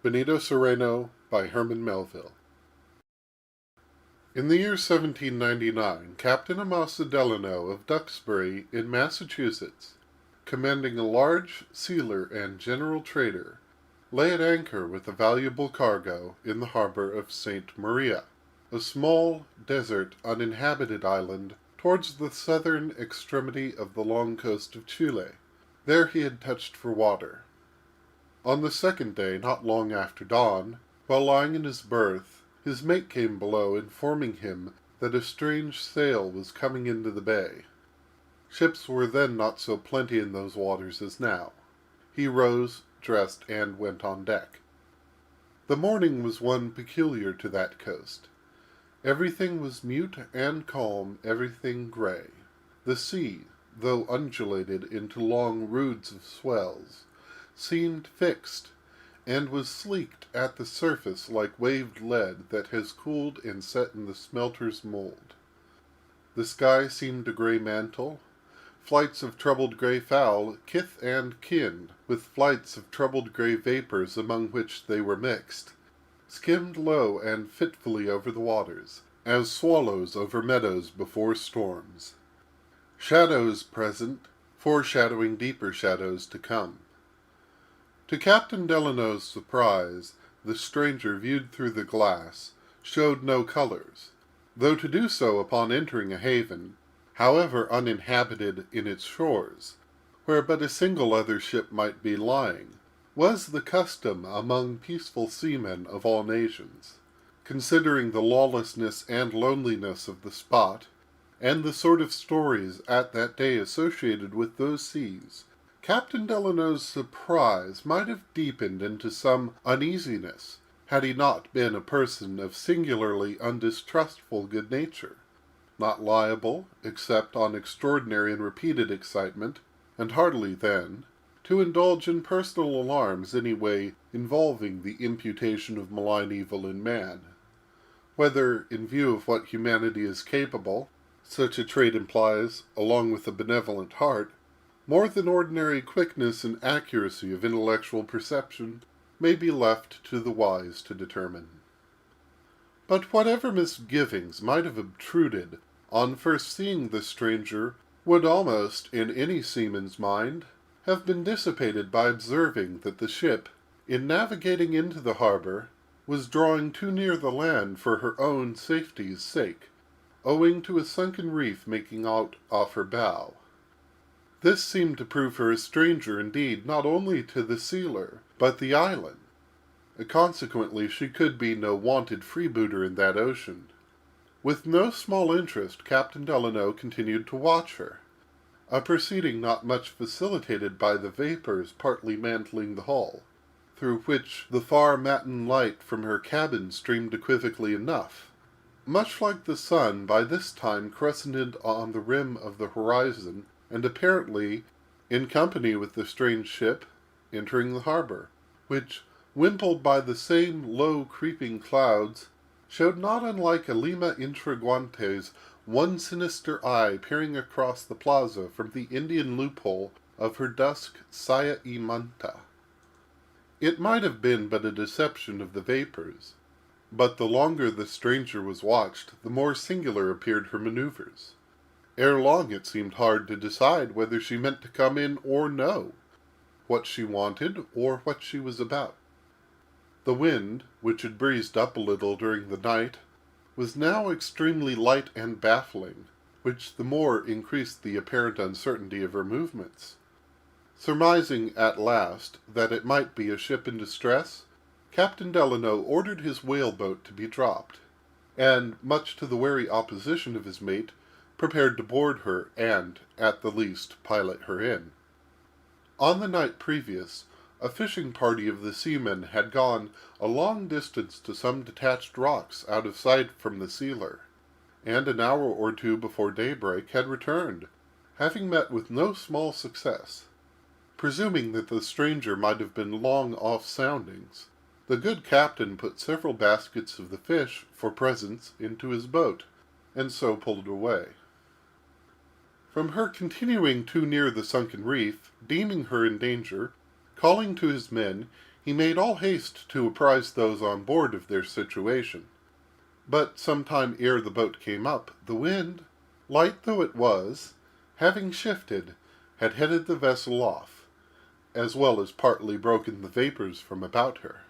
Benito Cereno by Herman Melville. In the year 1799, Captain Amasa Delano of Duxbury in Massachusetts, commanding a large sealer and general trader, lay at anchor with a valuable cargo in the harbor of St. Maria, a small, desert, uninhabited island towards the southern extremity of the long coast of Chile. There he had touched for water. On the second day, not long after dawn, while lying in his berth, his mate came below, informing him that a strange sail was coming into the bay. Ships were then not so plenty in those waters as now. He rose, dressed, and went on deck. The morning was one peculiar to that coast. Everything was mute and calm, everything gray. The sea, though undulated into long roods of swells, seemed fixed, and was sleeked at the surface like waved lead that has cooled and set in the smelter's mold. The sky seemed a gray mantle. Flights of troubled gray fowl, kith and kin, with flights of troubled gray vapors among which they were mixed, skimmed low and fitfully over the waters, as swallows over meadows before storms. Shadows present, foreshadowing deeper shadows to come. To Captain Delano's surprise, the stranger, viewed through the glass, showed no colors, though to do so upon entering a haven, however uninhabited in its shores, where but a single other ship might be lying, was the custom among peaceful seamen of all nations. Considering the lawlessness and loneliness of the spot, and the sort of stories at that day associated with those seas, Captain Delano's surprise might have deepened into some uneasiness, had he not been a person of singularly undistrustful good nature, not liable, except on extraordinary and repeated excitement, and hardly then, to indulge in personal alarms any way involving the imputation of malign evil in man. Whether, in view of what humanity is capable, such a trait implies, along with a benevolent heart, more than ordinary quickness and accuracy of intellectual perception, may be left to the wise to determine. But whatever misgivings might have obtruded on first seeing the stranger would almost, in any seaman's mind, have been dissipated by observing that the ship, in navigating into the harbor, was drawing too near the land for her own safety's sake, owing to a sunken reef making out off her bow. This seemed to prove her a stranger indeed not only to the sealer, but the island. Consequently, she could be no wanted freebooter in that ocean. With no small interest, Captain Delano continued to watch her, a proceeding not much facilitated by the vapors partly mantling the hull, through which the far matin light from her cabin streamed equivocally enough, much like the sun by this time crescented on the rim of the horizon, and apparently in company with the strange ship entering the harbor, which, wimpled by the same low creeping clouds, showed not unlike a lima intriguante's one sinister eye peering across the plaza from the Indian loophole of her dusk saya y manta. It might have been but a deception of the vapors, but the longer the stranger was watched, the more singular appeared her maneuvers. Ere long it seemed hard to decide whether she meant to come in or no, what she wanted or what she was about. The wind, which had breezed up a little during the night, was now extremely light and baffling, which the more increased the apparent uncertainty of her movements. Surmising at last that it might be a ship in distress, Captain Delano ordered his whaleboat to be dropped, and, much to the wary opposition of his mate, prepared to board her and, at the least, pilot her in. On the night previous, a fishing party of the seamen had gone a long distance to some detached rocks out of sight from the sealer, and an hour or two before daybreak had returned, having met with no small success. Presuming that the stranger might have been long off soundings, the good captain put several baskets of the fish for presents into his boat, and so pulled away. From her continuing too near the sunken reef, deeming her in danger, calling to his men, he made all haste to apprise those on board of their situation. But some time ere the boat came up, the wind, light though it was, having shifted, had headed the vessel off, as well as partly broken the vapors from about her.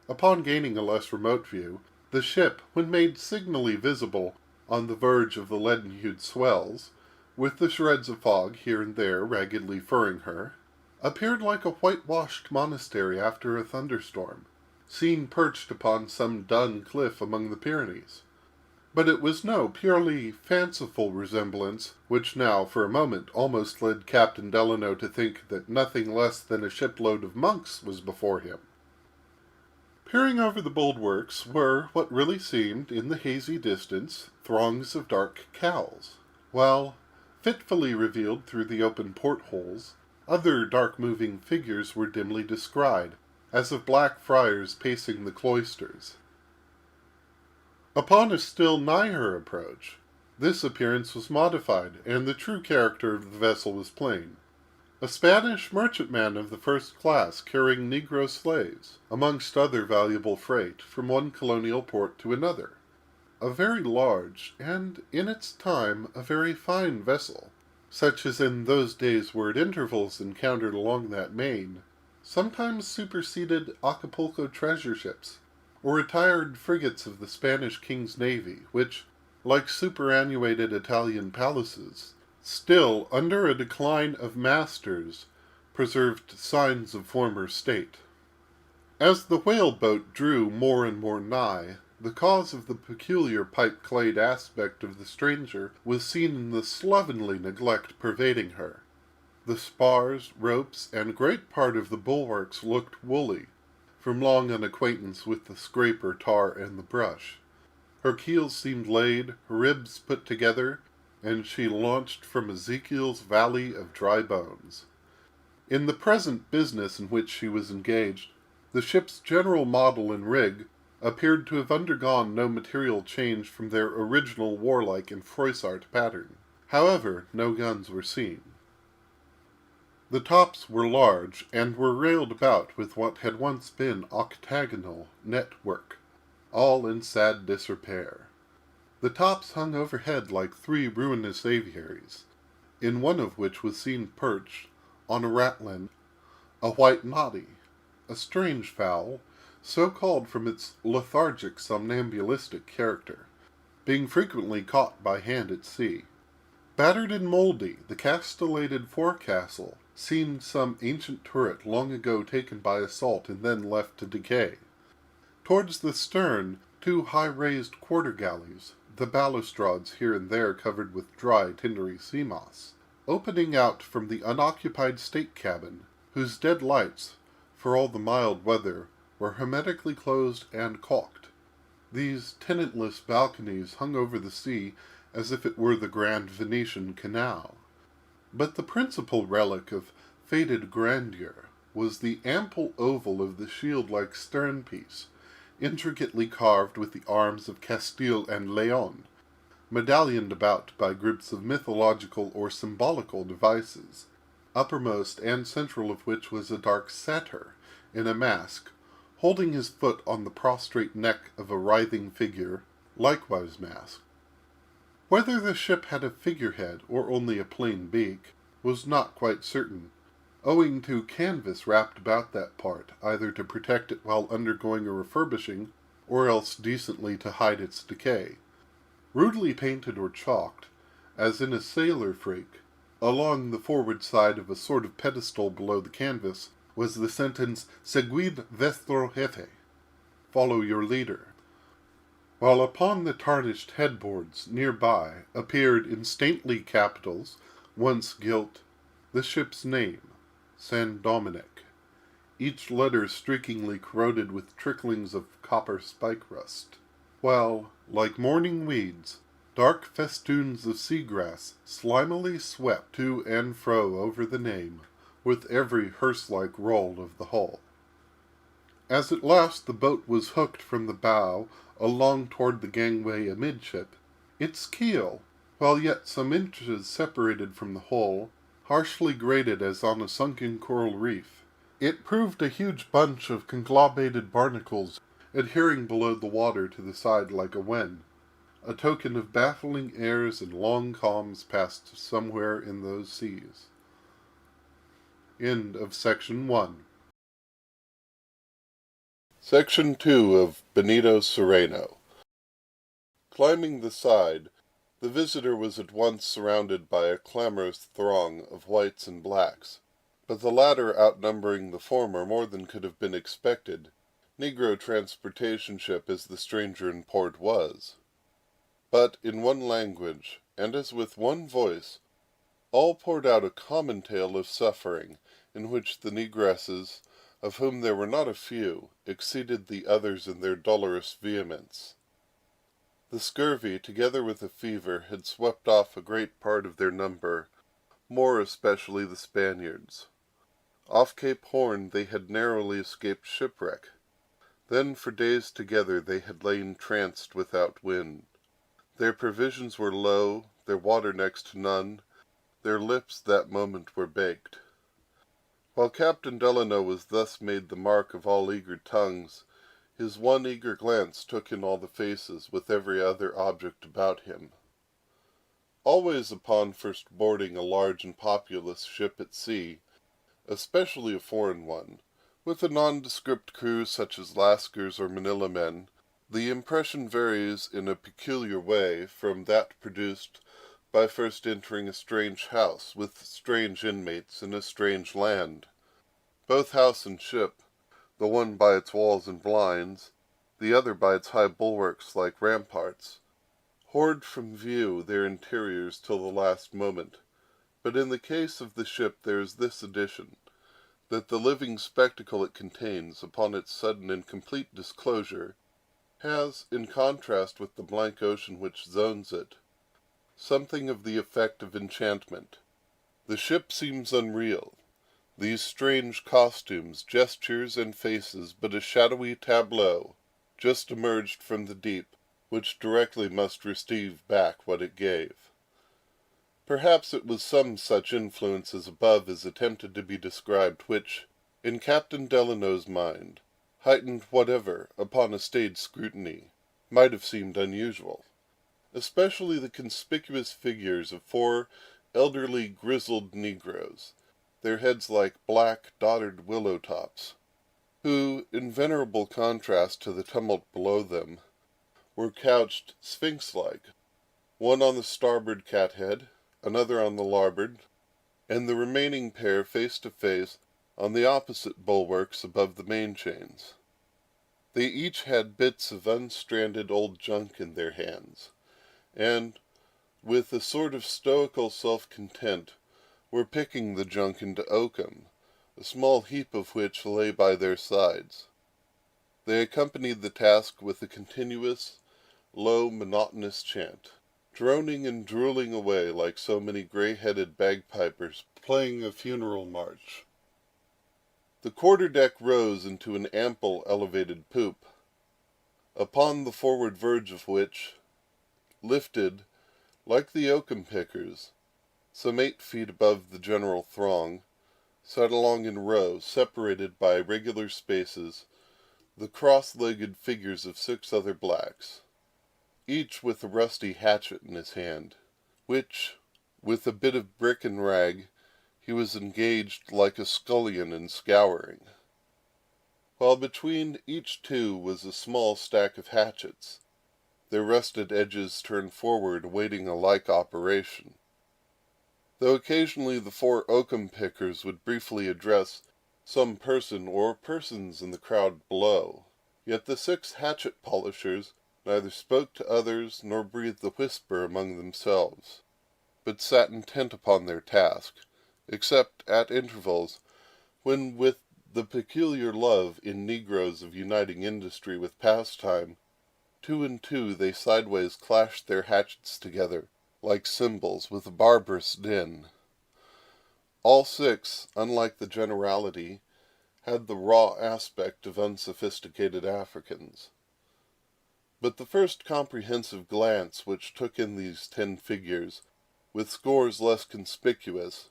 Upon gaining a less remote view, the ship, when made signally visible on the verge of the leaden-hued swells, with the shreds of fog here and there raggedly furring her, appeared like a whitewashed monastery after a thunderstorm, seen perched upon some dun cliff among the Pyrenees. But it was no purely fanciful resemblance which now, for a moment, almost led Captain Delano to think that nothing less than a shipload of monks was before him. Peering over the bulwarks were what really seemed, in the hazy distance, throngs of dark cowls, while, fitfully revealed through the open portholes, other dark-moving figures were dimly descried, as of black friars pacing the cloisters. Upon a still nigher approach, this appearance was modified, and the true character of the vessel was plain. A Spanish merchantman of the first class, carrying negro slaves, amongst other valuable freight, from one colonial port to another. A very large, and, in its time, a very fine vessel, such as in those days were at intervals encountered along that main, sometimes superseded Acapulco treasure ships, or retired frigates of the Spanish king's navy, which, like superannuated Italian palaces, still, under a decline of masters, preserved signs of former state. As the whale-boat drew more and more nigh, the cause of the peculiar pipe-clayed aspect of the stranger was seen in the slovenly neglect pervading her. The spars, ropes, and great part of the bulwarks looked woolly, from long unacquaintance with the scraper, tar, and the brush. Her keels seemed laid, her ribs put together, and she launched from Ezekiel's valley of dry bones. In the present business in which she was engaged, the ship's general model and rig appeared to have undergone no material change from their original warlike and Froissart pattern. However, no guns were seen. The tops were large, and were railed about with what had once been octagonal network, all in sad disrepair. The tops hung overhead like three ruinous aviaries, in one of which was seen perched, on a rattlin, a white noddy, a strange fowl, so called from its lethargic somnambulistic character, being frequently caught by hand at sea. Battered and mouldy, the castellated forecastle seemed some ancient turret long ago taken by assault and then left to decay. Towards the stern, two high-raised quarter-galleys, the balustrades here and there covered with dry, tindery sea moss, opening out from the unoccupied state cabin, whose dead lights, for all the mild weather, were hermetically closed and caulked. These tenantless balconies hung over the sea as if it were the grand Venetian canal. But the principal relic of faded grandeur was the ample oval of the shield-like stern-piece, intricately carved with the arms of Castile and Leon, medallioned about by groups of mythological or symbolical devices, uppermost and central of which was a dark satyr, in a mask, holding his foot on the prostrate neck of a writhing figure, likewise masked. Whether the ship had a figurehead or only a plain beak was not quite certain, owing to canvas wrapped about that part, either to protect it while undergoing a refurbishing, or else decently to hide its decay. Rudely painted or chalked, as in a sailor freak, along the forward side of a sort of pedestal below the canvas, was the sentence, "Seguid vuestro jefe," follow your leader, while upon the tarnished headboards near by appeared in stately capitals, once gilt, the ship's name, San Dominick, each letter streakingly corroded with tricklings of copper spike rust, while, like morning weeds, dark festoons of sea-grass slimily swept to and fro over the name, with every hearse-like roll of the hull. As at last the boat was hooked from the bow along toward the gangway amidship, its keel, while yet some inches separated from the hull, harshly grated as on a sunken coral reef, It proved a huge bunch of conglobated barnacles adhering below the water to the side like a wen, a token of baffling airs and long calms passed somewhere in those seas. End of Section 1. Section 2 of Benito Cereno. Climbing the side, the visitor was at once surrounded by a clamorous throng of whites and blacks, but the latter outnumbering the former more than could have been expected, Negro transportation ship as the stranger in port was. But in one language, and as with one voice, all poured out a common tale of suffering, in which the negresses, of whom there were not a few, exceeded the others in their dolorous vehemence. The scurvy, together with a fever, had swept off a great part of their number, more especially the Spaniards. Off Cape Horn they had narrowly escaped shipwreck. Then for days together they had lain tranced without wind. Their provisions were low, their water next to none, their lips that moment were baked. While Captain Delano was thus made the mark of all eager tongues, his one eager glance took in all the faces, with every other object about him. Always upon first boarding a large and populous ship at sea, especially a foreign one, with a nondescript crew such as Lascars or Manila men, the impression varies in a peculiar way from that produced by first entering a strange house with strange inmates in a strange land. Both house and ship, the one by its walls and blinds, the other by its high bulwarks like ramparts, hoard from view their interiors till the last moment. But in the case of the ship there is this addition, that the living spectacle it contains, upon its sudden and complete disclosure, has, in contrast with the blank ocean which zones it, something of the effect of enchantment. The ship seems unreal, these strange costumes, gestures, and faces but a shadowy tableau, just emerged from the deep, which directly must receive back what it gave. Perhaps it was some such influence as above is attempted to be described which, in Captain Delano's mind, heightened whatever, upon a staid scrutiny, might have seemed unusual, especially the conspicuous figures of four elderly grizzled negroes, their heads like black dotted willow tops, who, in venerable contrast to the tumult below them, were couched sphinx-like, one on the starboard cat-head, another on the larboard, and the remaining pair face to face on the opposite bulwarks above the main-chains. They each had bits of unstranded old junk in their hands, and, with a sort of stoical self-content, were picking the junk into oakum, a small heap of which lay by their sides. They accompanied the task with a continuous, low, monotonous chant, droning and drooling away like so many gray-headed bagpipers playing a funeral march. The quarter-deck rose into an ample elevated poop, upon the forward verge of which, lifted, like the oakum-pickers, some 8 feet above the general throng, sat along in rows, separated by regular spaces, the cross-legged figures of 6 other blacks, each with a rusty hatchet in his hand, which, with a bit of brick and rag, he was engaged like a scullion in scouring, while between each two was a small stack of hatchets, their rusted edges turned forward awaiting a like operation. Though occasionally the 4 oakum-pickers would briefly address some person or persons in the crowd below, yet the 6 hatchet-polishers neither spoke to others nor breathed a whisper among themselves, but sat intent upon their task, except at intervals, when with the peculiar love in negroes of uniting industry with pastime, 2 and 2 they sideways clashed their hatchets together, like cymbals, with a barbarous din. All 6, unlike the generality, had the raw aspect of unsophisticated Africans. But the first comprehensive glance which took in these 10 figures, with scores less conspicuous,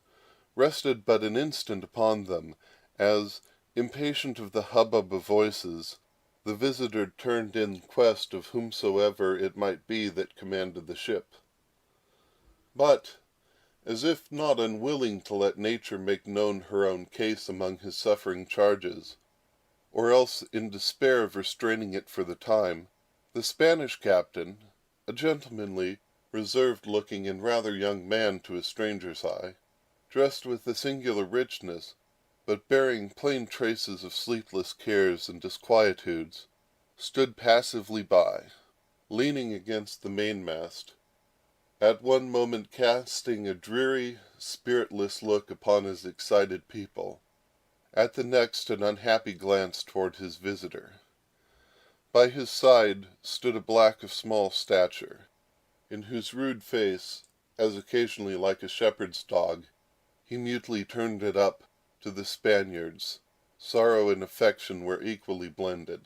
rested but an instant upon them, as, Impatient of the hubbub of voices, the visitor turned in quest of whomsoever it might be that commanded the ship. But, as if not unwilling to let nature make known her own case among his suffering charges, or else in despair of restraining it for the time, the Spanish captain, a gentlemanly, reserved-looking and rather young man to a stranger's eye, dressed with a singular richness, but bearing plain traces of sleepless cares and disquietudes, stood passively by, leaning against the mainmast, at one moment casting a dreary, spiritless look upon his excited people, at the next an unhappy glance toward his visitor. By his side stood a black of small stature, in whose rude face, as occasionally like a shepherd's dog, he mutely turned it up to the Spaniards. Sorrow and affection were equally blended.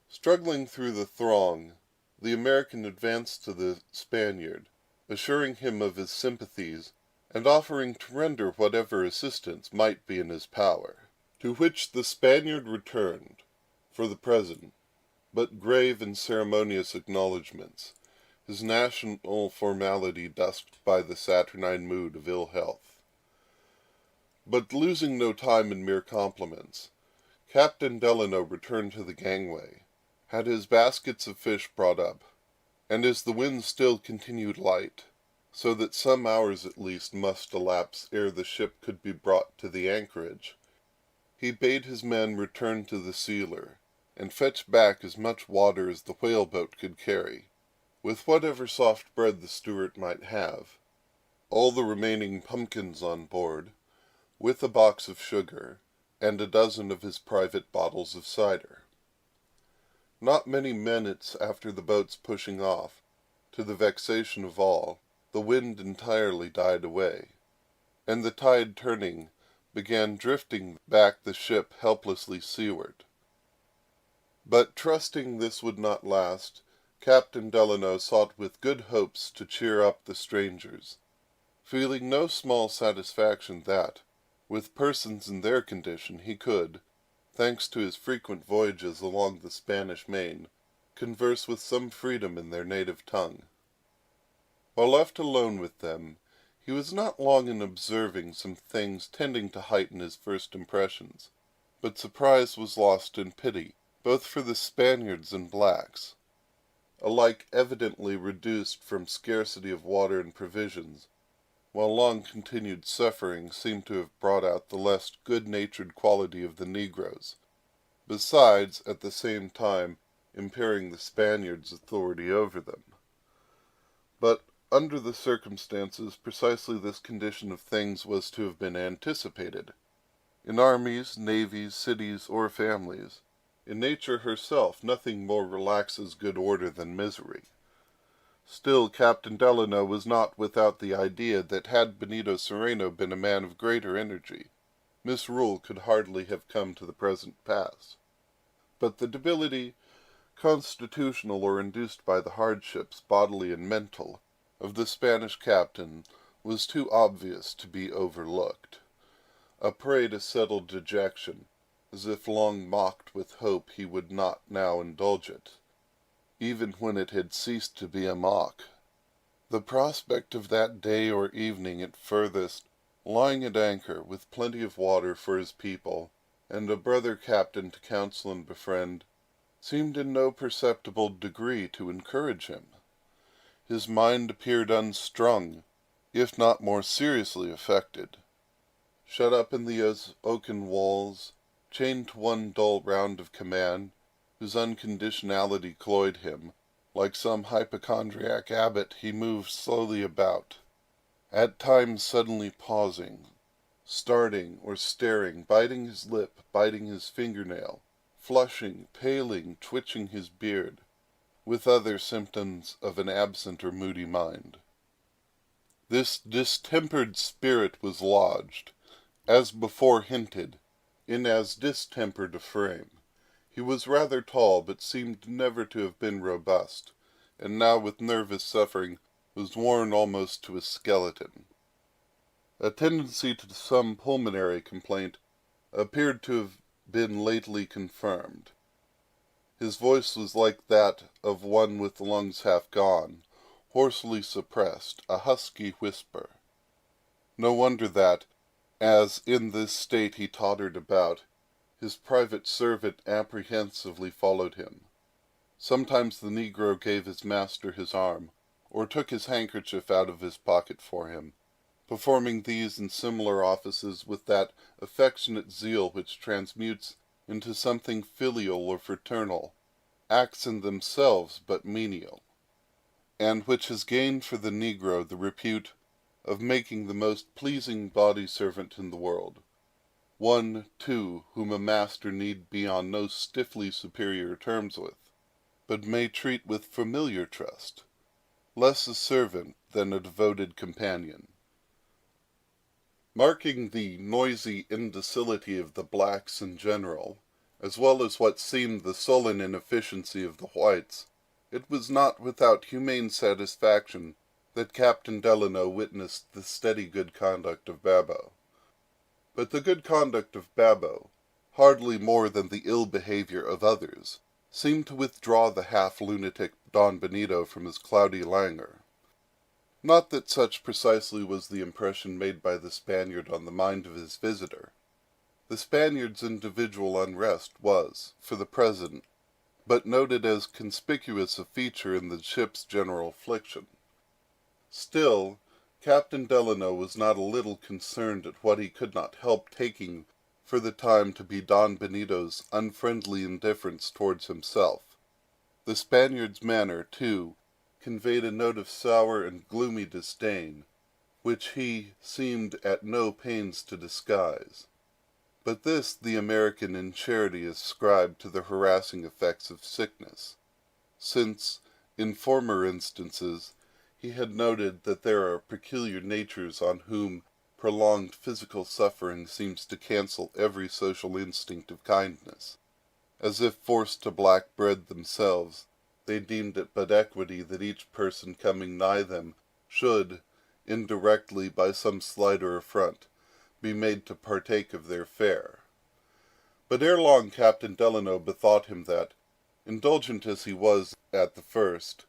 Struggling through the throng, the American advanced to the Spaniard, assuring him of his sympathies, and offering to render whatever assistance might be in his power, to which the Spaniard returned, for the present, but grave and ceremonious acknowledgments, his national formality dusked by the saturnine mood of ill health. But losing no time in mere compliments, Captain Delano returned to the gangway, had his baskets of fish brought up, and as the wind still continued light, so that some hours at least must elapse ere the ship could be brought to the anchorage, he bade his men return to the sealer, and fetch back as much water as the whale-boat could carry, with whatever soft bread the steward might have, all the remaining pumpkins on board, with a box of sugar, and a dozen of his private bottles of cider. Not many minutes after the boat's pushing off, to the vexation of all, the wind entirely died away, and the tide turning, began drifting back the ship helplessly seaward. But trusting this would not last, Captain Delano sought with good hopes to cheer up the strangers, feeling no small satisfaction that, with persons in their condition, he could, thanks to his frequent voyages along the Spanish Main, converse with some freedom in their native tongue. While left alone with them, he was not long in observing some things tending to heighten his first impressions, but surprise was lost in pity, both for the Spaniards and blacks, alike evidently reduced from scarcity of water and provisions, while long-continued suffering seemed to have brought out the less good-natured quality of the negroes, besides, at the same time, impairing the Spaniards' authority over them. But, under the circumstances, precisely this condition of things was to have been anticipated. In armies, navies, cities, or families, in nature herself, nothing more relaxes good order than misery. Still, Captain Delano was not without the idea that had Benito Cereno been a man of greater energy, misrule could hardly have come to the present pass. But the debility, constitutional or induced by the hardships, bodily and mental, of the Spanish captain was too obvious to be overlooked. A prey to settled dejection, as if long mocked with hope he would not now indulge it, even when it had ceased to be a mock. The prospect of that day or evening at furthest, lying at anchor, with plenty of water for his people, and a brother captain to counsel and befriend, seemed in no perceptible degree to encourage him. His mind appeared unstrung, if not more seriously affected. Shut up in the oaken walls, chained to one dull round of command, whose unconditionality cloyed him, like some hypochondriac abbot he moved slowly about, at times suddenly pausing, starting or staring, biting his lip, biting his fingernail, flushing, paling, twitching his beard, with other symptoms of an absent or moody mind. This distempered spirit was lodged, as before hinted, in as distempered a frame. He was rather tall, but seemed never to have been robust, and now with nervous suffering was worn almost to a skeleton. A tendency to some pulmonary complaint appeared to have been lately confirmed. His voice was like that of one with the lungs half gone, hoarsely suppressed, a husky whisper. No wonder that, as in this state he tottered about, his private servant apprehensively followed him. Sometimes the negro gave his master his arm, or took his handkerchief out of his pocket for him, performing these and similar offices with that affectionate zeal which transmutes into something filial or fraternal, acts in themselves but menial, and which has gained for the negro the repute of making the most pleasing body servant in the world, one, too, whom a master need be on no stiffly superior terms with, but may treat with familiar trust, less a servant than a devoted companion. Marking the noisy indocility of the blacks in general, as well as what seemed the sullen inefficiency of the whites, it was not without humane satisfaction that Captain Delano witnessed the steady good conduct of Babo. But the good conduct of Babo, hardly more than the ill behavior of others, seemed to withdraw the half-lunatic Don Benito from his cloudy languor. Not that such precisely was the impression made by the Spaniard on the mind of his visitor. The Spaniard's individual unrest was, for the present, but noted as conspicuous a feature in the ship's general affliction. Still, Captain Delano was not a little concerned at what he could not help taking for the time to be Don Benito's unfriendly indifference towards himself. The Spaniard's manner, too, conveyed a note of sour and gloomy disdain, which he seemed at no pains to disguise. But this the American in charity ascribed to the harassing effects of sickness, since, in former instances, he had noted that there are peculiar natures on whom prolonged physical suffering seems to cancel every social instinct of kindness. As if forced to black bread themselves, they deemed it but equity that each person coming nigh them should, indirectly by some slight or affront, be made to partake of their fare. But ere long Captain Delano bethought him that, indulgent as he was at the first,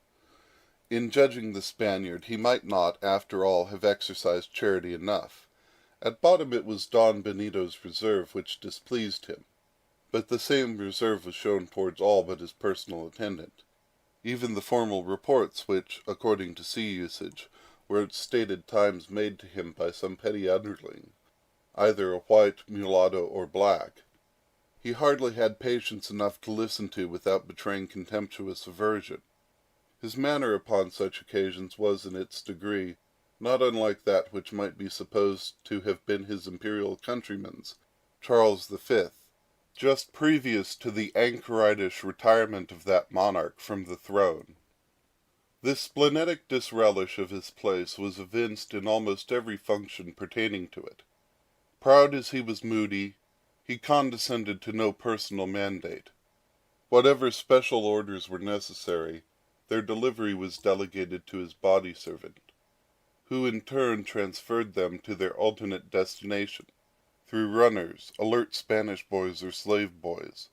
in judging the Spaniard he might not, after all, have exercised charity enough. At bottom it was Don Benito's reserve which displeased him, but the same reserve was shown towards all but his personal attendant. Even the formal reports which, according to sea usage, were at stated times made to him by some petty underling, either a white, mulatto, or black, he hardly had patience enough to listen to without betraying contemptuous aversion. His manner upon such occasions was, in its degree, not unlike that which might be supposed to have been his imperial countryman's, Charles V., just previous to the anchoritish retirement of that monarch from the throne. This splenetic disrelish of his place was evinced in almost every function pertaining to it. Proud as he was moody, he condescended to no personal mandate. Whatever special orders were necessary, their delivery was delegated to his body servant, who in turn transferred them to their alternate destination, through runners, alert Spanish boys or slave boys,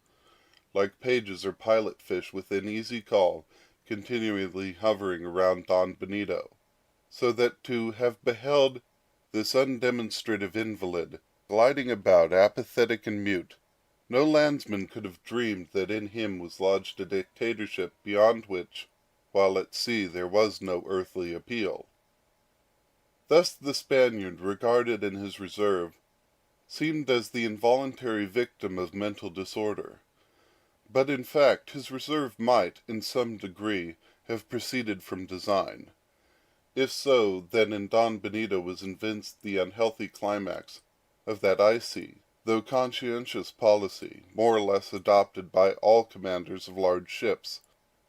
like pages or pilot fish within easy call, continually hovering around Don Benito, so that to have beheld this undemonstrative invalid gliding about apathetic and mute, no landsman could have dreamed that in him was lodged a dictatorship beyond which, while at sea, there was no earthly appeal. Thus the Spaniard, regarded in his reserve, seemed as the involuntary victim of mental disorder. But in fact his reserve might, in some degree, have proceeded from design. If so, then in Don Benito was evinced the unhealthy climax of that icy, though conscientious policy, more or less adopted by all commanders of large ships,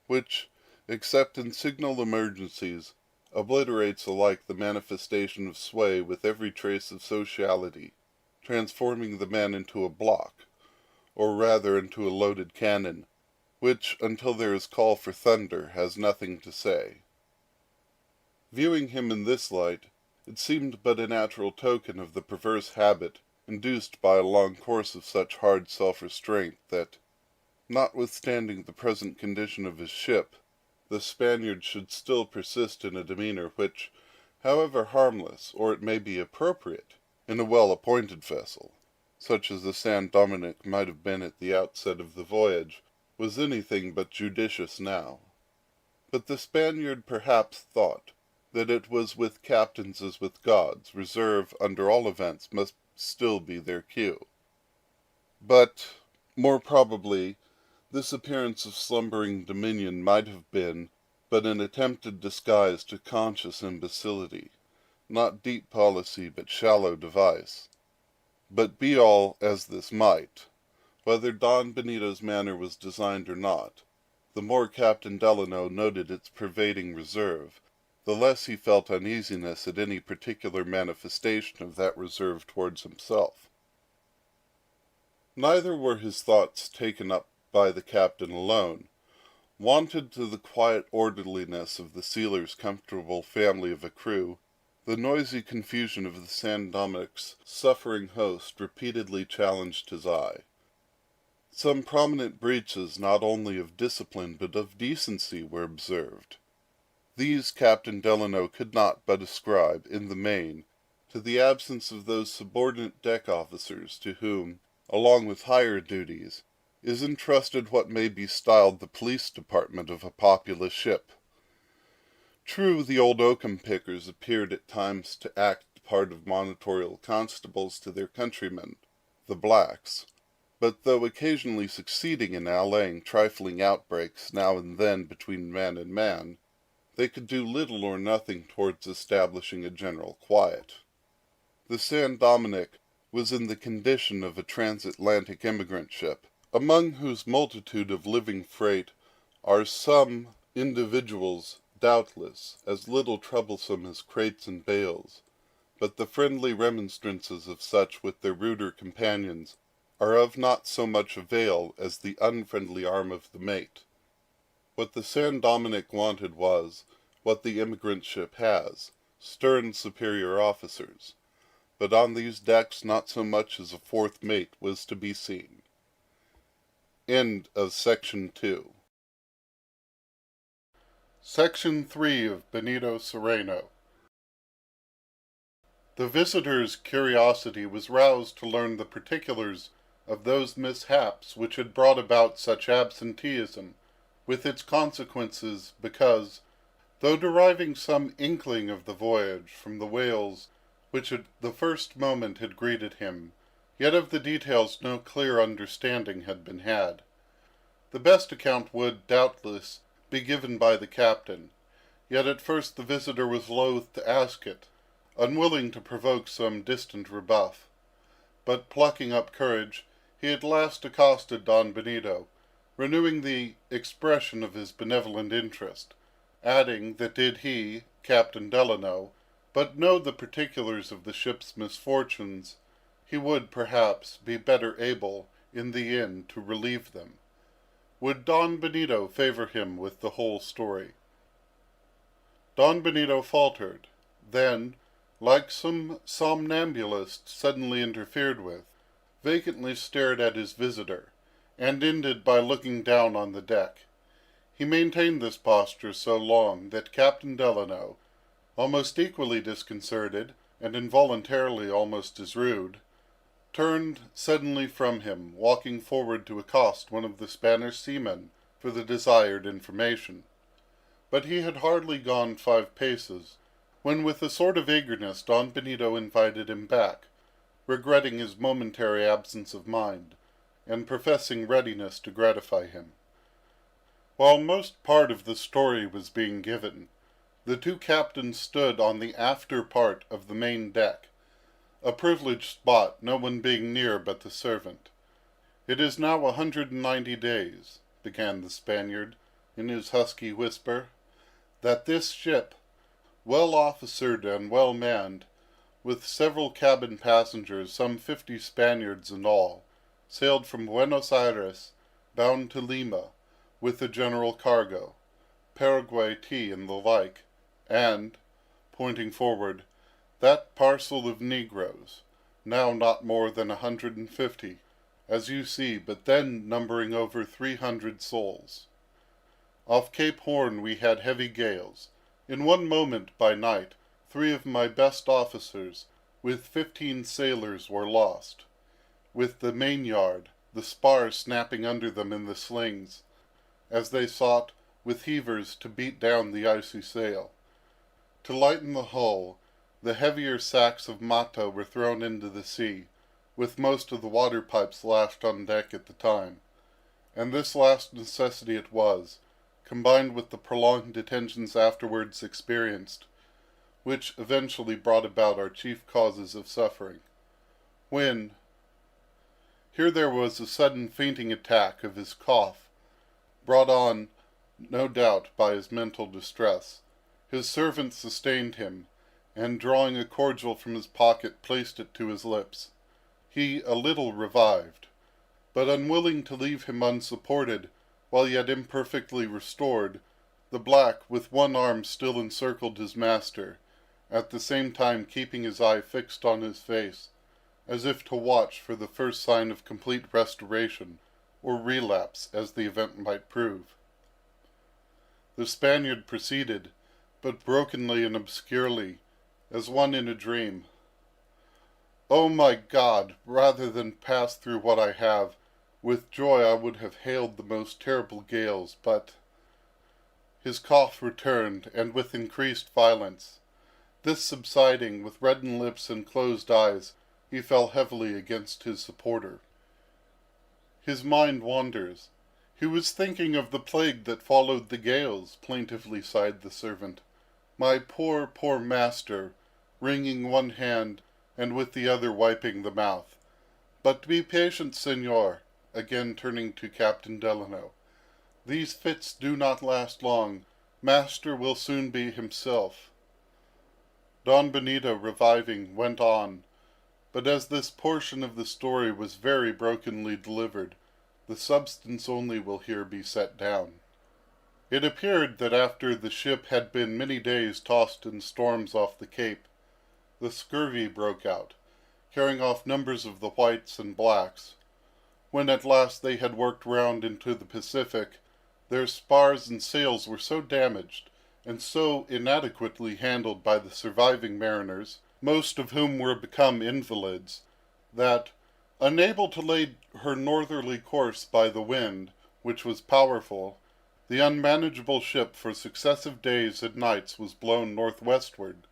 which, except in signal emergencies, obliterates alike the manifestation of sway with every trace of sociality, transforming the man into a block, or rather into a loaded cannon, which, until there is call for thunder, has nothing to say. Viewing him in this light, it seemed but a natural token of the perverse habit induced by a long course of such hard self-restraint that, notwithstanding the present condition of his ship, the Spaniard should still persist in a demeanor which, however harmless, or it may be appropriate, in a well-appointed vessel, such as the San Dominick might have been at the outset of the voyage, was anything but judicious now. But the Spaniard perhaps thought that it was with captains as with gods, reserve, under all events, must still be their cue. But, more probably, this appearance of slumbering dominion might have been but an attempted disguise to conscious imbecility, not deep policy but shallow device. But be all as this might, whether Don Benito's manner was designed or not, the more Captain Delano noted its pervading reserve, the less he felt uneasiness at any particular manifestation of that reserve towards himself. Neither were his thoughts taken up by the captain alone. Wonted to the quiet orderliness of the sealer's comfortable family of a crew, the noisy confusion of the San Dominick's suffering host repeatedly challenged his eye. Some prominent breaches not only of discipline but of decency were observed. These Captain Delano could not but ascribe, in the main, to the absence of those subordinate deck officers to whom, along with higher duties, is entrusted what may be styled the police department of a populous ship. True, the old oakum pickers appeared at times to act the part of monitorial constables to their countrymen, the blacks, but though occasionally succeeding in allaying trifling outbreaks now and then between man and man, they could do little or nothing towards establishing a general quiet. The San Dominick was in the condition of a transatlantic emigrant ship, among whose multitude of living freight are some individuals, doubtless, as little troublesome as crates and bales, but the friendly remonstrances of such with their ruder companions are of not so much avail as the unfriendly arm of the mate. What the San Dominick wanted was, what the emigrant ship has, stern superior officers, but on these decks not so much as a fourth mate was to be seen. End of Section 2. Section 3 of Benito Cereno. The visitor's curiosity was roused to learn the particulars of those mishaps which had brought about such absenteeism, with its consequences, because, though deriving some inkling of the voyage from the whales which at the first moment had greeted him, yet of the details no clear understanding had been had. The best account would, doubtless, be given by the captain, yet at first the visitor was loath to ask it, unwilling to provoke some distant rebuff. But plucking up courage, he at last accosted Don Benito, renewing the expression of his benevolent interest, adding that did he, Captain Delano, but know the particulars of the ship's misfortunes, he would, perhaps, be better able, in the end, to relieve them. Would Don Benito favor him with the whole story? Don Benito faltered, then, like some somnambulist suddenly interfered with, vacantly stared at his visitor, and ended by looking down on the deck. He maintained this posture so long that Captain Delano, almost equally disconcerted, and involuntarily almost as rude, turned suddenly from him, walking forward to accost one of the Spanish seamen for the desired information. But he had hardly gone 5 paces, when with a sort of eagerness Don Benito invited him back, regretting his momentary absence of mind, and professing readiness to gratify him. While most part of the story was being given, the two captains stood on the after part of the main deck, a privileged spot, no one being near but the servant. "It is now 190 days," began the Spaniard, in his husky whisper, "that this ship, well officered and well manned, with several cabin passengers, some 50 Spaniards in all, sailed from Buenos Aires, bound to Lima, with the general cargo, Paraguay tea and the like, and," pointing forward, "that parcel of negroes, now not more than 150, as you see, but then numbering over 300 souls. Off Cape Horn we had heavy gales. In one moment, by night, 3 of my best officers, with 15 sailors, were lost, with the main-yard, the spars snapping under them in the slings, as they sought, with heavers, to beat down the icy sail. To lighten the hull, the heavier sacks of mata were thrown into the sea, with most of the water pipes lashed on deck at the time. And this last necessity it was, combined with the prolonged detentions afterwards experienced, which eventually brought about our chief causes of suffering. When here there was a sudden fainting attack of his cough, brought on, no doubt, by his mental distress. His servant sustained him, and drawing a cordial from his pocket placed it to his lips. He a little revived, but unwilling to leave him unsupported, while yet imperfectly restored, the black with one arm still encircled his master, at the same time keeping his eye fixed on his face, as if to watch for the first sign of complete restoration, or relapse, as the event might prove. The Spaniard proceeded, but brokenly and obscurely, as one in a dream. "O my God, rather than pass through what I have, with joy I would have hailed the most terrible gales, but—" His cough returned, and with increased violence. This subsiding, with reddened lips and closed eyes, he fell heavily against his supporter. "His mind wanders. He was thinking of the plague that followed the gales," plaintively sighed the servant. "My poor, poor master," wringing one hand, and with the other wiping the mouth. "But be patient, Señor," again turning to Captain Delano. "These fits do not last long. Master will soon be himself." Don Benito, reviving, went on, but as this portion of the story was very brokenly delivered, the substance only will here be set down. It appeared that after the ship had been many days tossed in storms off the Cape, the scurvy broke out, carrying off numbers of the whites and blacks. When at last they had worked round into the Pacific, their spars and sails were so damaged, and so inadequately handled by the surviving mariners, most of whom were become invalids, that, unable to lay her northerly course by the wind, which was powerful, the unmanageable ship for successive days and nights was blown northwestward,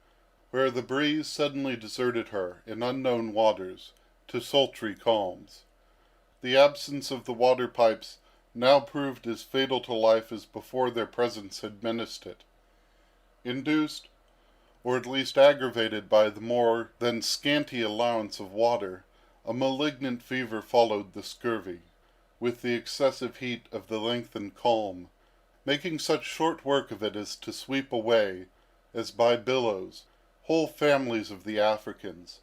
where the breeze suddenly deserted her, in unknown waters, to sultry calms. The absence of the water pipes now proved as fatal to life as before their presence had menaced it. Induced, or at least aggravated by the more than scanty allowance of water, a malignant fever followed the scurvy, with the excessive heat of the lengthened calm, making such short work of it as to sweep away, as by billows, whole families of the Africans,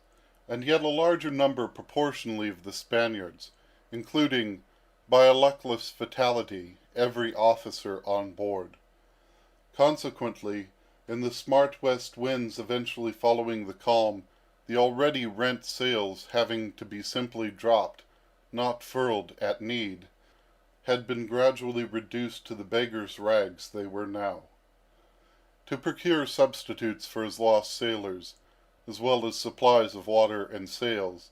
and yet a larger number proportionally of the Spaniards, including, by a luckless fatality, every officer on board. Consequently, in the smart west winds eventually following the calm, the already rent sails having to be simply dropped, not furled at need, had been gradually reduced to the beggar's rags they were now. To procure substitutes for his lost sailors, as well as supplies of water and sails,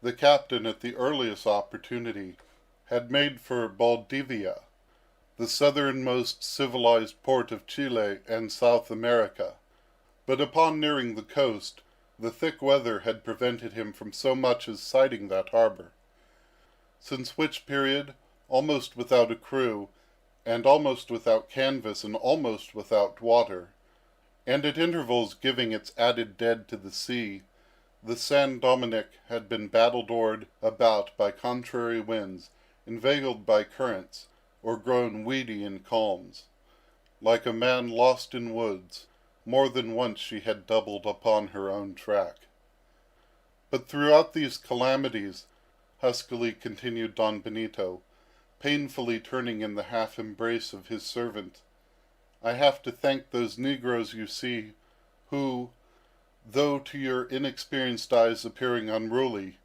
the captain at the earliest opportunity had made for Valdivia, the southernmost civilized port of Chile and South America, but upon nearing the coast, the thick weather had prevented him from so much as sighting that harbor, since which period, almost without a crew, and almost without canvas and almost without water, and at intervals giving its added dead to the sea, the San Dominick had been battle-doored about by contrary winds, inveigled by currents, or grown weedy in calms. Like a man lost in woods, more than once she had doubled upon her own track. But throughout these calamities, huskily continued Don Benito, painfully turning in the half-embrace of his servant, I have to thank those negroes you see, who, though to your inexperienced eyes appearing unruly,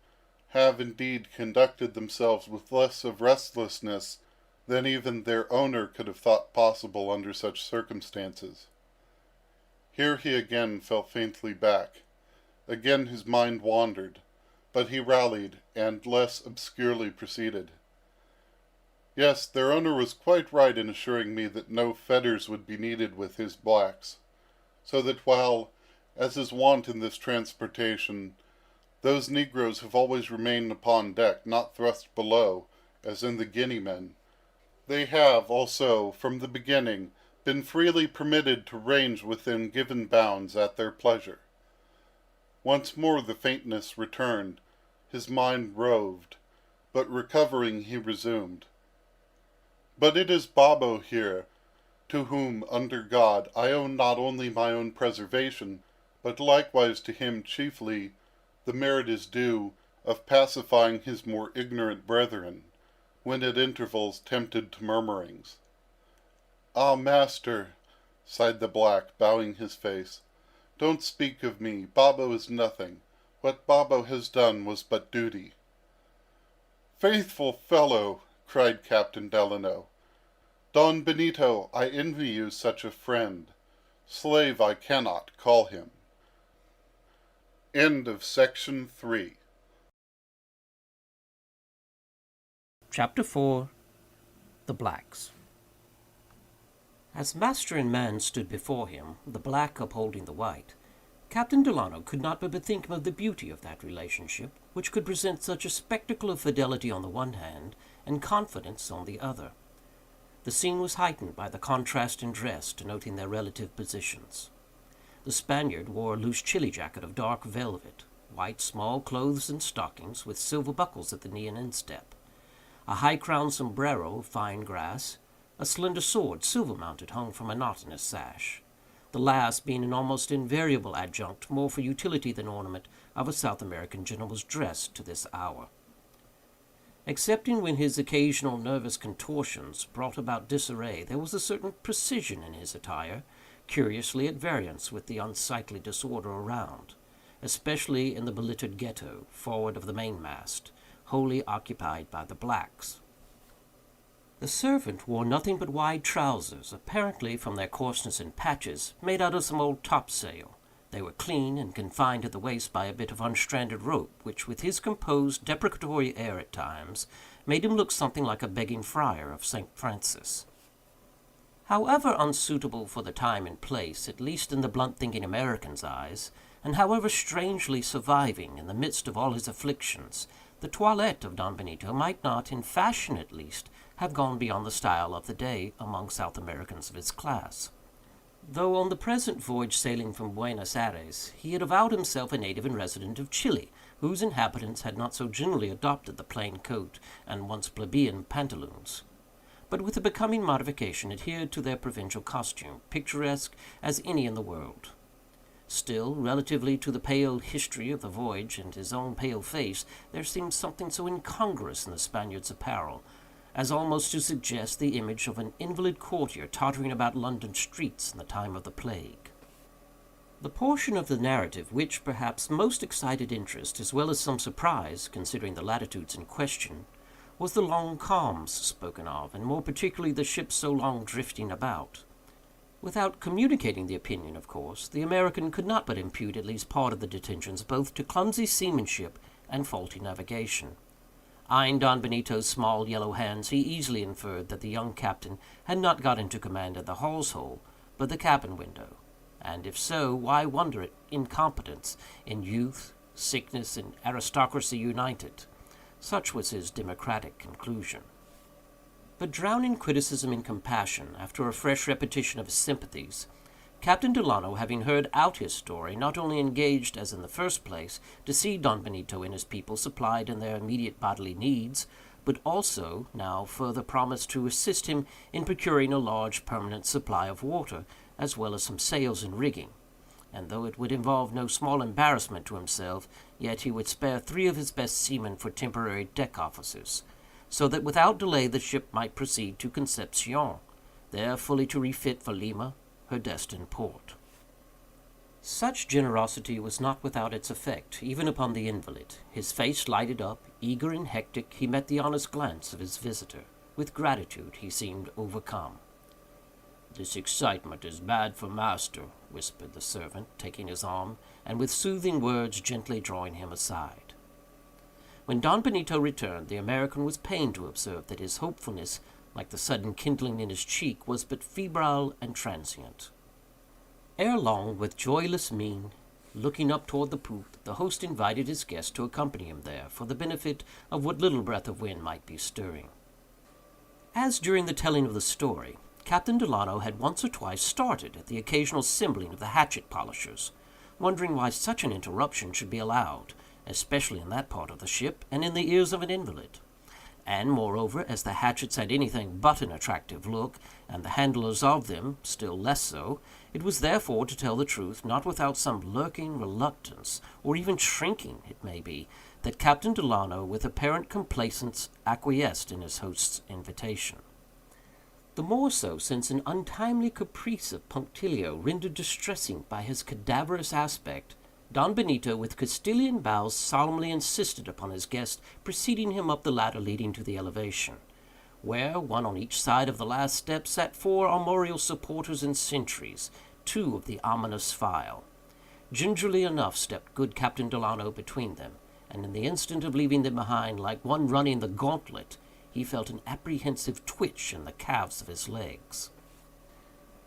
have indeed conducted themselves with less of restlessness than even their owner could have thought possible under such circumstances. Here he again fell faintly back. Again his mind wandered, but he rallied, and less obscurely proceeded. Yes, their owner was quite right in assuring me that no fetters would be needed with his blacks, so that while, as is wont in this transportation, those negroes have always remained upon deck, not thrust below, as in the Guineamen, they have also, from the beginning, been freely permitted to range within given bounds at their pleasure. Once more the faintness returned, his mind roved, but recovering he resumed. But it is Babo here, to whom, under God, I owe not only my own preservation, but likewise to him chiefly the merit is due of pacifying his more ignorant brethren, when at intervals tempted to murmurings. Ah, master, sighed the black, bowing his face, don't speak of me. Babo is nothing. What Babo has done was but duty. Faithful fellow, cried Captain Delano. Don Benito, I envy you such a friend. Slave I cannot call him. End of Section 3. Chapter 4. The Blacks. As master and man stood before him, the black upholding the white, Captain Delano could not but bethink him of the beauty of that relationship, which could present such a spectacle of fidelity on the one hand, and confidence on the other. The scene was heightened by the contrast in dress, denoting their relative positions. The Spaniard wore a loose Chili jacket of dark velvet, white small clothes and stockings, with silver buckles at the knee and instep, a high-crowned sombrero of fine grass, a slender sword, silver-mounted, hung from a knot in his sash, the last being an almost invariable adjunct, more for utility than ornament, of a South American gentleman's dress to this hour. Excepting when his occasional nervous contortions brought about disarray, there was a certain precision in his attire, curiously at variance with the unsightly disorder around, especially in the belittered ghetto, forward of the mainmast, wholly occupied by the blacks. The servant wore nothing but wide trousers, apparently, from their coarseness and patches, made out of some old topsail. They were clean, and confined at the waist by a bit of unstranded rope, which, with his composed, deprecatory air at times, made him look something like a begging friar of St. Francis. However unsuitable for the time and place, at least in the blunt-thinking American's eyes, and however strangely surviving in the midst of all his afflictions, the toilette of Don Benito might not, in fashion at least, have gone beyond the style of the day among South Americans of his class. Though on the present voyage sailing from Buenos Aires, he had avowed himself a native and resident of Chile, whose inhabitants had not so generally adopted the plain coat and once plebeian pantaloons, but with a becoming modification adhered to their provincial costume, picturesque as any in the world. Still, relatively to the pale history of the voyage and his own pale face, there seemed something so incongruous in the Spaniard's apparel, as almost to suggest the image of an invalid courtier tottering about London streets in the time of the plague. The portion of the narrative which, perhaps, most excited interest, as well as some surprise, considering the latitudes in question, was the long calms spoken of, and more particularly the ship so long drifting about. Without communicating the opinion, of course, the American could not but impute at least part of the detentions both to clumsy seamanship and faulty navigation. Eyeing Don Benito's small yellow hands, he easily inferred that the young captain had not got into command at the hawse hole, but the cabin window; and if so, why wonder at incompetence in youth, sickness, and aristocracy united? Such was his democratic conclusion. But drowning criticism in compassion, after a fresh repetition of his sympathies, Captain Delano, having heard out his story, not only engaged, as in the first place, to see Don Benito and his people supplied in their immediate bodily needs, but also now further promised to assist him in procuring a large permanent supply of water, as well as some sails and rigging; and though it would involve no small embarrassment to himself, yet he would spare 3 of his best seamen for temporary deck officers, so that without delay the ship might proceed to Concepcion, there fully to refit for Lima, her destined port. Such generosity was not without its effect, even upon the invalid. His face lighted up. Eager and hectic, he met the honest glance of his visitor. With gratitude he seemed overcome. "This excitement is bad for master," whispered the servant, taking his arm, and with soothing words gently drawing him aside. When Don Benito returned, the American was pained to observe that his hopefulness, like the sudden kindling in his cheek, was but febrile and transient. Ere long, with joyless mien, looking up toward the poop, the host invited his guest to accompany him there, for the benefit of what little breath of wind might be stirring. As during the telling of the story, Captain Delano had once or twice started at the occasional cymballing of the hatchet polishers, wondering why such an interruption should be allowed, especially in that part of the ship, and in the ears of an invalid. And, moreover, as the hatchets had anything but an attractive look, and the handlers of them still less so, it was therefore, to tell the truth, not without some lurking reluctance, or even shrinking, it may be, that Captain Delano, with apparent complacence, acquiesced in his host's invitation. The more so, since an untimely caprice of punctilio rendered distressing by his cadaverous aspect, Don Benito, with Castilian bows, solemnly insisted upon his guest preceding him up the ladder leading to the elevation, where, one on each side of the last step, sat 4 armorial supporters and sentries, 2 of the ominous file. Gingerly enough stepped good Captain Delano between them, and in the instant of leaving them behind, like one running the gauntlet, he felt an apprehensive twitch in the calves of his legs.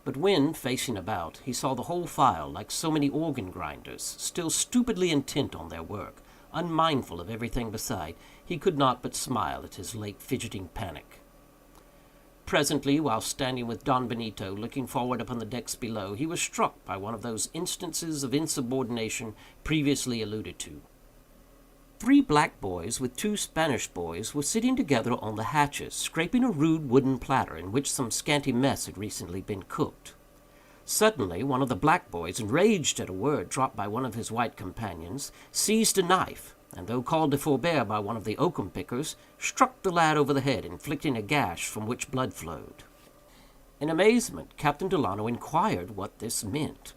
But when, facing about, he saw the whole file, like so many organ grinders, still stupidly intent on their work, unmindful of everything beside, he could not but smile at his late fidgeting panic. Presently, while standing with Don Benito, looking forward upon the decks below, he was struck by one of those instances of insubordination previously alluded to. 3 black boys with 2 Spanish boys were sitting together on the hatches, scraping a rude wooden platter in which some scanty mess had recently been cooked. Suddenly, one of the black boys, enraged at a word dropped by one of his white companions, seized a knife, and though called to forbear by one of the oakum pickers, struck the lad over the head, inflicting a gash from which blood flowed. In amazement, Captain Delano inquired what this meant,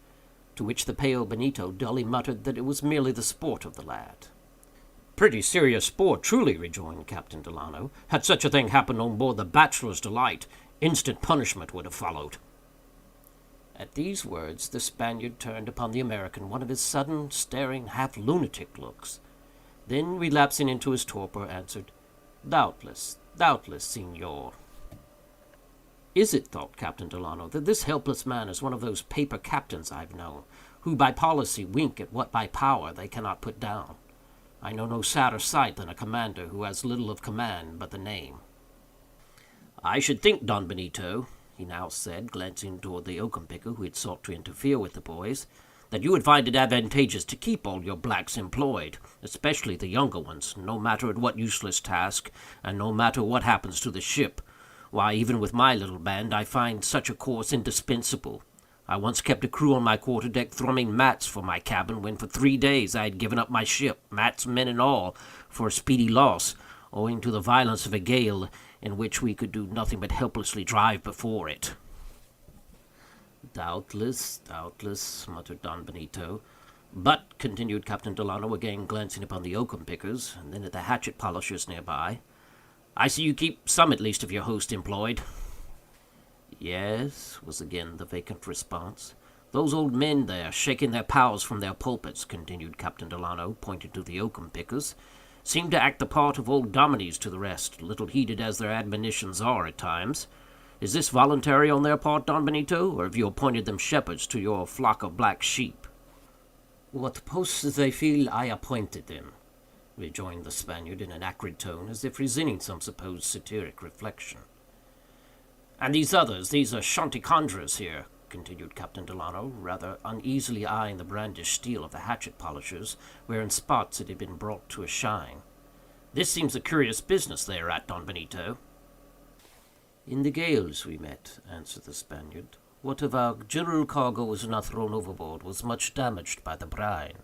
to which the pale Benito dully muttered that it was merely the sport of the lad. "Pretty serious sport, truly," rejoined Captain Delano. "Had such a thing happened on board the Bachelor's Delight, instant punishment would have followed." At these words, the Spaniard turned upon the American one of his sudden, staring, half-lunatic looks. Then, relapsing into his torpor, answered, "Doubtless, doubtless, Signor." "Is it," thought Captain Delano, "that this helpless man is one of those paper captains I've known, who by policy wink at what by power they cannot put down? I know no sadder sight than a commander who has little of command but the name." "I should think, Don Benito," he now said, glancing toward the oakum picker who had sought to interfere with the boys, "that you would find it advantageous to keep all your blacks employed, especially the younger ones, no matter at what useless task, and no matter what happens to the ship. Why, even with my little band, I find such a course indispensable. I once kept a crew on my quarter-deck thrumming mats for my cabin, when for 3 days I had given up my ship, mats, men, and all, for a speedy loss, owing to the violence of a gale, in which we could do nothing but helplessly drive before it." "Doubtless, doubtless," muttered Don Benito. "But," continued Captain Delano, again glancing upon the oakum pickers, and then at the hatchet polishers near by, "I see you keep some at least of your host employed." "Yes," was again the vacant response. "Those old men there, shaking their pows from their pulpits," continued Captain Delano, pointing to the oakum pickers, "seem to act the part of old dominies to the rest, little heeded as their admonitions are at times. Is this voluntary on their part, Don Benito, or have you appointed them shepherds to your flock of black sheep?" "What posts they fill, I appointed them," rejoined the Spaniard in an acrid tone, as if resenting some supposed satiric reflection. "And these others, these Ashanti conjurers here," continued Captain Delano, rather uneasily eyeing the brandished steel of the hatchet polishers, where in spots it had been brought to a shine. "This seems a curious business they are at, Don Benito." "In the gales we met," answered the Spaniard. "What of our general cargo was not thrown overboard was much damaged by the brine.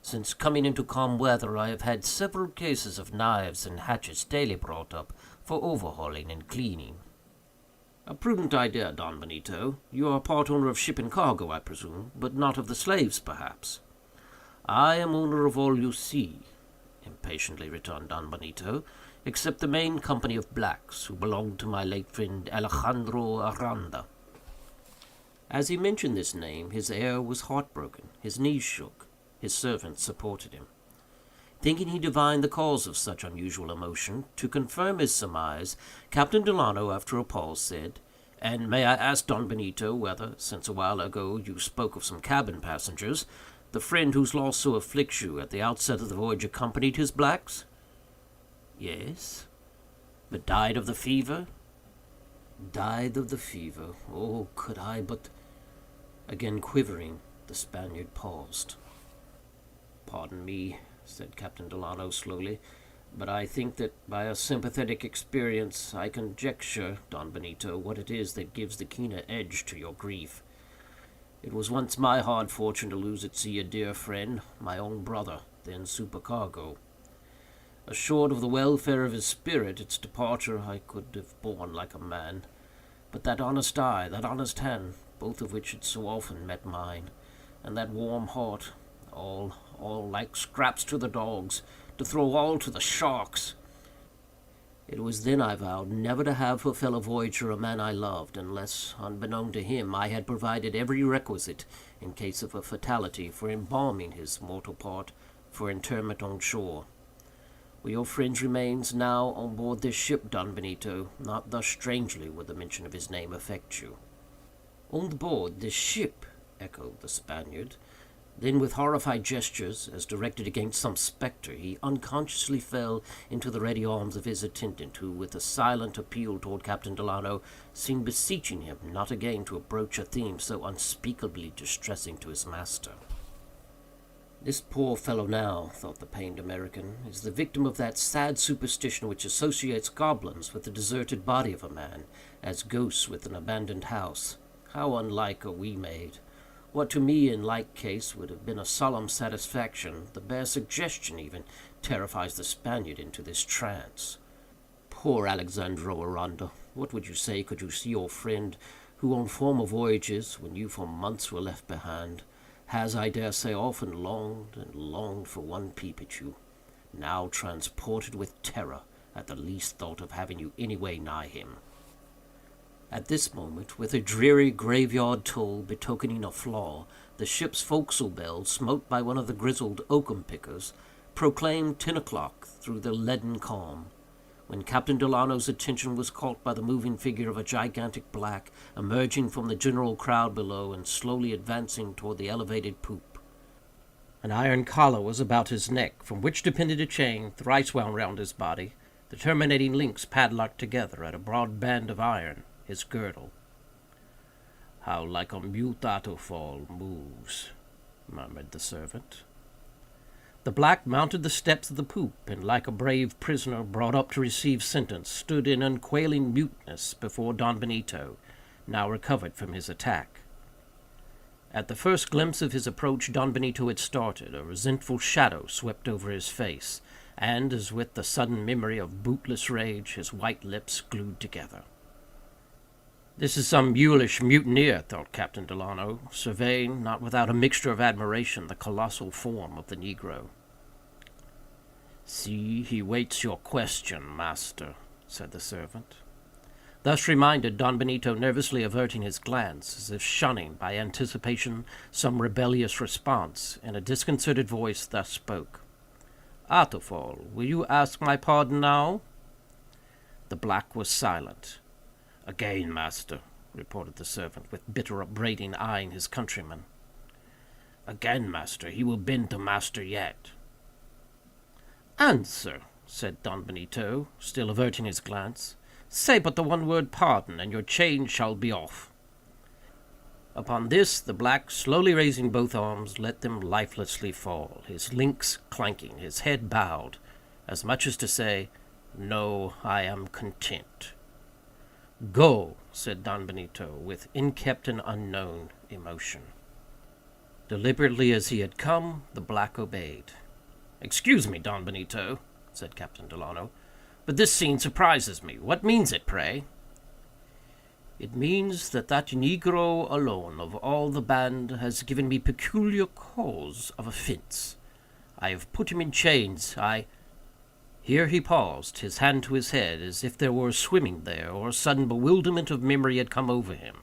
Since coming into calm weather, I have had several cases of knives and hatchets daily brought up for overhauling and cleaning." prudent idea, Don Benito. You are part owner of ship and cargo, I presume, but not of the slaves, perhaps." "I am owner of all you see," impatiently returned Don Benito, "except the main company of blacks, who belonged to my late friend Alejandro Aranda." As he mentioned this name, his air was heartbroken, his knees shook, his servant supported him. Thinking he divined the cause of such unusual emotion, to confirm his surmise, Captain Delano, after a pause, said, "And may I ask, Don Benito, whether, since a while ago you spoke of some cabin passengers, the friend whose loss so afflicts you at the outset of the voyage accompanied his blacks?" "Yes." "But died of the fever?" "Died of the fever. Oh, could I but—" Again quivering, the Spaniard paused. "Pardon me," said Captain Delano slowly, "but I think that by a sympathetic experience I conjecture, Don Benito, what it is that gives the keener edge to your grief. It was once my hard fortune to lose at sea a dear friend, my own brother, then supercargo. Assured of the welfare of his spirit, its departure I could have borne like a man. But that honest eye, that honest hand, both of which had so often met mine, and that warm heart, all like scraps to the dogs, to throw all to the sharks. It was then I vowed never to have for fellow voyager a man I loved, unless, unbeknown to him, I had provided every requisite, in case of a fatality, for embalming his mortal part, for interment on shore. Well, your friend's remains now on board this ship, Don Benito. Not thus strangely would the mention of his name affect you." "On board this ship?" echoed the Spaniard. Then, with horrified gestures, as directed against some spectre, he unconsciously fell into the ready arms of his attendant, who, with a silent appeal toward Captain Delano, seemed beseeching him not again to approach a theme so unspeakably distressing to his master. "This poor fellow now," thought the pained American, "is the victim of that sad superstition which associates goblins with the deserted body of a man, as ghosts with an abandoned house. How unlike are we made! What to me, in like case, would have been a solemn satisfaction, the bare suggestion even, terrifies the Spaniard into this trance. Poor Alexandro Aranda! What would you say could you see your friend, who on former voyages, when you for months were left behind, has, I dare say, often longed and longed for one peep at you, now transported with terror at the least thought of having you any way nigh him?" At this moment, with a dreary graveyard toll betokening a flaw, the ship's forecastle bell, smote by one of the grizzled oakum pickers, proclaimed 10 o'clock through the leaden calm, when Captain Delano's attention was caught by the moving figure of a gigantic black, emerging from the general crowd below, and slowly advancing toward the elevated poop. An iron collar was about his neck, from which depended a chain, thrice wound round his body, the terminating links padlocked together at a broad band of iron, his girdle. "How like a mute Atufal moves," murmured the servant. The black mounted the steps of the poop, and, like a brave prisoner brought up to receive sentence, stood in unquailing muteness before Don Benito, now recovered from his attack. At the first glimpse of his approach, Don Benito had started. A resentful shadow swept over his face, and, as with the sudden memory of bootless rage, his white lips glued together. "This is some mulish mutineer," thought Captain Delano, surveying, not without a mixture of admiration, the colossal form of the negro. "See, he waits your question, master," said the servant. Thus reminded, Don Benito nervously averting his glance, as if shunning, by anticipation, some rebellious response, in a disconcerted voice thus spoke: "Atufal, will you ask my pardon now?" The black was silent. "Again, master," reported the servant, with bitter upbraiding, eyeing his countryman. "Again, master, he will bend to master yet." "Answer," said Don Benito, still averting his glance. "Say but the one word pardon, and your chain shall be off." Upon this, the black, slowly raising both arms, let them lifelessly fall, his links clanking, his head bowed, as much as to say, "No, I am content." "Go," said Don Benito, with inkept and unknown emotion. Deliberately as he had come, the black obeyed. "Excuse me, Don Benito," said Captain Delano, "but this scene surprises me. What means it, pray?" It means that negro alone of all the band has given me peculiar cause of offence. I have put him in chains. Here he paused, his hand to his head, as if there were swimming there, or a sudden bewilderment of memory had come over him.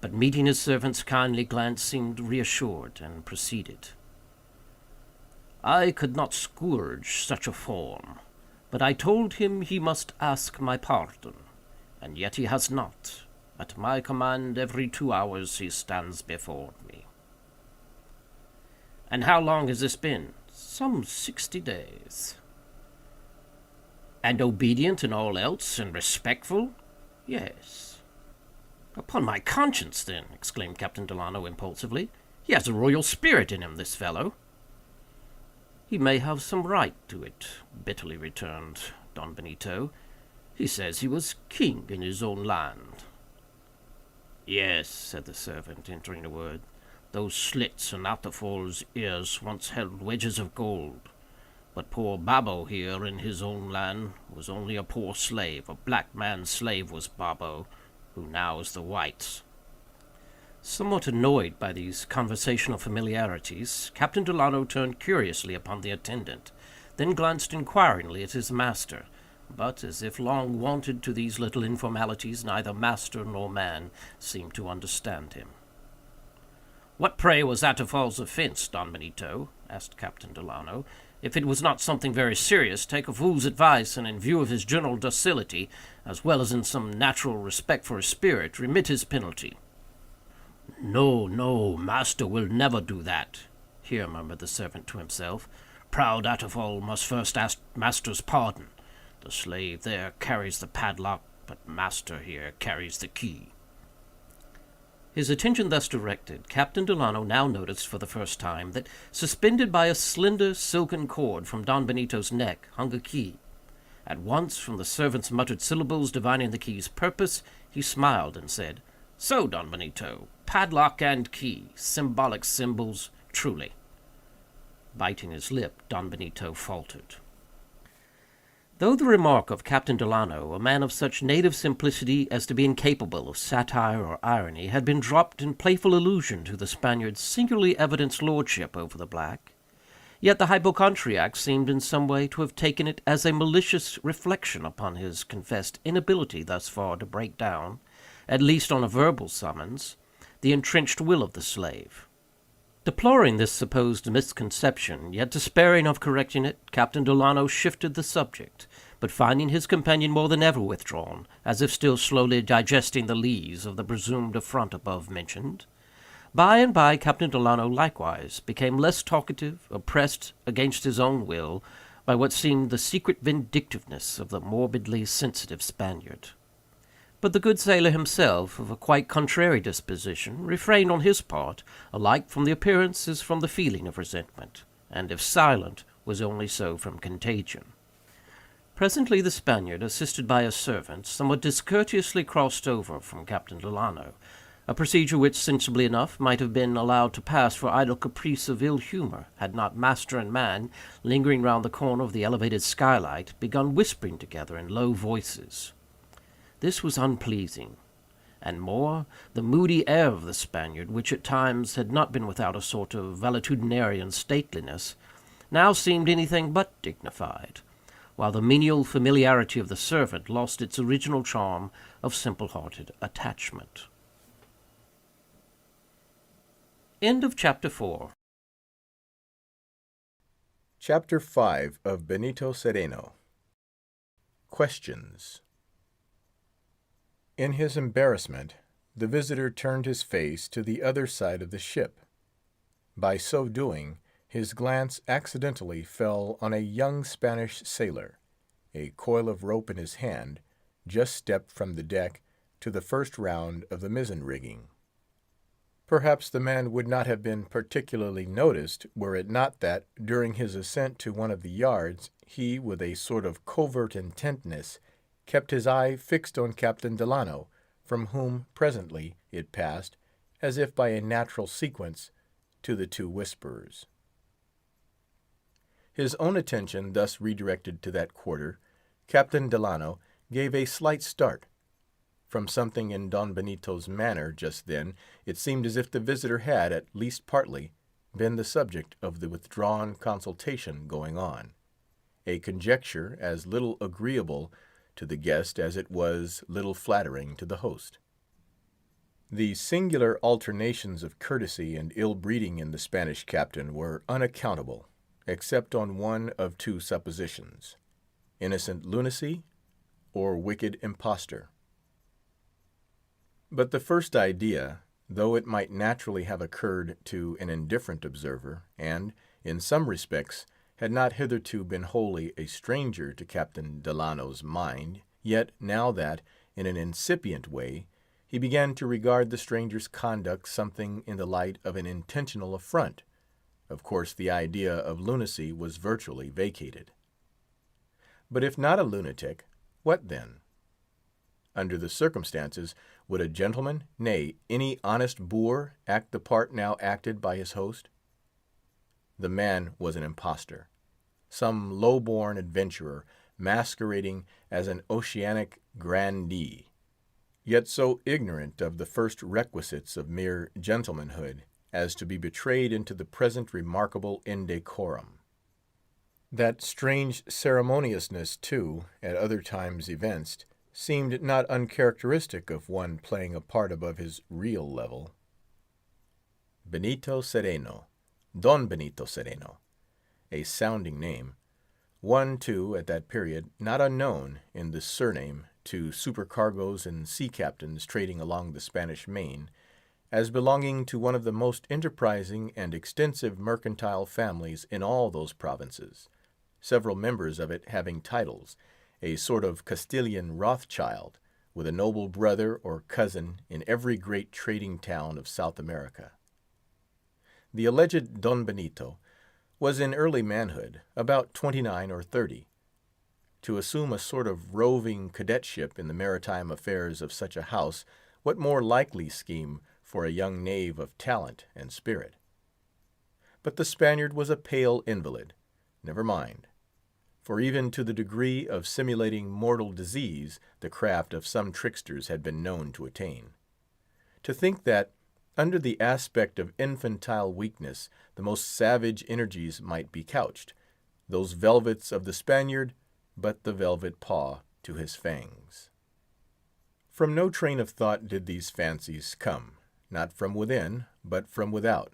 But meeting his servant's kindly glance, seemed reassured, and proceeded. I could not scourge such a form, but I told him he must ask my pardon, and yet he has not. At my command, every 2 hours he stands before me. And how long has this been? Some 60 days. And obedient in all else, and respectful? Yes. Upon my conscience, then, exclaimed Captain Delano impulsively, he has a royal spirit in him, this fellow. He may have some right to it, bitterly returned Don Benito. He says he was king in his own land. Yes, said the servant, entering a word. Those slits in Atufal's ears once held wedges of gold. But poor Babo here in his own land was only a poor slave. A black man's slave was Babo, who now is the white's. Somewhat annoyed by these conversational familiarities, Captain Delano turned curiously upon the attendant, then glanced inquiringly at his master, but, as if long wonted to these little informalities, neither master nor man seemed to understand him. "What, pray, was Atufal's offence, Don Benito?" asked Captain Delano. "If it was not something very serious, take a fool's advice, and in view of his general docility, as well as in some natural respect for his spirit, remit his penalty." "No, no, master will never do that," here murmured the servant to himself. "Proud Atufal must first ask master's pardon. The slave there carries the padlock, but master here carries the key." His attention thus directed, Captain Delano now noticed for the first time that, suspended by a slender silken cord from Don Benito's neck, hung a key. At once, from the servant's muttered syllables divining the key's purpose, he smiled and said, "So, Don Benito, padlock and key, symbolic symbols, truly." Biting his lip, Don Benito faltered. Though the remark of Captain Delano, a man of such native simplicity as to be incapable of satire or irony, had been dropped in playful allusion to the Spaniard's singularly evidenced lordship over the black, yet the hypochondriac seemed in some way to have taken it as a malicious reflection upon his confessed inability thus far to break down, at least on a verbal summons, the entrenched will of the slave. Deploring this supposed misconception, yet despairing of correcting it, Captain Delano shifted the subject, but finding his companion more than ever withdrawn, as if still slowly digesting the lees of the presumed affront above mentioned, by and by Captain Delano likewise became less talkative, oppressed against his own will by what seemed the secret vindictiveness of the morbidly sensitive Spaniard. But the good sailor himself, of a quite contrary disposition, refrained on his part, alike from the appearance as from the feeling of resentment, and if silent, was only so from contagion. Presently the Spaniard, assisted by a servant, somewhat discourteously crossed over from Captain Delano, a procedure which, sensibly enough, might have been allowed to pass for idle caprice of ill humour, had not master and man, lingering round the corner of the elevated skylight, begun whispering together in low voices. This was unpleasing, and more, the moody air of the Spaniard, which at times had not been without a sort of valetudinarian stateliness, now seemed anything but dignified, while the menial familiarity of the servant lost its original charm of simple-hearted attachment. End of Chapter 4. Chapter 5 of Benito Cereno. Questions. In his embarrassment, the visitor turned his face to the other side of the ship. By so doing, his glance accidentally fell on a young Spanish sailor, a coil of rope in his hand, just stepped from the deck to the first round of the mizzen rigging. Perhaps the man would not have been particularly noticed, were it not that, during his ascent to one of the yards, he, with a sort of covert intentness, kept his eye fixed on Captain Delano, from whom presently it passed, as if by a natural sequence, to the two whisperers. His own attention thus redirected to that quarter, Captain Delano gave a slight start. From something in Don Benito's manner just then, it seemed as if the visitor had, at least partly, been the subject of the withdrawn consultation going on; a conjecture as little agreeable to the guest as it was little flattering to the host. The singular alternations of courtesy and ill-breeding in the Spanish captain were unaccountable, except on one of two suppositions: innocent lunacy or wicked impostor. But the first idea, though it might naturally have occurred to an indifferent observer, and, in some respects, had not hitherto been wholly a stranger to Captain Delano's mind, yet, now that, in an incipient way, he began to regard the stranger's conduct something in the light of an intentional affront, of course the idea of lunacy was virtually vacated. But if not a lunatic, what then? Under the circumstances, would a gentleman, nay, any honest boor, act the part now acted by his host? The man was an impostor; some low-born adventurer, masquerading as an oceanic grandee, yet so ignorant of the first requisites of mere gentlemanhood as to be betrayed into the present remarkable indecorum. That strange ceremoniousness, too, at other times evinced, seemed not uncharacteristic of one playing a part above his real level. Benito Cereno, Don Benito Cereno, a sounding name; one, too, at that period, not unknown, in the surname, to supercargoes and sea captains trading along the Spanish Main, as belonging to one of the most enterprising and extensive mercantile families in all those provinces, several members of it having titles, a sort of Castilian Rothschild, with a noble brother or cousin in every great trading town of South America. The alleged Don Benito was in early manhood, about 29 or 30. To assume a sort of roving cadetship in the maritime affairs of such a house, what more likely scheme for a young knave of talent and spirit? But the Spaniard was a pale invalid. Never mind; for even to the degree of simulating mortal disease the craft of some tricksters had been known to attain. To think that, under the aspect of infantile weakness, the most savage energies might be couched, those velvets of the Spaniard but the velvet paw to his fangs. From no train of thought did these fancies come; not from within, but from without;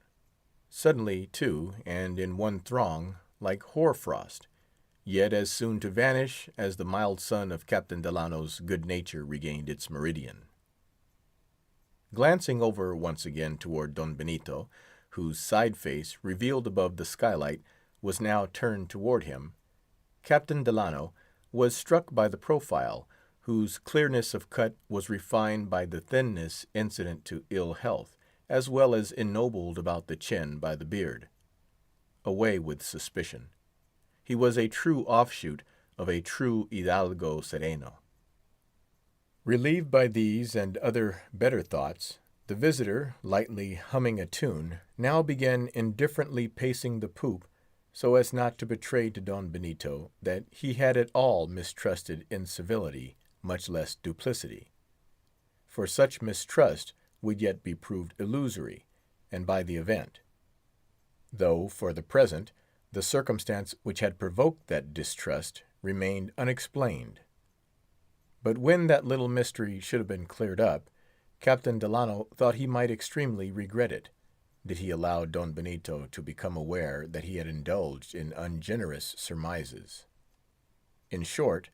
suddenly, too, and in one throng, like hoar-frost, yet as soon to vanish as the mild sun of Captain Delano's good nature regained its meridian. Glancing over once again toward Don Benito, whose side face, revealed above the skylight, was now turned toward him, Captain Delano was struck by the profile, whose clearness of cut was refined by the thinness incident to ill health, as well as ennobled about the chin by the beard. Away with suspicion. He was a true offshoot of a true Hidalgo Cereno. Relieved by these and other better thoughts, the visitor, lightly humming a tune, now began indifferently pacing the poop, so as not to betray to Don Benito that he had at all mistrusted incivility, much less duplicity; for such mistrust would yet be proved illusory, and by the event; though, for the present, the circumstance which had provoked that distrust remained unexplained. But when that little mystery should have been cleared up, Captain Delano thought he might extremely regret it, did he allow Don Benito to become aware that he had indulged in ungenerous surmises. In short,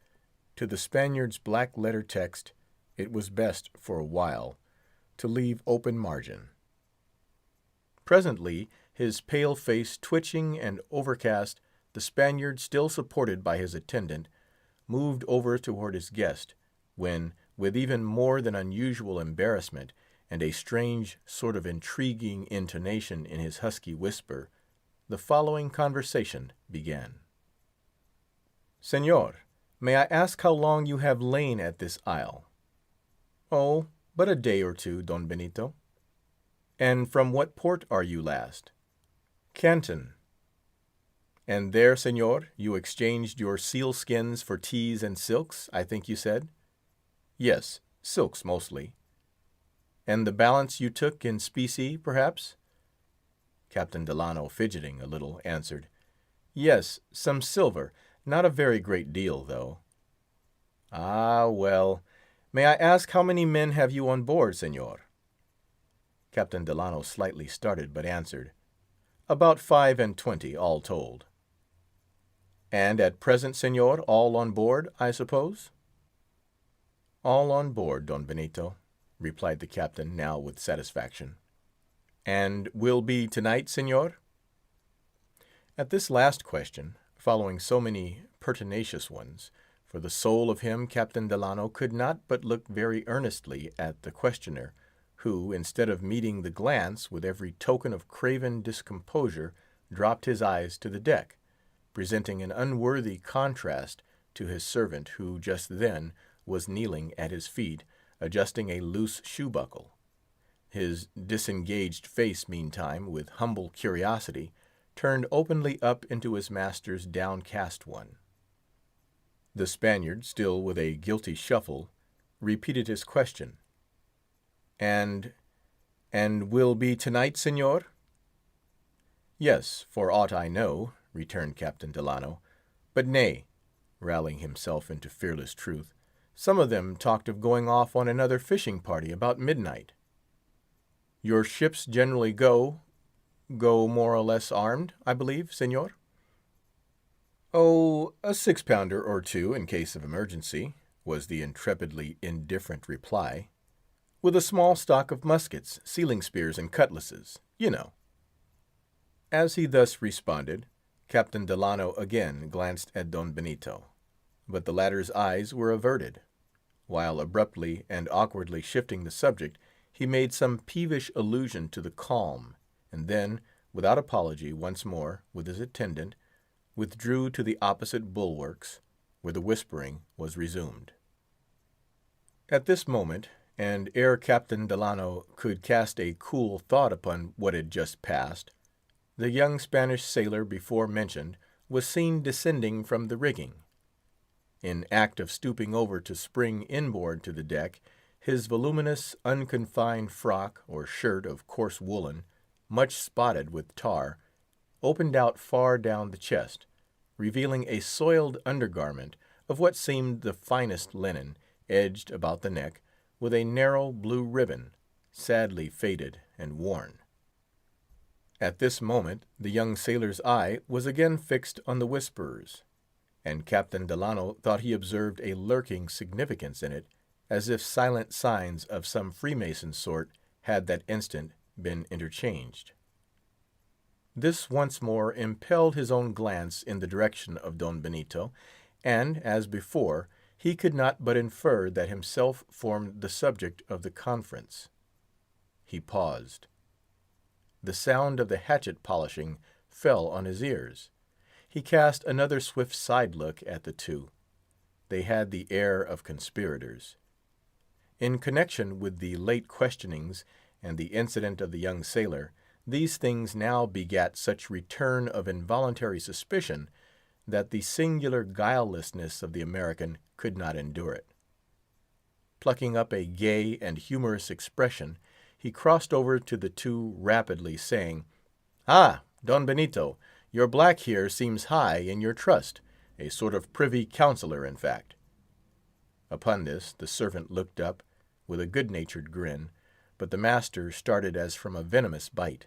to the Spaniard's black-letter text it was best, for a while, to leave open margin. Presently, his pale face twitching and overcast, the Spaniard, still supported by his attendant, moved over toward his guest, when, with even more than usual embarrassment, and a strange sort of intriguing intonation in his husky whisper, the following conversation began. "Señor, may I ask how long you have lain at this isle?" "Oh, but a day or two, Don Benito." "And from what port are you last?" "Canton." "And there, Señor, you exchanged your seal skins for teas and silks, I think you said?" "Yes, silks mostly. And the balance you took in specie, perhaps? Captain Delano, fidgeting a little, answered, Yes, some silver, not a very great deal, though. Ah, well, may I ask how many men have you on board, Señor? Captain Delano slightly started, but answered, About 25, all told. And at present, Señor, all on board, I suppose? All on board, Don Benito, replied the captain, now with satisfaction. And will be tonight, Señor? At this last question, following so many pertinacious ones, for the soul of him, Captain Delano could not but look very earnestly at the questioner, who, instead of meeting the glance with every token of craven discomposure, dropped his eyes to the deck, presenting an unworthy contrast to his servant, who just then was kneeling at his feet, adjusting a loose shoe-buckle. His disengaged face, meantime, with humble curiosity, turned openly up into his master's downcast one. The Spaniard, still with a guilty shuffle, repeated his question. And will be tonight, Señor? Yes, for aught I know, returned Captain Delano. But nay, rallying himself into fearless truth, some of them talked of going off on another fishing party about midnight. Your ships generally go more or less armed, I believe, Señor? Oh, a 6-pounder or two in case of emergency, was the intrepidly indifferent reply, with a small stock of muskets, sealing spears, and cutlasses, you know. As he thus responded, Captain Delano again glanced at Don Benito, but the latter's eyes were averted, while abruptly and awkwardly shifting the subject, he made some peevish allusion to the calm, and then, without apology, once more, with his attendant, withdrew to the opposite bulwarks, where the whispering was resumed. At this moment, and ere Captain Delano could cast a cool thought upon what had just passed, the young Spanish sailor before mentioned was seen descending from the rigging. In act of stooping over to spring inboard to the deck, his voluminous, unconfined frock or shirt of coarse woolen, much spotted with tar, opened out far down the chest, revealing a soiled undergarment of what seemed the finest linen, edged about the neck with a narrow blue ribbon, sadly faded and worn. At this moment the young sailor's eye was again fixed on the whisperers, and Captain Delano thought he observed a lurking significance in it, as if silent signs of some Freemason sort had that instant been interchanged. This once more impelled his own glance in the direction of Don Benito, and, as before, he could not but infer that himself formed the subject of the conference. He paused. The sound of the hatchet polishing fell on his ears. He cast another swift side look at the two. They had the air of conspirators. In connection with the late questionings and the incident of the young sailor, these things now begat such return of involuntary suspicion that the singular guilelessness of the American could not endure it. Plucking up a gay and humorous expression, he crossed over to the two rapidly, saying, "Ah, Don Benito, your black here seems high in your trust, a sort of privy councillor, in fact." Upon this, the servant looked up, with a good-natured grin, but the master started as from a venomous bite.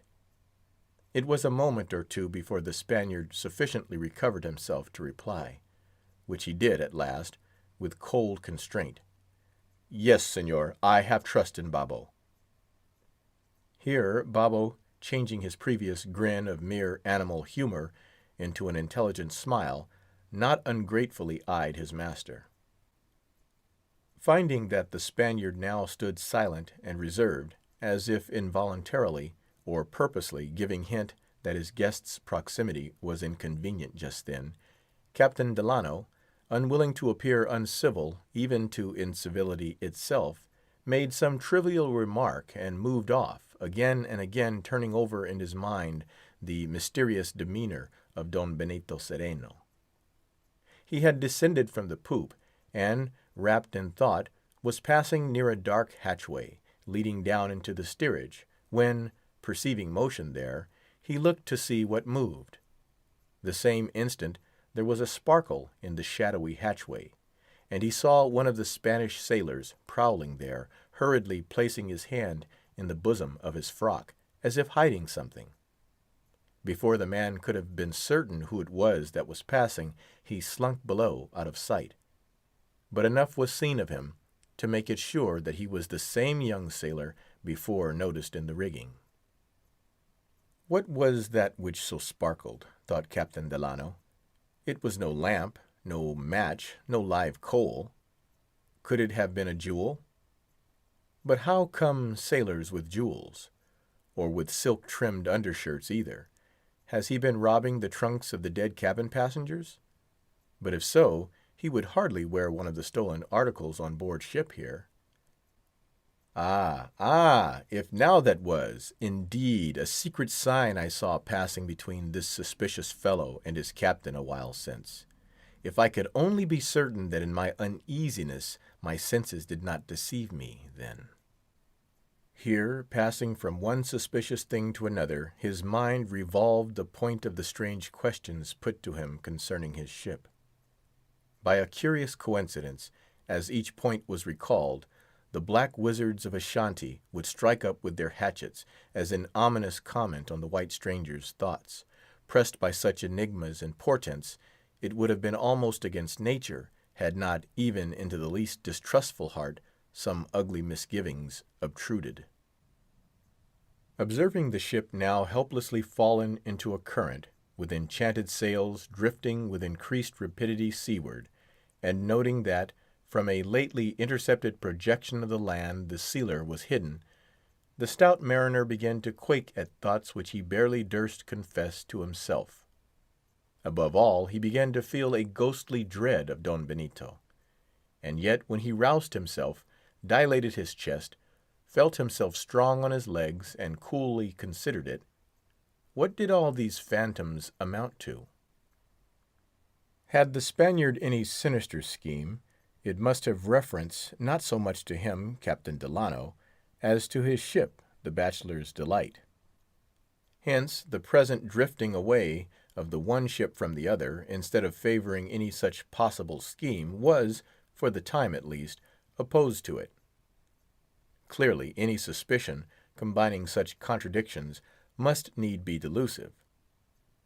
It was a moment or two before the Spaniard sufficiently recovered himself to reply, which he did at last, with cold constraint. "Yes, Señor, I have trust in Babo." Here Babo, changing his previous grin of mere animal humor into an intelligent smile, not ungratefully eyed his master. Finding that the Spaniard now stood silent and reserved, as if involuntarily or purposely giving hint that his guest's proximity was inconvenient just then, Captain Delano, unwilling to appear uncivil even to incivility itself, made some trivial remark and moved off, again and again turning over in his mind the mysterious demeanor of Don Benito Cereno. He had descended from the poop, and, wrapped in thought, was passing near a dark hatchway, leading down into the steerage, when, perceiving motion there, he looked to see what moved. The same instant there was a sparkle in the shadowy hatchway, and he saw one of the Spanish sailors prowling there, hurriedly placing his hand in the bosom of his frock, as if hiding something. Before the man could have been certain who it was that was passing, he slunk below out of sight. But enough was seen of him to make it sure that he was the same young sailor before noticed in the rigging. What was that which so sparkled? Thought Captain Delano. It was no lamp, no match, no live coal. Could it have been a jewel? But how come sailors with jewels? Or with silk-trimmed undershirts either? Has he been robbing the trunks of the dead cabin passengers? But if so, he would hardly wear one of the stolen articles on board ship here. If now that was, indeed, a secret sign I saw passing between this suspicious fellow and his captain a while since. If I could only be certain that in my uneasiness my senses did not deceive me, then. Here, passing from one suspicious thing to another, his mind revolved the point of the strange questions put to him concerning his ship. By a curious coincidence, as each point was recalled, the black wizards of Ashantee would strike up with their hatchets, as an ominous comment on the white stranger's thoughts. Pressed by such enigmas and portents, it would have been almost against nature, had not, even into the least distrustful heart, some ugly misgivings obtruded. Observing the ship now helplessly fallen into a current, with enchanted sails drifting with increased rapidity seaward, and noting that, from a lately intercepted projection of the land, the sealer was hidden, the stout mariner began to quake at thoughts which he barely durst confess to himself. Above all, he began to feel a ghostly dread of Don Benito. And yet, when he roused himself, dilated his chest, felt himself strong on his legs, and coolly considered it, what did all these phantoms amount to? Had the Spaniard any sinister scheme, it must have reference not so much to him, Captain Delano, as to his ship, the Bachelor's Delight. Hence, the present drifting away of the one ship from the other, instead of favoring any such possible scheme, was, for the time at least, opposed to it. Clearly, any suspicion, combining such contradictions, must need be delusive.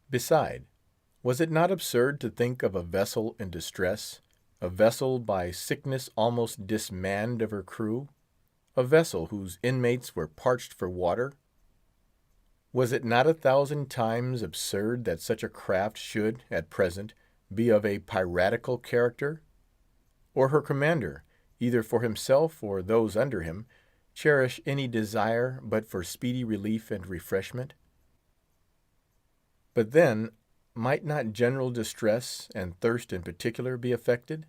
Beside, was it not absurd to think of a vessel in distress, a vessel by sickness almost dismanned of her crew, a vessel whose inmates were parched for water? Was it not 1,000 times absurd that such a craft should, at present, be of a piratical character, or her commander, either for himself or those under him, cherish any desire but for speedy relief and refreshment? But then, might not general distress, and thirst in particular, be affected?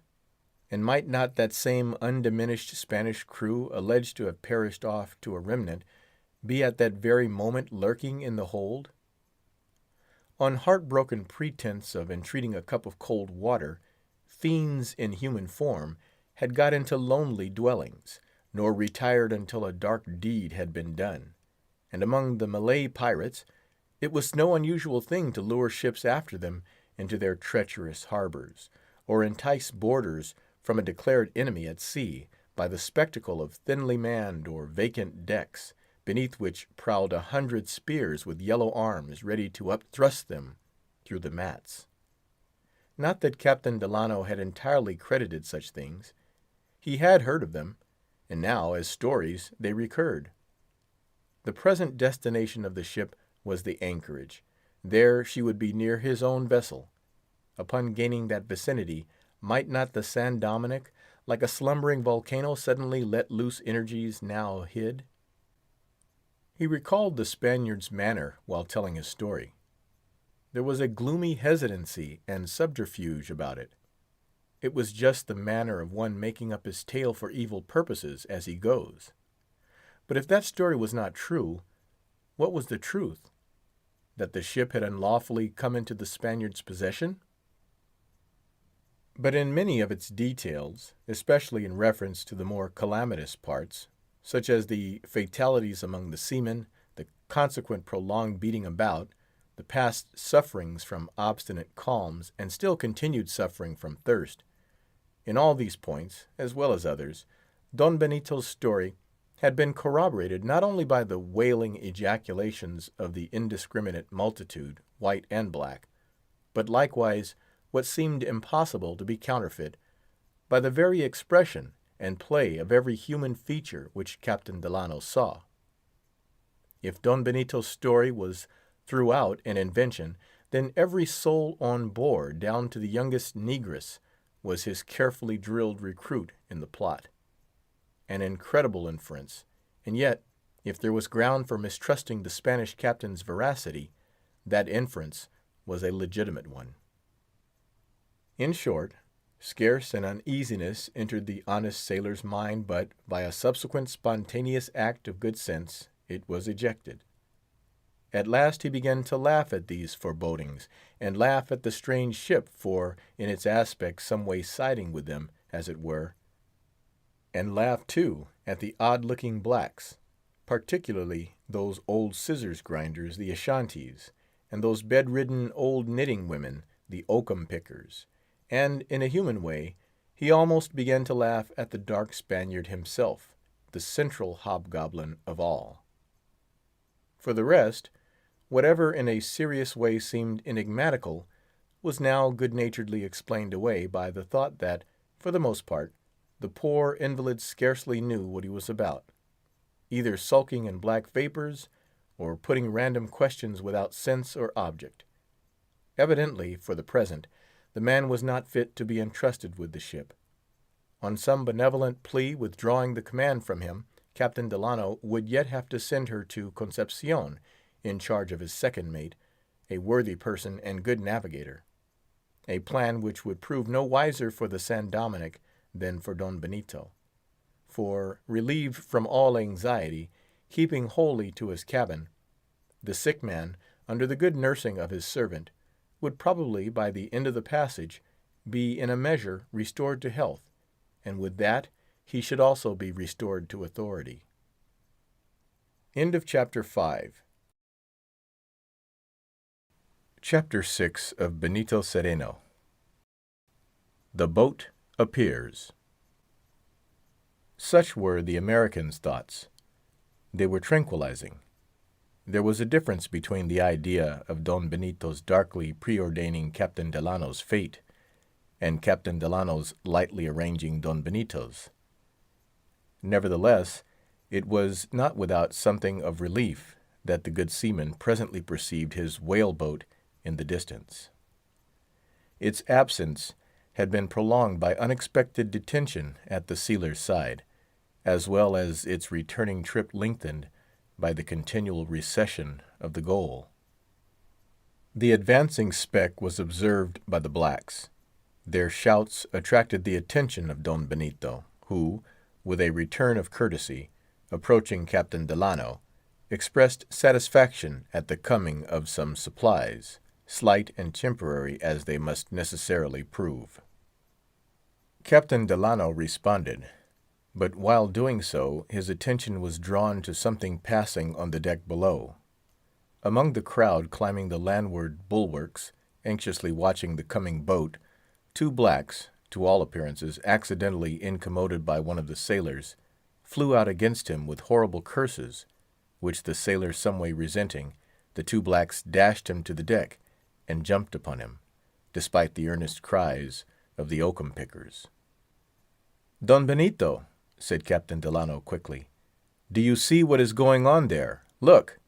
And might not that same undiminished Spanish crew, alleged to have perished off to a remnant, be at that very moment lurking in the hold? On heartbroken pretence of entreating a cup of cold water, fiends in human form had got into lonely dwellings, nor retired until a dark deed had been done. And among the Malay pirates, it was no unusual thing to lure ships after them into their treacherous harbors, or entice boarders from a declared enemy at sea, by the spectacle of thinly manned or vacant decks, beneath which prowled 100 spears with yellow arms ready to upthrust them through the mats. Not that Captain Delano had entirely credited such things. He had heard of them, and now, as stories, they recurred. The present destination of the ship was the anchorage. There she would be near his own vessel. Upon gaining that vicinity, might not the San Dominick, like a slumbering volcano, suddenly let loose energies now hid? He recalled the Spaniard's manner while telling his story. There was a gloomy hesitancy and subterfuge about it. It was just the manner of one making up his tale for evil purposes as he goes. But if that story was not true, what was the truth? That the ship had unlawfully come into the Spaniard's possession? But in many of its details, especially in reference to the more calamitous parts, such as the fatalities among the seamen, the consequent prolonged beating about, the past sufferings from obstinate calms, and still continued suffering from thirst, in all these points, as well as others, Don Benito's story had been corroborated not only by the wailing ejaculations of the indiscriminate multitude, white and black, but likewise, what seemed impossible to be counterfeit, by the very expression and play of every human feature which Captain Delano saw. If Don Benito's story was throughout an invention, then every soul on board, down to the youngest negress, was his carefully drilled recruit in the plot. An incredible inference, and yet, if there was ground for mistrusting the Spanish captain's veracity, that inference was a legitimate one. In short, scarce an uneasiness entered the honest sailor's mind, but, by a subsequent spontaneous act of good sense, it was ejected. At last he began to laugh at these forebodings, and laugh at the strange ship, for, in its aspect, some way siding with them, as it were, and laugh, too, at the odd-looking blacks, particularly those old scissors grinders, the Ashantees, and those bedridden old knitting women, the oakum pickers, and, in a human way, he almost began to laugh at the dark Spaniard himself, the central hobgoblin of all. For the rest, whatever in a serious way seemed enigmatical was now good-naturedly explained away by the thought that, for the most part, the poor invalid scarcely knew what he was about, either sulking in black vapors, or putting random questions without sense or object. Evidently, for the present, the man was not fit to be entrusted with the ship. On some benevolent plea withdrawing the command from him, Captain Delano would yet have to send her to Concepcion, in charge of his second mate, a worthy person and good navigator; a plan which would prove no wiser for the San Dominick than for Don Benito. For, relieved from all anxiety, keeping wholly to his cabin, the sick man, under the good nursing of his servant, would probably, by the end of the passage, be in a measure restored to health, and with that he should also be restored to authority. End of Chapter 5. Chapter 6 of Benito Cereno. The boat appears. Such were the American's thoughts. They were tranquilizing. There was a difference between the idea of Don Benito's darkly preordaining Captain Delano's fate, and Captain Delano's lightly arranging Don Benito's. Nevertheless, it was not without something of relief that the good seaman presently perceived his whale-boat in the distance. Its absence had been prolonged by unexpected detention at the sealer's side, as well as its returning trip lengthened by the continual recession of the goal. The advancing speck was observed by the blacks. Their shouts attracted the attention of Don Benito, who, with a return of courtesy, approaching Captain Delano, expressed satisfaction at the coming of some supplies, slight and temporary as they must necessarily prove. Captain Delano responded, but while doing so, his attention was drawn to something passing on the deck below. Among the crowd climbing the landward bulwarks, anxiously watching the coming boat, two blacks, to all appearances accidentally incommoded by one of the sailors, flew out against him with horrible curses, which the sailor some way resenting, the two blacks dashed him to the deck, and jumped upon him, despite the earnest cries of the oakum pickers. "Don Benito," said Captain Delano quickly, "do you see what is going on there? Look!"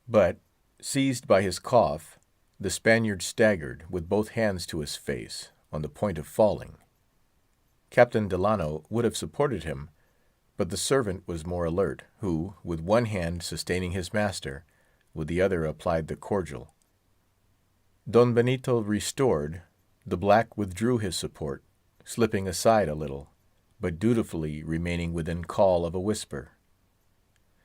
But, seized by his cough, the Spaniard staggered, with both hands to his face, on the point of falling. Captain Delano would have supported him, but the servant was more alert, who, with one hand sustaining his master, with the other applied the cordial. Don Benito restored, the black withdrew his support, slipping aside a little, but dutifully remaining within call of a whisper.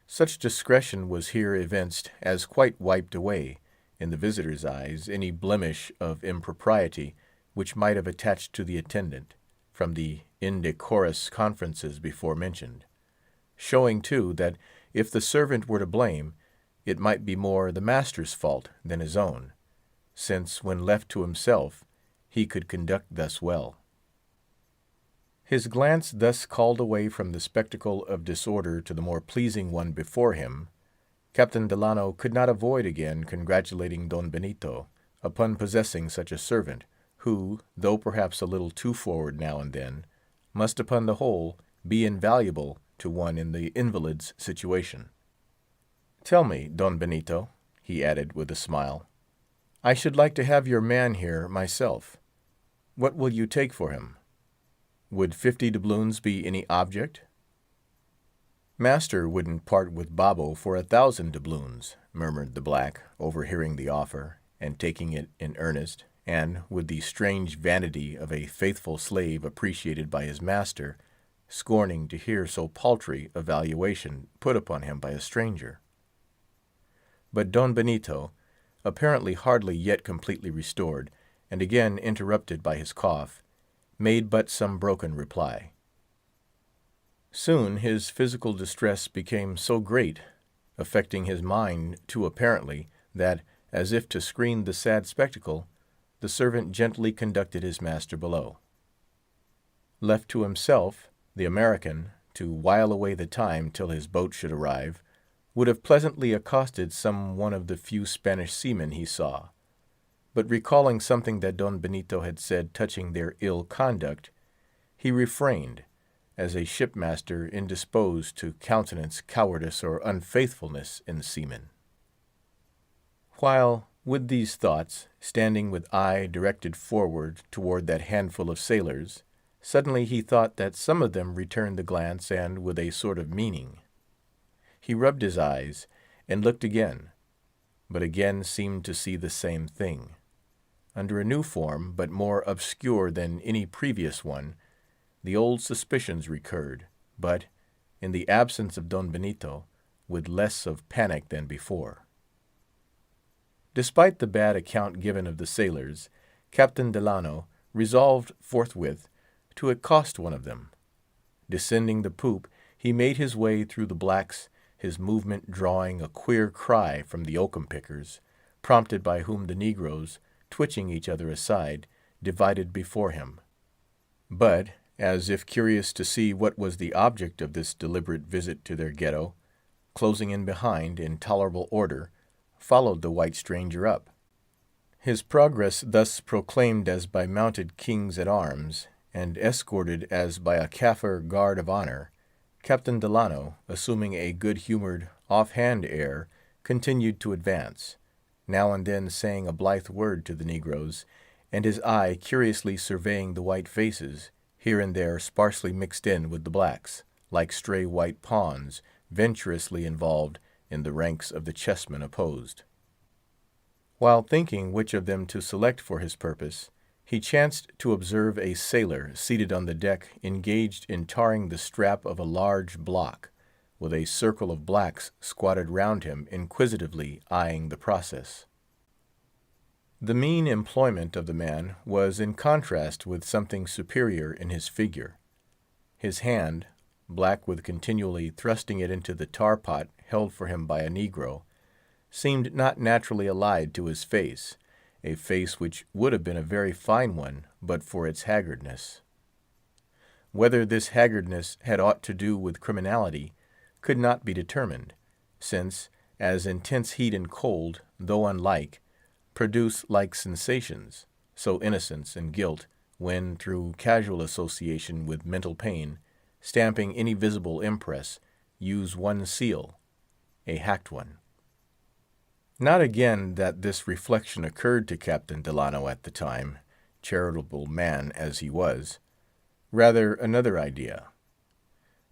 Such discretion was here evinced as quite wiped away, in the visitor's eyes, any blemish of impropriety which might have attached to the attendant, from the indecorous conferences before mentioned; showing, too, that if the servant were to blame, it might be more the master's fault than his own, since, when left to himself, he could conduct thus well. His glance thus called away from the spectacle of disorder to the more pleasing one before him, Captain Delano could not avoid again congratulating Don Benito upon possessing such a servant, who, though perhaps a little too forward now and then, must upon the whole be invaluable to one in the invalid's situation. "Tell me, Don Benito," he added, with a smile, "I should like to have your man here myself. What will you take for him? Would 50 doubloons be any object?" "Master wouldn't part with Babo for 1,000 doubloons," murmured the black, overhearing the offer, and taking it in earnest, and, with the strange vanity of a faithful slave appreciated by his master, scorning to hear so paltry a valuation put upon him by a stranger. But Don Benito, apparently hardly yet completely restored, and again interrupted by his cough, made but some broken reply. Soon his physical distress became so great, affecting his mind too apparently, that, as if to screen the sad spectacle, the servant gently conducted his master below. Left to himself, the American, to while away the time till his boat should arrive, would have pleasantly accosted some one of the few Spanish seamen he saw; but recalling something that Don Benito had said touching their ill conduct, he refrained, as a shipmaster indisposed to countenance cowardice or unfaithfulness in seamen. While, with these thoughts, standing with eye directed forward toward that handful of sailors, suddenly he thought that some of them returned the glance, and with a sort of meaning. He rubbed his eyes, and looked again, but again seemed to see the same thing. Under a new form, but more obscure than any previous one, the old suspicions recurred, but, in the absence of Don Benito, with less of panic than before. Despite the bad account given of the sailors, Captain Delano resolved forthwith to accost one of them. Descending the poop, he made his way through the blacks, his movement drawing a queer cry from the oakum-pickers, prompted by whom the negroes, twitching each other aside, divided before him. But, as if curious to see what was the object of this deliberate visit to their ghetto, closing in behind, in tolerable order, followed the white stranger up. His progress thus proclaimed as by mounted kings-at-arms, and escorted as by a Kaffir guard of honor, Captain Delano, assuming a good-humored, off-hand air, continued to advance, now and then saying a blithe word to the negroes, and his eye curiously surveying the white faces, here and there sparsely mixed in with the blacks, like stray white pawns, venturously involved in the ranks of the chessmen opposed. While thinking which of them to select for his purpose, he chanced to observe a sailor seated on the deck engaged in tarring the strap of a large block, with a circle of blacks squatted round him inquisitively eyeing the process. The mean employment of the man was in contrast with something superior in his figure. His hand, black with continually thrusting it into the tar-pot held for him by a negro, seemed not naturally allied to his face, a face which would have been a very fine one but for its haggardness. Whether this haggardness had aught to do with criminality could not be determined, since, as intense heat and cold, though unlike, produce like sensations, so innocence and guilt, when, through casual association with mental pain, stamping any visible impress, use one seal, a hacked one. Not again that this reflection occurred to Captain Delano at the time, charitable man as he was; rather another idea.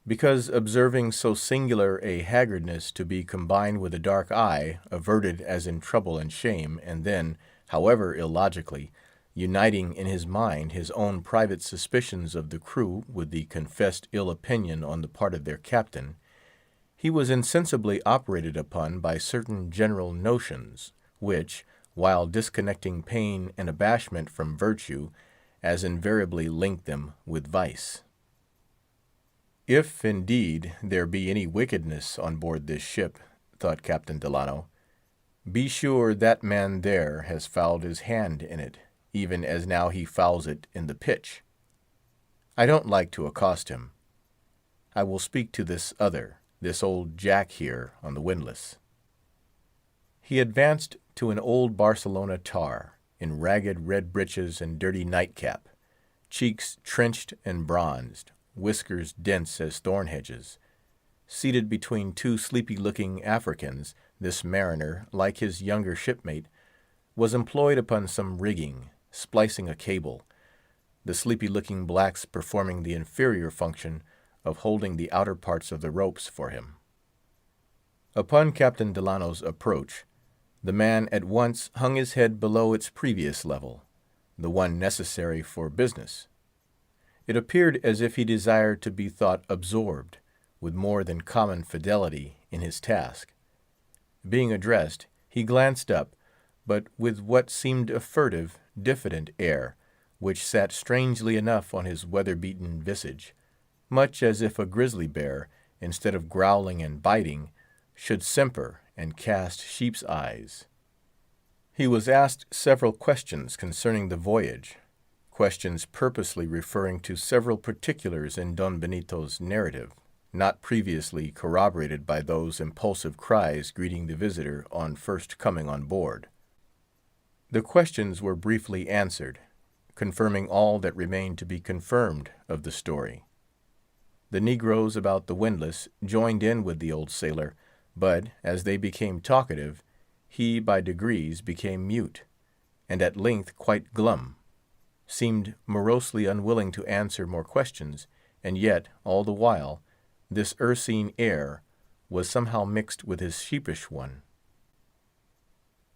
Because observing so singular a haggardness to be combined with a dark eye, averted as in trouble and shame, and then, however illogically, uniting in his mind his own private suspicions of the crew with the confessed ill opinion on the part of their captain, he was insensibly operated upon by certain general notions, which, while disconnecting pain and abashment from virtue, as invariably link them with vice. If, indeed, there be any wickedness on board this ship, thought Captain Delano, be sure that man there has fouled his hand in it, even as now he fouls it in the pitch. I don't like to accost him. I will speak to this other, this old Jack here on the windlass. He advanced to an old Barcelona tar, in ragged red breeches and dirty nightcap, cheeks trenched and bronzed, whiskers dense as thorn hedges. Seated between two sleepy-looking Africans, this mariner, like his younger shipmate, was employed upon some rigging, splicing a cable, the sleepy-looking blacks performing the inferior function of holding the outer parts of the ropes for him. Upon Captain Delano's approach, the man at once hung his head below its previous level, the one necessary for business. It appeared as if he desired to be thought absorbed, with more than common fidelity in his task. Being addressed, he glanced up, but with what seemed a furtive, diffident air, which sat strangely enough on his weather-beaten visage, much as if a grizzly bear, instead of growling and biting, should simper and cast sheep's eyes. He was asked several questions concerning the voyage, questions purposely referring to several particulars in Don Benito's narrative, not previously corroborated by those impulsive cries greeting the visitor on first coming on board. The questions were briefly answered, confirming all that remained to be confirmed of the story. The negroes about the windlass joined in with the old sailor, but, as they became talkative, he by degrees became mute, and at length quite glum, seemed morosely unwilling to answer more questions, and yet, all the while, this ursine air was somehow mixed with his sheepish one.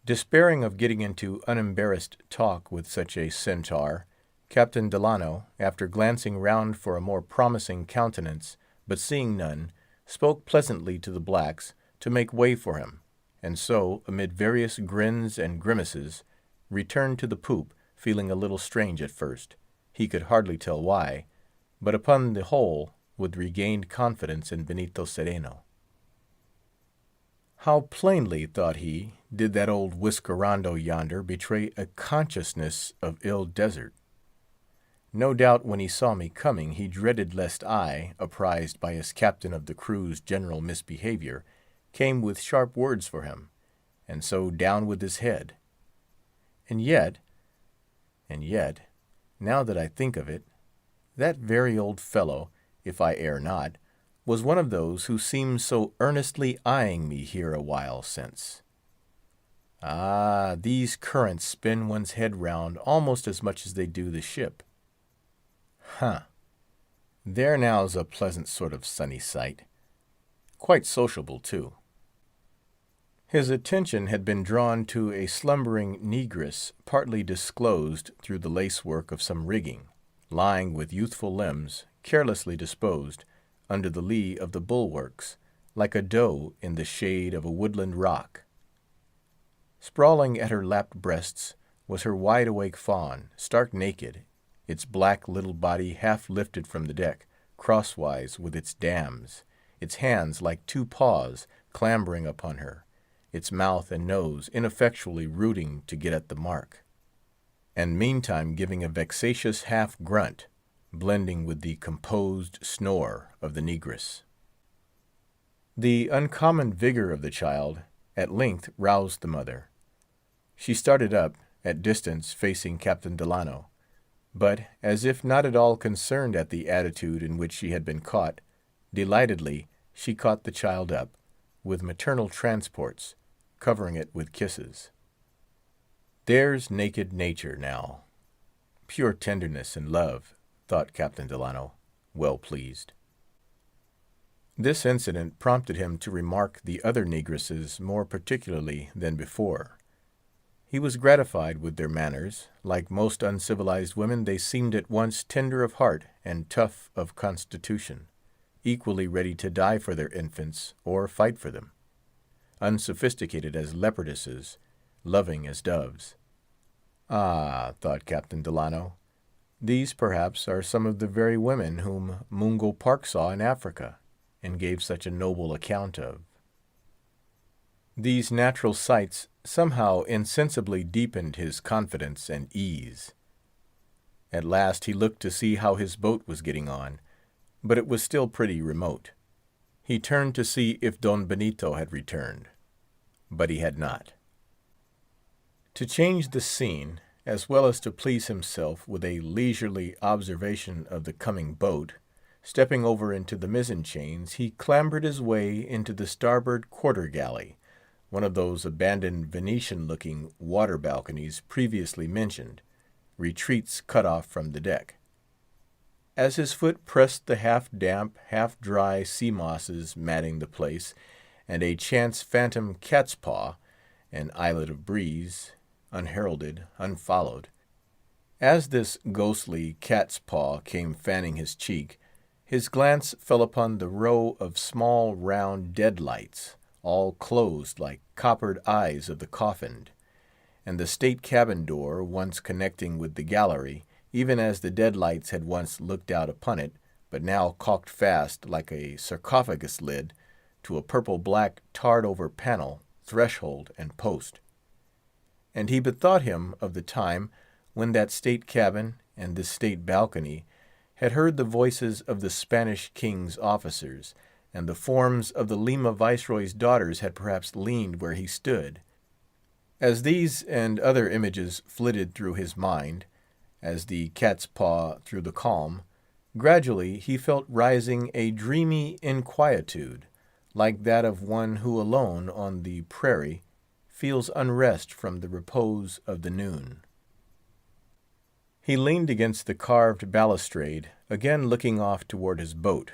Despairing of getting into unembarrassed talk with such a centaur, Captain Delano, after glancing round for a more promising countenance, but seeing none, spoke pleasantly to the blacks to make way for him, and so, amid various grins and grimaces, returned to the poop, feeling a little strange at first, he could hardly tell why, but upon the whole with regained confidence in Benito Cereno. How plainly, thought he, did that old whiskerando yonder betray a consciousness of ill desert. No doubt when he saw me coming, he dreaded lest I, apprised by his captain of the crew's general misbehavior, came with sharp words for him, and so down with his head. And yet, now that I think of it, that very old fellow, if I err not, was one of those who seemed so earnestly eyeing me here a while since. Ah, these currents spin one's head round almost as much as they do the ship. There now's a pleasant sort of sunny sight. Quite sociable, too. His attention had been drawn to a slumbering negress, partly disclosed through the lacework of some rigging, lying with youthful limbs, carelessly disposed, under the lee of the bulwarks, like a doe in the shade of a woodland rock. Sprawling at her lapped breasts was her wide-awake fawn, stark naked, its black little body half lifted from the deck, crosswise with its dams, its hands like two paws clambering upon her, its mouth and nose ineffectually rooting to get at the mark, and meantime giving a vexatious half-grunt, blending with the composed snore of the negress. The uncommon vigor of the child at length roused the mother. She started up, at distance facing Captain Delano, but, as if not at all concerned at the attitude in which she had been caught, delightedly she caught the child up, with maternal transports, covering it with kisses. There's naked nature now. Pure tenderness and love, thought Captain Delano, well pleased. This incident prompted him to remark the other negresses more particularly than before. He was gratified with their manners. Like most uncivilized women, they seemed at once tender of heart and tough of constitution, equally ready to die for their infants or fight for them, unsophisticated as leopardesses, loving as doves. Ah, thought Captain Delano, These, perhaps, are some of the very women whom Mungo Park saw in Africa, and gave such a noble account of. These natural sights somehow insensibly deepened his confidence and ease. At last he looked to see how his boat was getting on, but it was still pretty remote. He turned to see if Don Benito had returned, but he had not. To change the scene, as well as to please himself with a leisurely observation of the coming boat, stepping over into the mizzen chains, he clambered his way into the starboard quarter-galley, one of those abandoned Venetian-looking water balconies previously mentioned, retreats cut off from the deck. As his foot pressed the half-damp, half-dry sea mosses matting the place, and a chance phantom cat's paw, an islet of breeze, unheralded, unfollowed. As this ghostly cat's paw came fanning his cheek, his glance fell upon the row of small round dead-lights, all closed like coppered eyes of the coffined, and the state cabin door, once connecting with the gallery, even as the dead-lights had once looked out upon it, but now caulked fast like a sarcophagus lid to a purple-black tarred-over panel, threshold, and post. And he bethought him of the time when that state cabin and this state balcony had heard the voices of the Spanish king's officers, and the forms of the Lima Viceroy's daughters had perhaps leaned where he stood. As these and other images flitted through his mind, as the cat's paw through the calm, gradually he felt rising a dreamy inquietude, like that of one who alone on the prairie feels unrest from the repose of the noon. He leaned against the carved balustrade, again looking off toward his boat,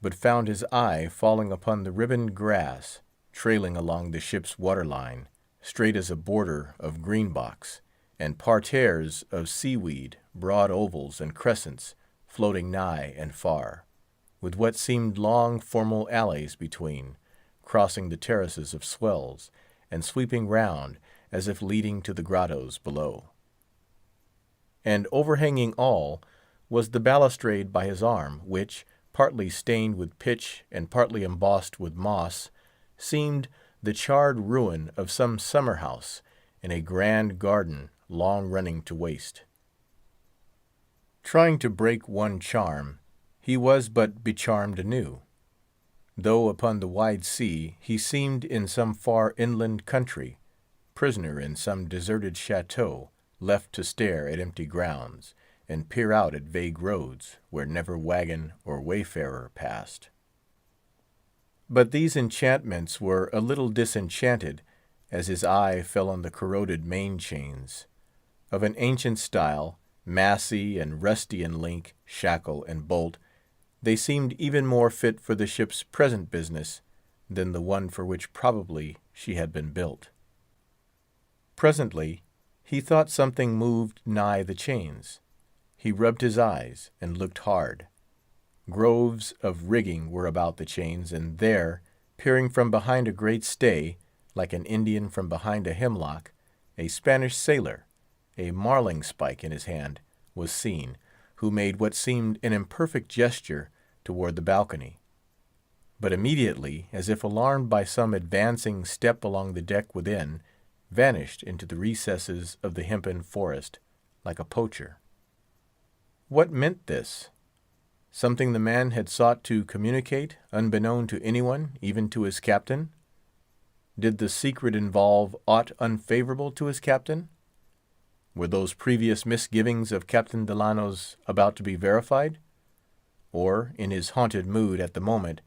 but found his eye falling upon the ribboned grass, trailing along the ship's waterline, straight as a border of greenbocks, and parterres of seaweed, broad ovals and crescents, floating nigh and far, with what seemed long formal alleys between, crossing the terraces of swells, and sweeping round, as if leading to the grottos below. And overhanging all was the balustrade by his arm, which, partly stained with pitch and partly embossed with moss, seemed the charred ruin of some summer-house in a grand garden long running to waste. Trying to break one charm, he was but becharmed anew. Though upon the wide sea, he seemed in some far inland country, prisoner in some deserted chateau, left to stare at empty grounds, and peer out at vague roads, where never wagon or wayfarer passed. But these enchantments were a little disenchanted as his eye fell on the corroded main-chains. Of an ancient style, massy and rusty in link, shackle, and bolt, they seemed even more fit for the ship's present business than the one for which probably she had been built. Presently, he thought something moved nigh the chains. He rubbed his eyes and looked hard. Groves of rigging were about the chains, and there, peering from behind a great stay, like an Indian from behind a hemlock, a Spanish sailor, a marling-spike in his hand, was seen, who made what seemed an imperfect gesture toward the balcony. But immediately, as if alarmed by some advancing step along the deck within, vanished into the recesses of the hempen forest, like a poacher. What meant this? Something the man had sought to communicate, unbeknown to anyone, even to his captain? Did the secret involve aught unfavorable to his captain? Were those previous misgivings of Captain Delano's about to be verified? Or, in his haunted mood at the moment,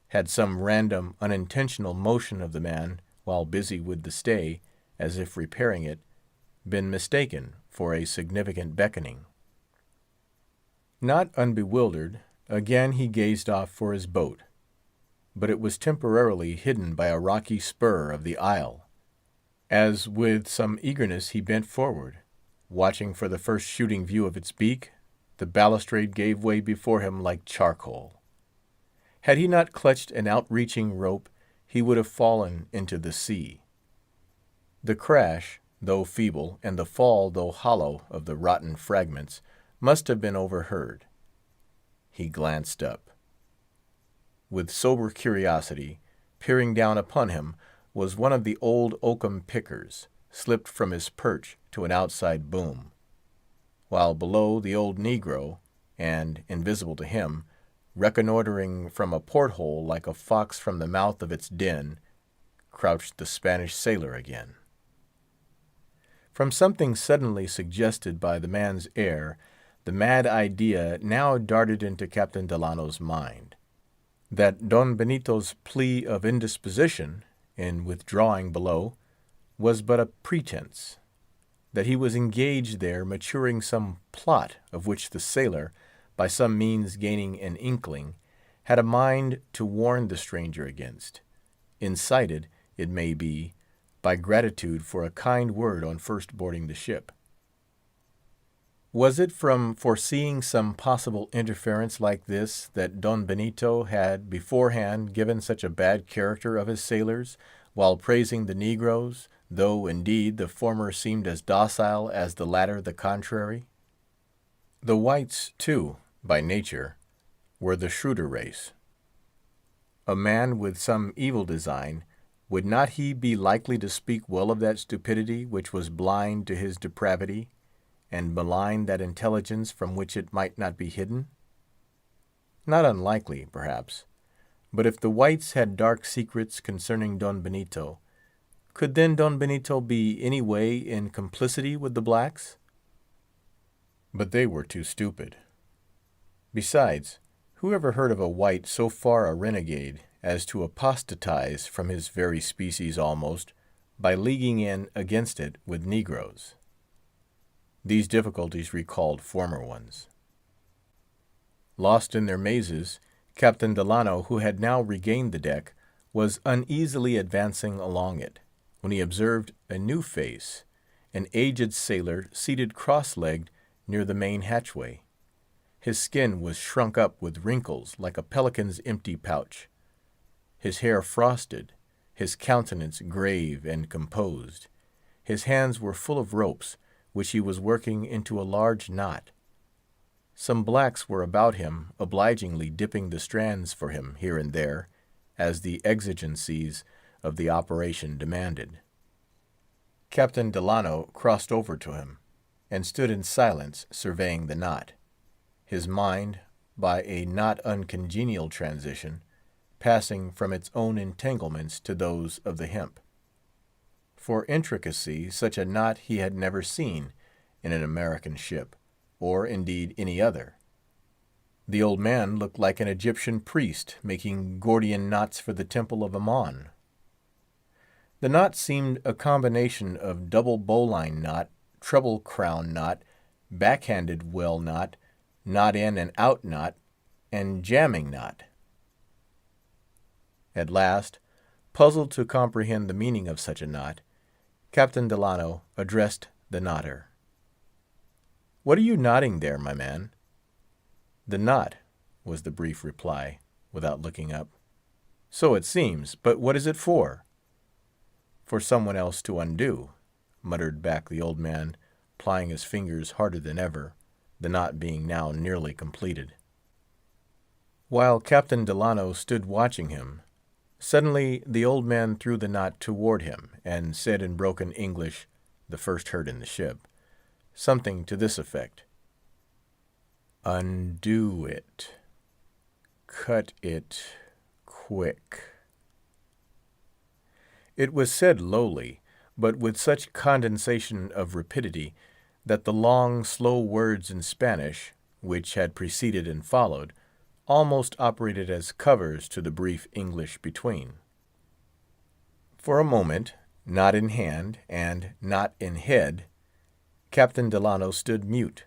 had some random, unintentional motion of the man, while busy with the stay, as if repairing it, been mistaken for a significant beckoning? Not unbewildered, again he gazed off for his boat, but it was temporarily hidden by a rocky spur of the isle. As with some eagerness he bent forward, watching for the first shooting view of its beak, the balustrade gave way before him like charcoal. Had he not clutched an outreaching rope, he would have fallen into the sea. The crash, though feeble, and the fall, though hollow, of the rotten fragments, must have been overheard. He glanced up. With sober curiosity, peering down upon him, was one of the old oakum pickers, slipped from his perch to an outside boom, while below the old negro, and, invisible to him, reconnoitering from a port-hole like a fox from the mouth of its den, crouched the Spanish sailor again. From something suddenly suggested by the man's air, the mad idea now darted into Captain Delano's mind, that Don Benito's plea of indisposition, in withdrawing below, was but a pretense, that he was engaged there maturing some plot of which the sailor, by some means gaining an inkling, had a mind to warn the stranger against, incited, it may be, by gratitude for a kind word on first boarding the ship. Was it from foreseeing some possible interference like this that Don Benito had beforehand given such a bad character of his sailors, while praising the negroes, though, indeed, the former seemed as docile as the latter the contrary? The whites, too, by nature, were the shrewder race. A man with some evil design, would not he be likely to speak well of that stupidity which was blind to his depravity, and malign that intelligence from which it might not be hidden? Not unlikely, perhaps. But if the whites had dark secrets concerning Don Benito, could then Don Benito be any way in complicity with the blacks? But they were too stupid. Besides, who ever heard of a white so far a renegade as to apostatize from his very species almost, by leaguing in against it with negroes? These difficulties recalled former ones. Lost in their mazes, Captain Delano, who had now regained the deck, was uneasily advancing along it, when he observed a new face, an aged sailor seated cross-legged near the main hatchway. His skin was shrunk up with wrinkles like a pelican's empty pouch, his hair frosted, his countenance grave and composed. His hands were full of ropes, which he was working into a large knot. Some blacks were about him, obligingly dipping the strands for him here and there, as the exigencies of the operation demanded. Captain Delano crossed over to him, and stood in silence surveying the knot, his mind, by a not uncongenial transition, passing from its own entanglements to those of the hemp. For intricacy, such a knot he had never seen in an American ship, or indeed any other. The old man looked like an Egyptian priest making Gordian knots for the temple of Ammon. The knot seemed a combination of double bowline knot, treble crown knot, backhanded well knot, knot in and out knot, and jamming knot. At last, puzzled to comprehend the meaning of such a knot, Captain Delano addressed the knotter. "What are you knotting there, my man?" "The knot," was the brief reply, without looking up. "So it seems, but what is it for?" "For some one else to undo," muttered back the old man, plying his fingers harder than ever, the knot being now nearly completed. While Captain Delano stood watching him, suddenly the old man threw the knot toward him, and said in broken English, the first heard in the ship, something to this effect: "Undo it. Cut it quick." It was said lowly, but with such condensation of rapidity, that the long, slow words in Spanish, which had preceded and followed, almost operated as covers to the brief English between. For a moment, knot in hand, and knot in head, Captain Delano stood mute,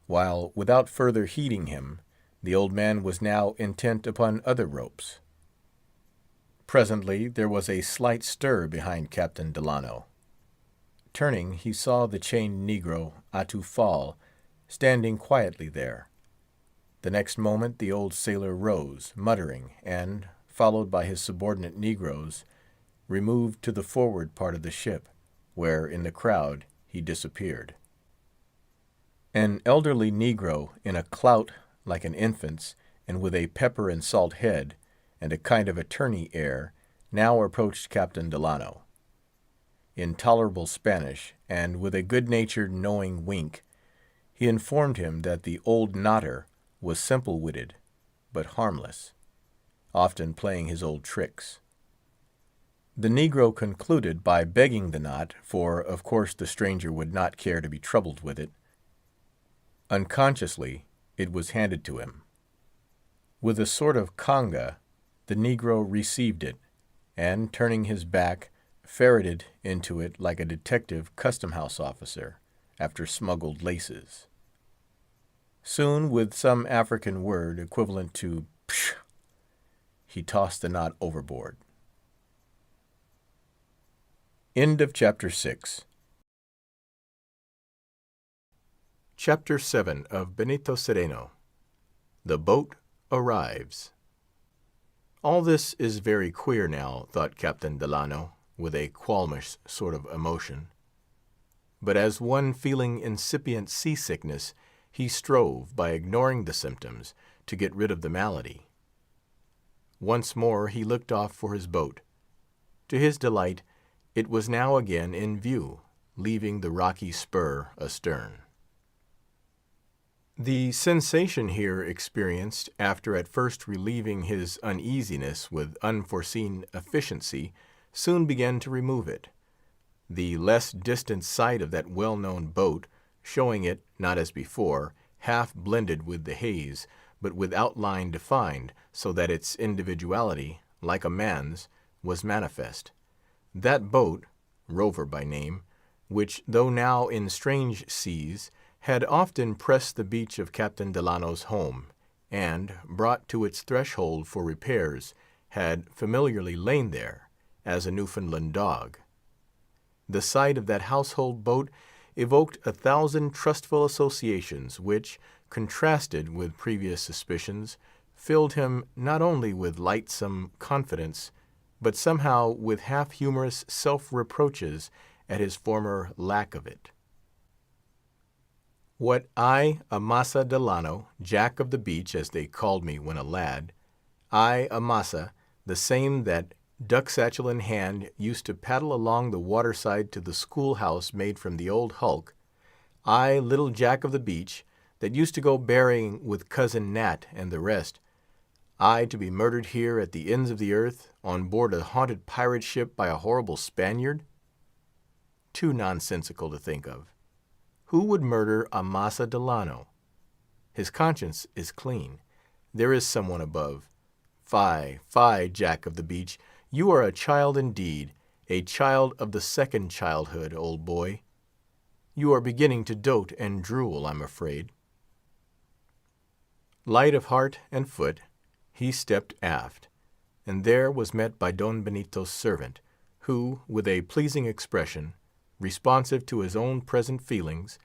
while, without further heeding him, the old man was now intent upon other ropes. Presently there was a slight stir behind Captain Delano. Turning, he saw the chained negro, Atufal, standing quietly there. The next moment the old sailor rose, muttering, and, followed by his subordinate negroes, removed to the forward part of the ship, where, in the crowd, he disappeared. An elderly negro, in a clout like an infant's, and with a pepper and salt head, and a kind of attorney air, now approached Captain Delano. In tolerable Spanish, and with a good-natured, knowing wink, he informed him that the old knotter was simple-witted, but harmless, often playing his old tricks. The negro concluded by begging the knot, for of course the stranger would not care to be troubled with it. Unconsciously, it was handed to him. With a sort of conga, the negro received it, and, turning his back, ferreted into it like a detective custom-house officer, after smuggled laces. Soon, with some African word equivalent to psh, he tossed the knot overboard. End of Chapter 6. Chapter 7 of Benito Cereno. The Boat Arrives. All this is very queer now, thought Captain Delano, with a qualmish sort of emotion. But as one feeling incipient seasickness, he strove, by ignoring the symptoms, to get rid of the malady. Once more he looked off for his boat. To his delight, it was now again in view, leaving the rocky spur astern. The sensation here experienced, after at first relieving his uneasiness with unforeseen efficiency, soon began to remove it. The less distant sight of that well-known boat, showing it, not as before, half blended with the haze, but with outline defined, so that its individuality, like a man's, was manifest. That boat, Rover by name, which, though now in strange seas, had often pressed the beach of Captain Delano's home, and, brought to its threshold for repairs, had familiarly lain there, as a Newfoundland dog. The sight of that household boat evoked 1,000 trustful associations, which, contrasted with previous suspicions, filled him not only with lightsome confidence, but somehow with half-humorous self-reproaches at his former lack of it. What I, Amasa Delano, Jack of the Beach, as they called me when a lad, I, Amasa, the same that, duck-satchel in hand, used to paddle along the waterside to the schoolhouse made from the old hulk, I, little Jack of the Beach, that used to go berrying with Cousin Nat and the rest, I to be murdered here at the ends of the earth, on board a haunted pirate ship by a horrible Spaniard? Too nonsensical to think of. Who would murder Amasa Delano? His conscience is clean. There is someone above. Fie, fie, Jack of the Beach, you are a child indeed, a child of the second childhood, old boy. You are beginning to dote and drool, I'm afraid. Light of heart and foot, he stepped aft, and there was met by Don Benito's servant, who, with a pleasing expression, responsive to his own present feelings,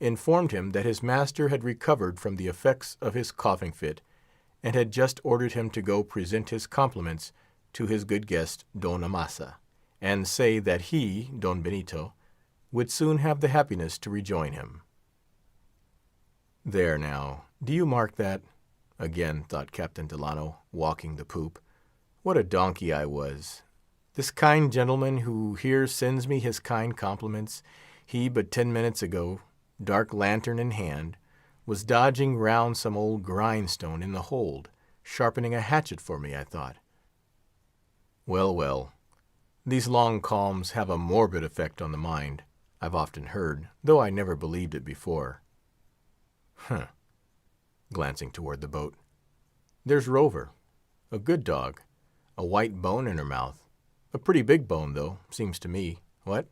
informed him that his master had recovered from the effects of his coughing fit, and had just ordered him to go present his compliments to his good guest, Don Amasa, and say that he, Don Benito, would soon have the happiness to rejoin him. There now, do you mark that? Again thought Captain Delano, walking the poop. What a donkey I was! This kind gentleman who here sends me his kind compliments, he but 10 minutes ago, dark lantern in hand, was dodging round some old grindstone in the hold, sharpening a hatchet for me, I thought. Well, well, these long calms have a morbid effect on the mind, I've often heard, though I never believed it before. Humph! Glancing toward the boat. There's Rover, a good dog, a white bone in her mouth. A pretty big bone, though, seems to me. What?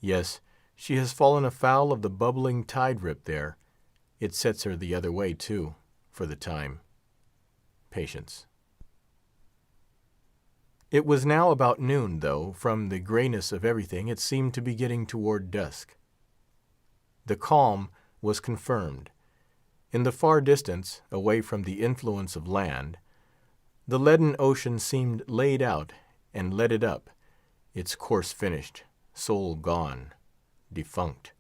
Yes, she has fallen afoul of the bubbling tide-rip there. It sets her the other way, too, for the time. Patience. It was now about noon, though, from the grayness of everything, it seemed to be getting toward dusk. The calm was confirmed. In the far distance, away from the influence of land, the leaden ocean seemed laid out and leaded up, its course finished, soul gone, defunct.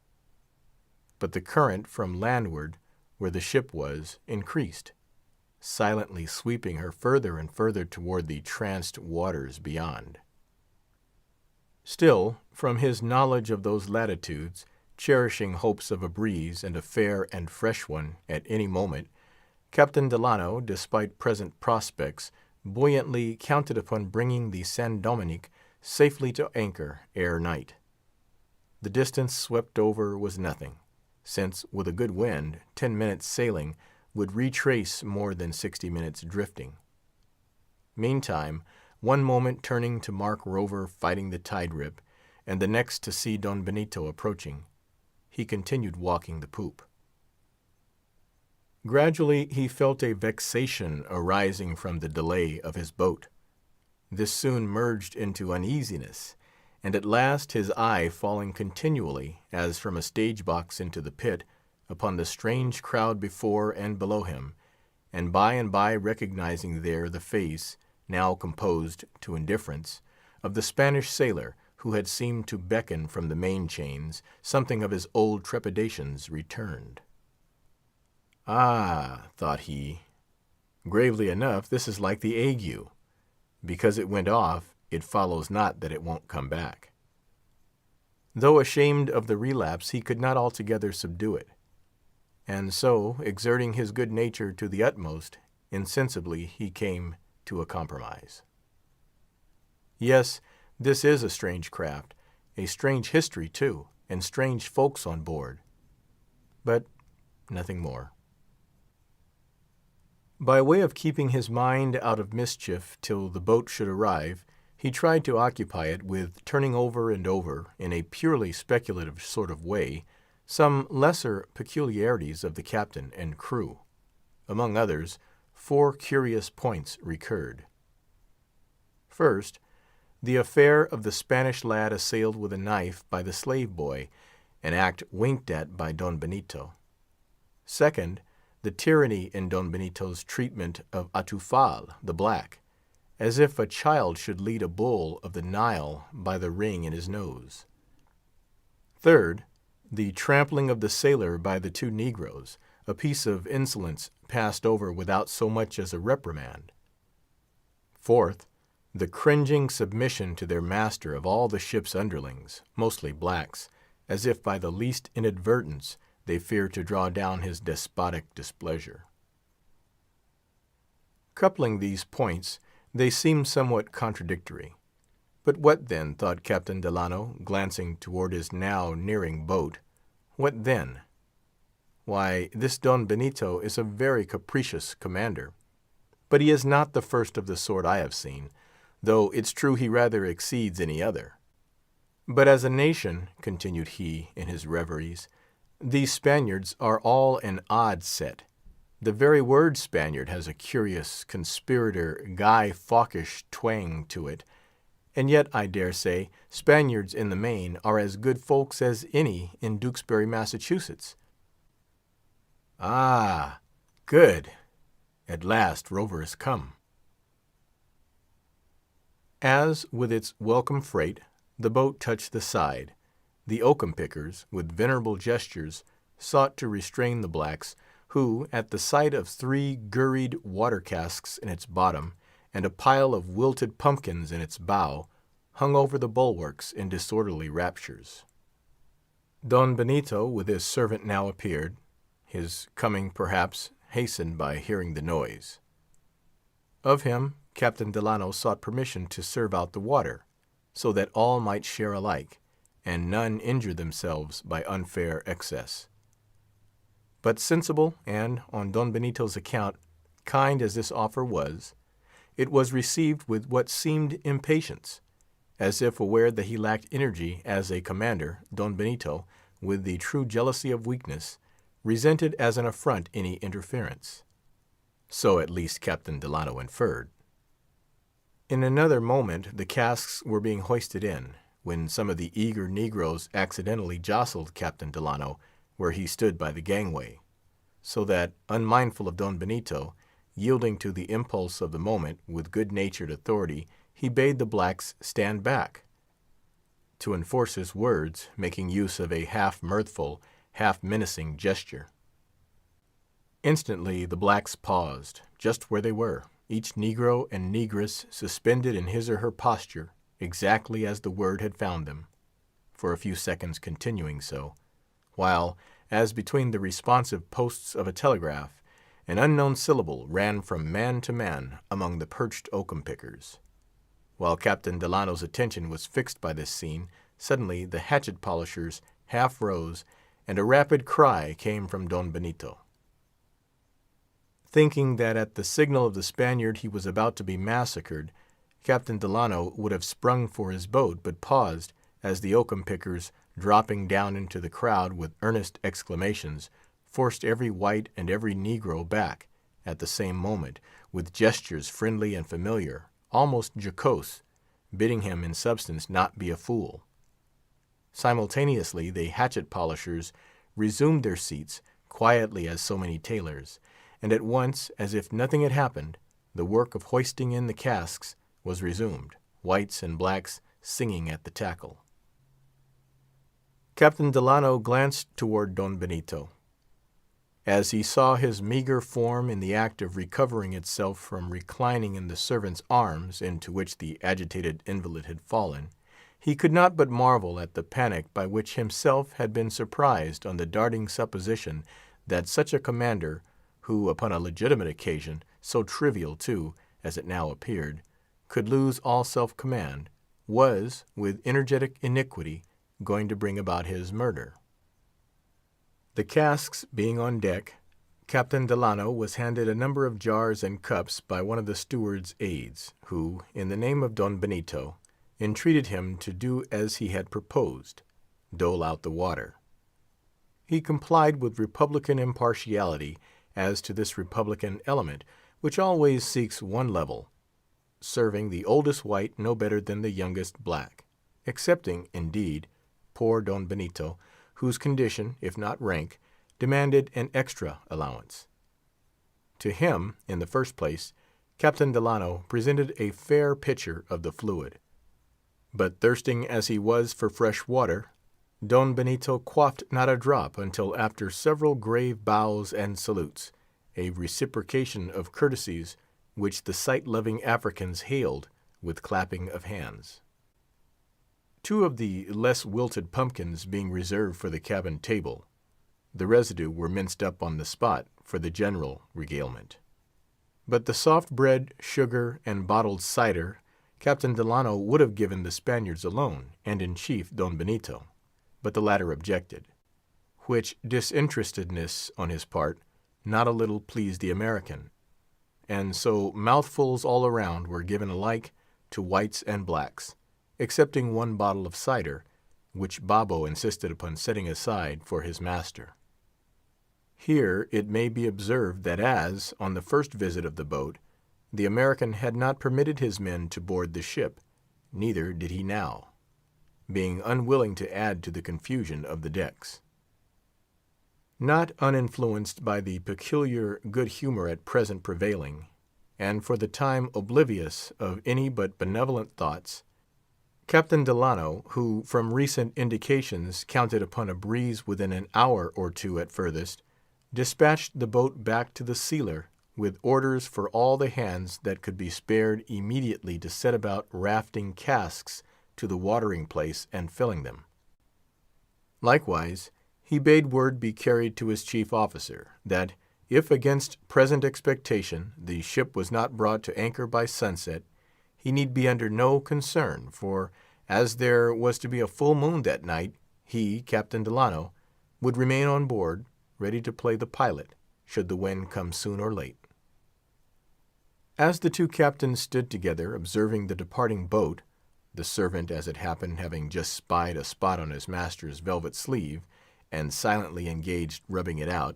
but the current from landward, where the ship was, increased, silently sweeping her further and further toward the tranced waters beyond. Still, from his knowledge of those latitudes, cherishing hopes of a breeze, and a fair and fresh one, at any moment, Captain Delano, despite present prospects, buoyantly counted upon bringing the San Dominick safely to anchor ere night. The distance swept over was nothing, since, with a good wind, 10 minutes' sailing would retrace more than 60 minutes' drifting. Meantime, one moment turning to mark Rover fighting the tide-rip, and the next to see Don Benito approaching, he continued walking the poop. Gradually he felt a vexation arising from the delay of his boat. This soon merged into uneasiness, and at last his eye falling continually, as from a stage-box into the pit, upon the strange crowd before and below him, and by recognizing there the face, now composed to indifference, of the Spanish sailor who had seemed to beckon from the main-chains, something of his old trepidations returned. "Ah," thought he, "gravely enough, this is like the ague. Because it went off, it follows not that it won't come back." Though ashamed of the relapse, he could not altogether subdue it. And so, exerting his good nature to the utmost, insensibly he came to a compromise. Yes, this is a strange craft, a strange history, too, and strange folks on board. But nothing more. By way of keeping his mind out of mischief till the boat should arrive, he tried to occupy it with turning over and over, in a purely speculative sort of way, some lesser peculiarities of the captain and crew. Among others, 4 curious points recurred. First, the affair of the Spanish lad assailed with a knife by the slave boy, an act winked at by Don Benito. Second, the tyranny in Don Benito's treatment of Atufal, the black, as if a child should lead a bull of the Nile by the ring in his nose. Third, the trampling of the sailor by the 2 negroes, a piece of insolence passed over without so much as a reprimand. Fourth, the cringing submission to their master of all the ship's underlings, mostly blacks, as if by the least inadvertence they feared to draw down his despotic displeasure. Coupling these points, they seemed somewhat contradictory. But what then, thought Captain Delano, glancing toward his now nearing boat, what then? Why, this Don Benito is a very capricious commander. But he is not the first of the sort I have seen, though it's true he rather exceeds any other. But as a nation, continued he in his reveries, these Spaniards are all an odd set. The very word Spaniard has a curious, conspirator, Guy Fawkish twang to it, and yet, I dare say, Spaniards in the main are as good folks as any in Duxbury, Massachusetts. Ah, good! At last Rover has come. As, with its welcome freight, the boat touched the side, the oakum-pickers, with venerable gestures, sought to restrain the blacks, who, at the sight of 3 gurried water-casks in its bottom, and a pile of wilted pumpkins in its bow, hung over the bulwarks in disorderly raptures. Don Benito with his servant now appeared, his coming, perhaps, hastened by hearing the noise. Of him, Captain Delano sought permission to serve out the water, so that all might share alike, and none injure themselves by unfair excess. But sensible, and, on Don Benito's account, kind as this offer was, it was received with what seemed impatience. As if aware that he lacked energy as a commander, Don Benito, with the true jealousy of weakness, resented as an affront any interference. So at least Captain Delano inferred. In another moment the casks were being hoisted in, when some of the eager negroes accidentally jostled Captain Delano where he stood by the gangway, so that, unmindful of Don Benito, yielding to the impulse of the moment, with good-natured authority, he bade the blacks stand back. To enforce his words, making use of a half-mirthful, half-menacing gesture. Instantly the blacks paused, just where they were, each negro and negress suspended in his or her posture, exactly as the word had found them, for a few seconds continuing so, while, as between the responsive posts of a telegraph, an unknown syllable ran from man to man among the perched oakum-pickers. While Captain Delano's attention was fixed by this scene, suddenly the hatchet-polishers half rose, and a rapid cry came from Don Benito. Thinking that at the signal of the Spaniard he was about to be massacred, Captain Delano would have sprung for his boat, but paused, as the oakum-pickers, dropping down into the crowd with earnest exclamations, forced every white and every negro back, at the same moment, with gestures friendly and familiar, almost jocose, bidding him in substance not be a fool. Simultaneously the hatchet-polishers resumed their seats, quietly as so many tailors, and at once, as if nothing had happened, the work of hoisting in the casks was resumed, whites and blacks singing at the tackle. Captain Delano glanced toward Don Benito. As he saw his meagre form in the act of recovering itself from reclining in the servant's arms into which the agitated invalid had fallen, he could not but marvel at the panic by which himself had been surprised on the darting supposition that such a commander, who, upon a legitimate occasion, so trivial too, as it now appeared, could lose all self-command, was, with energetic iniquity, going to bring about his murder. The casks being on deck, Captain Delano was handed a number of jars and cups by one of the steward's aides, who, in the name of Don Benito, entreated him to do as he had proposed, dole out the water. He complied with republican impartiality as to this republican element, which always seeks one level, serving the oldest white no better than the youngest black, excepting, indeed, poor Don Benito, whose condition, if not rank, demanded an extra allowance. To him, in the first place, Captain Delano presented a fair pitcher of the fluid. But thirsting as he was for fresh water, Don Benito quaffed not a drop until after several grave bows and salutes, a reciprocation of courtesies which the sight-loving Africans hailed with clapping of hands. Two of the less wilted pumpkins being reserved for the cabin table, the residue were minced up on the spot for the general regalement. But the soft bread, sugar, and bottled cider Captain Delano would have given the Spaniards alone, and in chief Don Benito, but the latter objected, which disinterestedness on his part not a little pleased the American, and so mouthfuls all around were given alike to whites and blacks, excepting one bottle of cider, which Babo insisted upon setting aside for his master. Here it may be observed that as, on the first visit of the boat, the American had not permitted his men to board the ship, neither did he now, being unwilling to add to the confusion of the decks. Not uninfluenced by the peculiar good humor at present prevailing, and for the time oblivious of any but benevolent thoughts, Captain Delano, who from recent indications counted upon a breeze within an hour or two at furthest, dispatched the boat back to the sealer with orders for all the hands that could be spared immediately to set about rafting casks to the watering-place and filling them. Likewise, he bade word be carried to his chief officer, that if against present expectation the ship was not brought to anchor by sunset, he need be under no concern, for as there was to be a full moon that night, he, Captain Delano, would remain on board, ready to play the pilot, should the wind come soon or late. As the two captains stood together observing the departing boat, the servant, as it happened, having just spied a spot on his master's velvet sleeve, and silently engaged rubbing it out,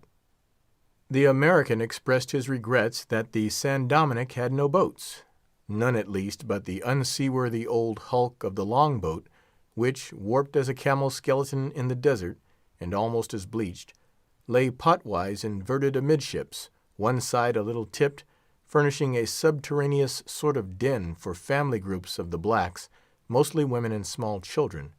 the American expressed his regrets that the San Dominick had no boats, none at least but the unseaworthy old hulk of the long boat, which, warped as a camel's skeleton in the desert, and almost as bleached, lay potwise inverted amidships, one side a little tipped, furnishing a subterraneous sort of den for family groups of the blacks, mostly women and small children,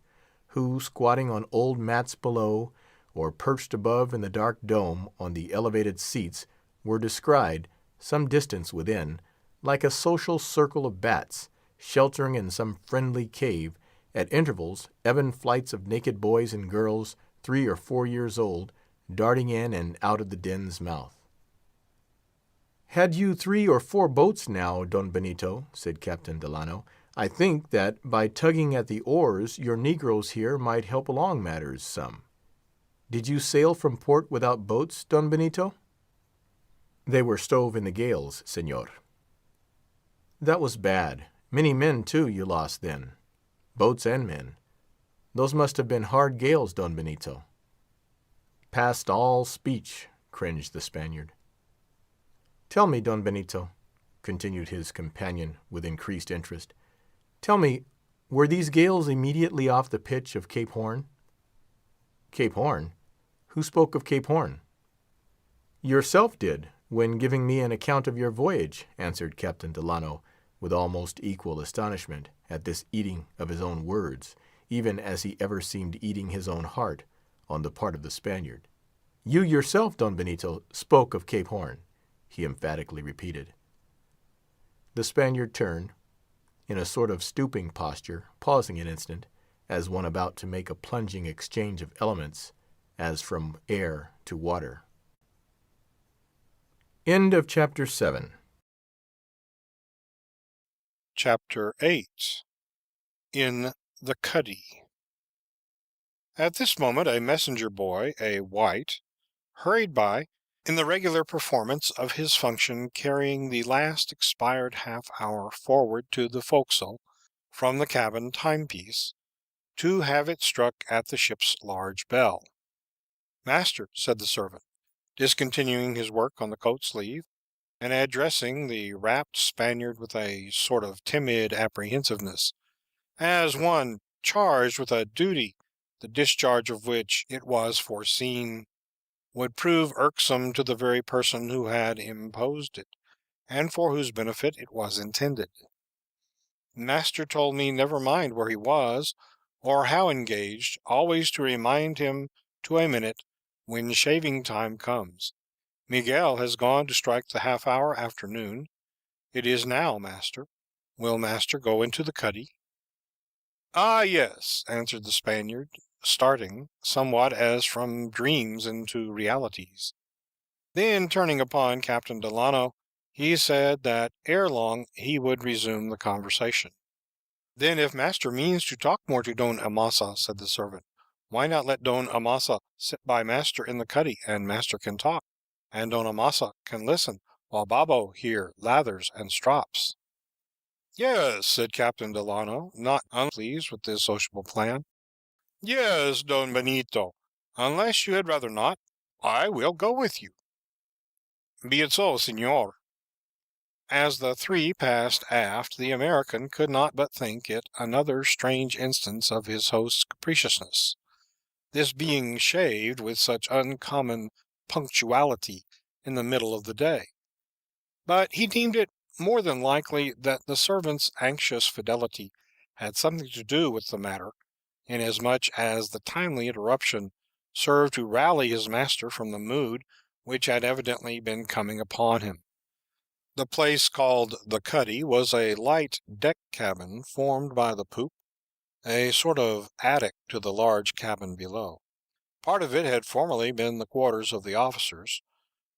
who, squatting on old mats below, or perched above in the dark dome on the elevated seats, were descried, some distance within, like a social circle of bats, sheltering in some friendly cave, at intervals, ebon flights of naked boys and girls, 3 or 4 years old, darting in and out of the den's mouth. "Had you 3 or 4 boats now, Don Benito," said Captain Delano, "I think that, by tugging at the oars, your negroes here might help along matters some. Did you sail from port without boats, Don Benito?" "They were stove in the gales, Señor." "That was bad. Many men, too, you lost then. Boats and men. Those must have been hard gales, Don Benito." "Past all speech," cringed the Spaniard. "Tell me, Don Benito," continued his companion with increased interest, "tell me, were these gales immediately off the pitch of Cape Horn?" "Cape Horn? Who spoke of Cape Horn?" "Yourself did, when giving me an account of your voyage," answered Captain Delano, with almost equal astonishment at this eating of his own words, even as he ever seemed eating his own heart, on the part of the Spaniard. "You yourself, Don Benito, spoke of Cape Horn," he emphatically repeated. The Spaniard turned, in a sort of stooping posture, pausing an instant, as one about to make a plunging exchange of elements, as from air to water. End of Chapter 7. Chapter 8. In the Cuddy. At this moment a messenger boy, a white, hurried by, in the regular performance of his function, carrying the last expired half-hour forward to the forecastle from the cabin timepiece, to have it struck at the ship's large bell. "Master," said the servant, discontinuing his work on the coat sleeve, and addressing the rapt Spaniard with a sort of timid apprehensiveness, as one charged with a duty, the discharge of which, it was foreseen, would prove irksome to the very person who had imposed it, and for whose benefit it was intended. "Master told me never mind where he was, or how engaged, always to remind him to a minute when shaving time comes. Miguel has gone to strike the half-hour after noon. It is now, master. Will master go into the cuddy?" "Ah, yes," answered the Spaniard, starting, somewhat as from dreams into realities. Then, turning upon Captain Delano, he said that ere long he would resume the conversation. "Then if master means to talk more to Don Amasa," said the servant, "why not let Don Amasa sit by master in the cuddy, and master can talk, and Don Amasa can listen, while Babo here lathers and strops?" "Yes," said Captain Delano, not unpleased with this sociable plan. "Yes, Don Benito, unless you had rather not, I will go with you." "Be it so, Señor." As the three passed aft, the American could not but think it another strange instance of his host's capriciousness, this being shaved with such uncommon punctuality in the middle of the day. But he deemed it more than likely that the servant's anxious fidelity had something to do with the matter, inasmuch as the timely interruption served to rally his master from the mood which had evidently been coming upon him. The place called the Cuddy was a light deck cabin formed by the poop, a sort of attic to the large cabin below. Part of it had formerly been the quarters of the officers,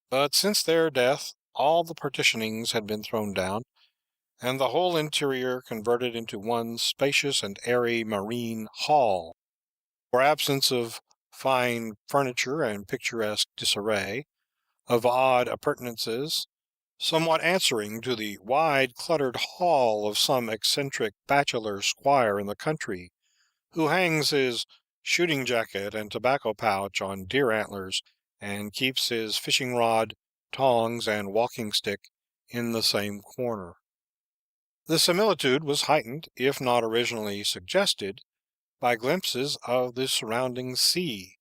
but since their death all the partitionings had been thrown down, and the whole interior converted into one spacious and airy marine hall. For absence of fine furniture and picturesque disarray, of odd appurtenances, somewhat answering to the wide cluttered hall of some eccentric bachelor squire in the country, who hangs his shooting jacket and tobacco pouch on deer antlers, and keeps his fishing rod, tongs, and walking stick in the same corner. The similitude was heightened, if not originally suggested, by glimpses of the surrounding sea,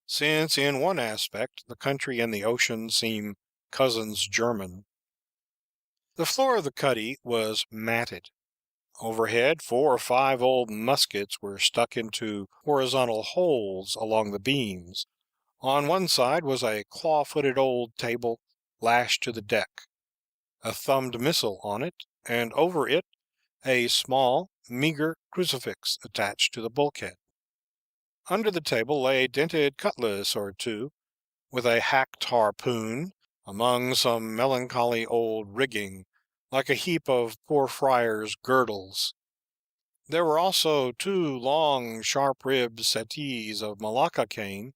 since in one aspect the country and the ocean seem cousins german. The floor of the cuddy was matted. Overhead 4 or 5 old muskets were stuck into horizontal holes along the beams, On one side was a claw-footed old table lashed to the deck, a thumbed missal on it, and over it a small, meager crucifix attached to the bulkhead. Under the table lay a dented cutlass or two, with a hacked harpoon, among some melancholy old rigging, like a heap of poor friars' girdles. There were also two long, sharp-ribbed settees of Malacca cane,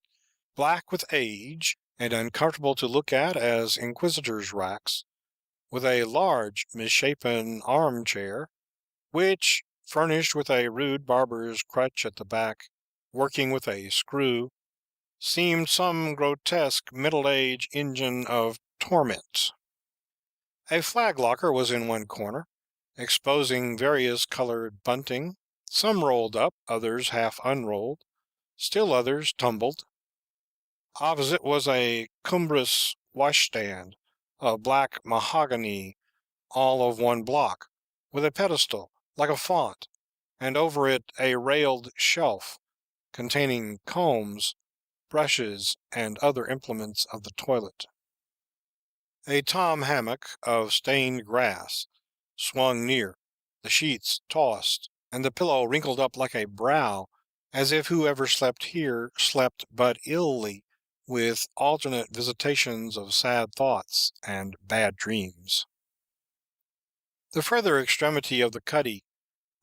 black with age, and uncomfortable to look at as inquisitors' racks, with a large misshapen arm-chair, which, furnished with a rude barber's crutch at the back, working with a screw, seemed some grotesque middle-age engine of torment. A flag locker was in one corner, exposing various colored bunting, some rolled up, others half unrolled, still others tumbled. Opposite was a cumbrous washstand of black mahogany, all of one block, with a pedestal like a font, and over it a railed shelf containing combs, brushes, and other implements of the toilet. A tom hammock of stained grass swung near, the sheets tossed, and the pillow wrinkled up like a brow, as if whoever slept here slept but illy, with alternate visitations of sad thoughts and bad dreams. The further extremity of the cuddy,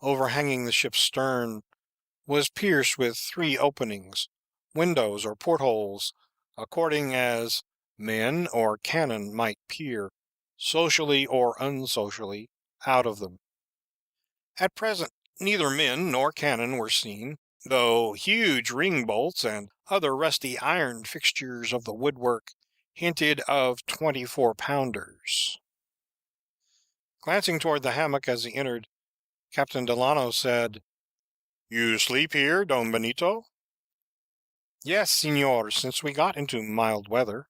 overhanging the ship's stern, was pierced with three openings, windows or portholes, according as men or cannon might peer, socially or unsocially, out of them. At present neither men nor cannon were seen, though huge ring-bolts and other rusty iron fixtures of the woodwork hinted of 24-pounders. Glancing toward the hammock as he entered, Captain Delano said, "You sleep here, Don Benito?" "Yes, senor, since we got into mild weather."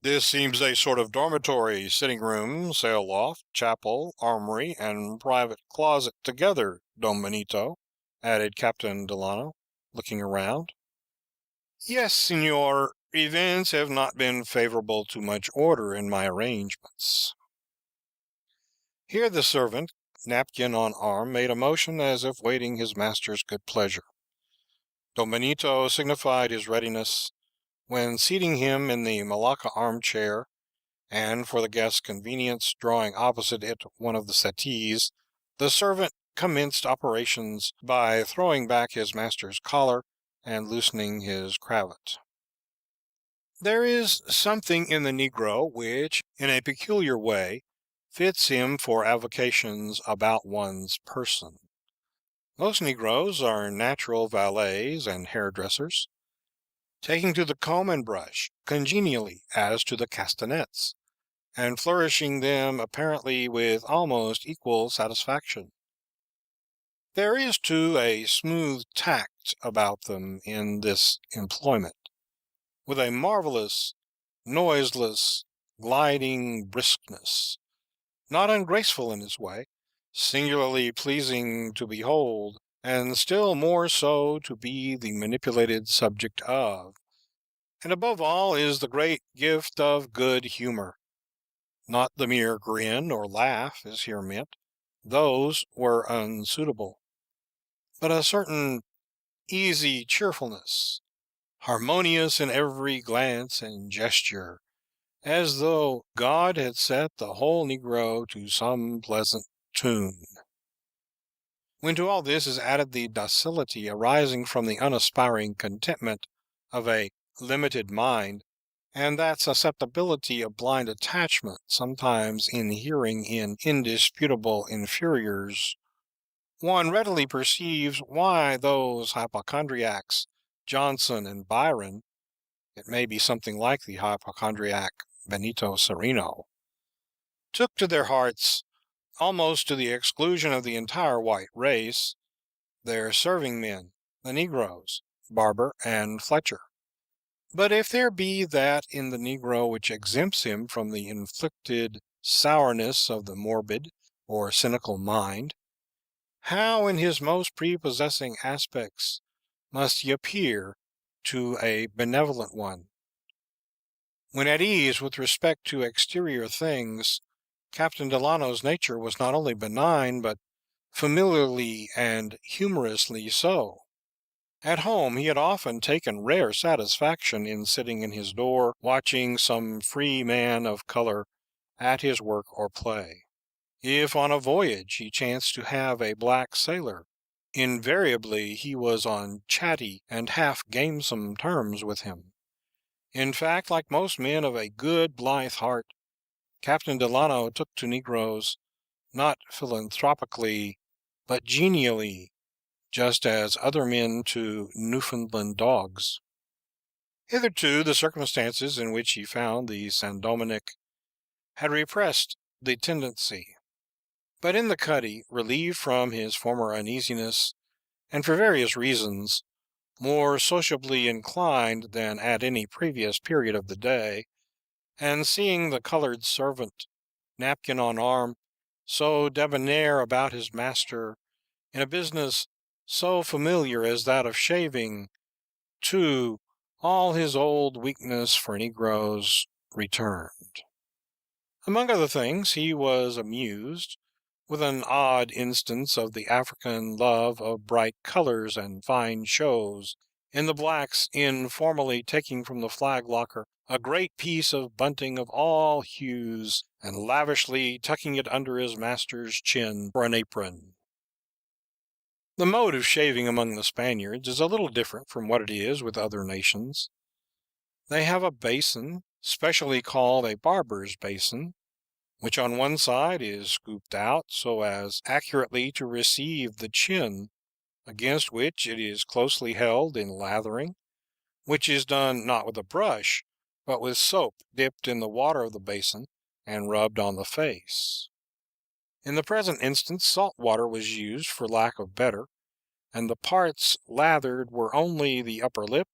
"This seems a sort of dormitory, sitting room, sail loft, chapel, armory, and private closet together, Don Benito," added Captain Delano, looking around. "Yes, senor, events have not been favorable to much order in my arrangements." Here the servant, napkin on arm, made a motion as if waiting his master's good pleasure. Don Benito signified his readiness, when seating him in the Malacca arm-chair, and for the guest's convenience drawing opposite it one of the settees, the servant commenced operations by throwing back his master's collar and loosening his cravat. There is something in the Negro which, in a peculiar way, fits him for avocations about one's person. Most Negroes are natural valets and hairdressers, taking to the comb and brush congenially as to the castanets, and flourishing them apparently with almost equal satisfaction. There is, too, a smooth tact about them in this employment, with a marvelous, noiseless, gliding briskness, not ungraceful in its way, singularly pleasing to behold, and still more so to be the manipulated subject of. And above all is the great gift of good humor. Not the mere grin or laugh is here meant, those were unsuitable, but a certain easy cheerfulness, harmonious in every glance and gesture, as though God had set the whole Negro to some pleasant tune. When to all this is added the docility arising from the unaspiring contentment of a limited mind, and that susceptibility of blind attachment sometimes inhering in indisputable inferiors, one readily perceives why those hypochondriacs, Johnson and Byron, it may be something like the hypochondriac Benito Cereno, took to their hearts, almost to the exclusion of the entire white race, their serving men, the Negroes, Barber and Fletcher. But if there be that in the Negro which exempts him from the inflicted sourness of the morbid or cynical mind, how in his most prepossessing aspects must he appear to a benevolent one. When at ease with respect to exterior things, Captain Delano's nature was not only benign, but familiarly and humorously so. At home he had often taken rare satisfaction in sitting in his door, watching some free man of color at his work or play. If on a voyage he chanced to have a black sailor, invariably he was on chatty and half gamesome terms with him. In fact, like most men of a good, blithe heart, Captain Delano took to negroes, not philanthropically, but genially, just as other men to Newfoundland dogs. Hitherto, the circumstances in which he found the San Dominick had repressed the tendency. But in the cuddy, relieved from his former uneasiness, and for various reasons, more sociably inclined than at any previous period of the day, and seeing the colored servant, napkin on arm, so debonair about his master, in a business so familiar as that of shaving, too, all his old weakness for negroes returned. Among other things, he was amused with an odd instance of the African love of bright colors and fine shows, in the blacks informally taking from the flag locker a great piece of bunting of all hues, and lavishly tucking it under his master's chin for an apron. The mode of shaving among the Spaniards is a little different from what it is with other nations. They have a basin, specially called a barber's basin, which on one side is scooped out so as accurately to receive the chin, against which it is closely held in lathering, which is done not with a brush, but with soap dipped in the water of the basin and rubbed on the face. In the present instance, salt water was used for lack of better, and the parts lathered were only the upper lip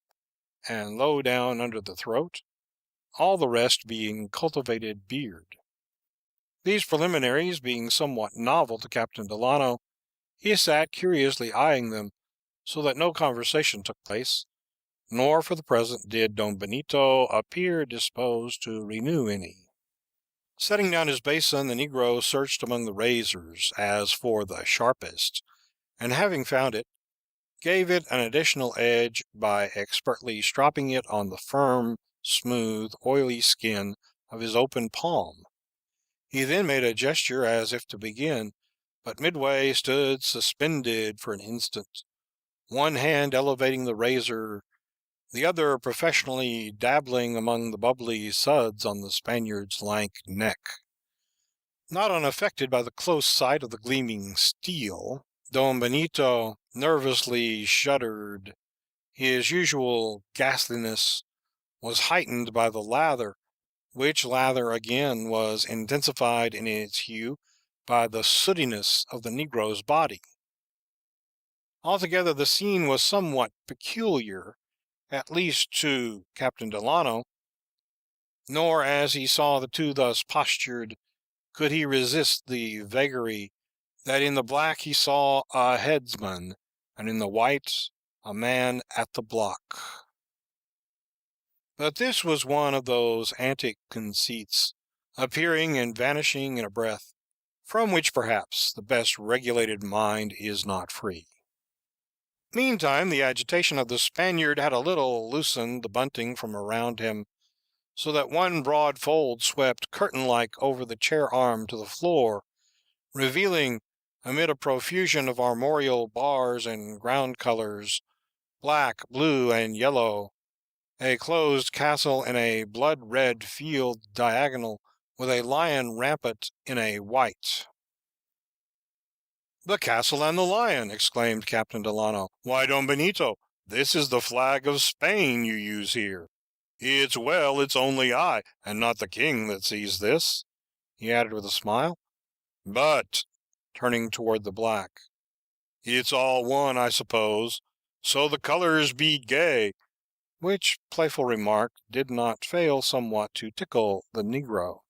and low down under the throat, all the rest being cultivated beard. These preliminaries being somewhat novel to Captain Delano, he sat curiously eyeing them, so that no conversation took place, nor for the present did Don Benito appear disposed to renew any. Setting down his basin, the negro searched among the razors as for the sharpest, and having found it, gave it an additional edge by expertly stropping it on the firm, smooth, oily skin of his open palm. He then made a gesture as if to begin, but midway stood suspended for an instant, one hand elevating the razor, the other professionally dabbling among the bubbly suds on the Spaniard's lank neck. Not unaffected by the close sight of the gleaming steel, Don Benito nervously shuddered. His usual ghastliness was heightened by the lather, which lather again was intensified in its hue by the sootiness of the negro's body. Altogether the scene was somewhat peculiar, at least to Captain Delano, nor as he saw the two thus postured could he resist the vagary that in the black he saw a headsman, and in the white a man at the block. But this was one of those antic conceits, appearing and vanishing in a breath, from which perhaps the best regulated mind is not free. Meantime, the agitation of the Spaniard had a little loosened the bunting from around him, so that one broad fold swept curtain-like over the chair-arm to the floor, revealing, amid a profusion of armorial bars and ground colors, black, blue, and yellow, a closed castle in a blood-red field diagonal, with a lion rampant in a white. "The castle and the lion!" exclaimed Captain Delano. "Why, Don Benito, this is the flag of Spain you use here. It's well it's only I, and not the king, that sees this," he added with a smile. "But," turning toward the black, "it's all one, I suppose, so the colors be gay," which playful remark did not fail somewhat to tickle the negro.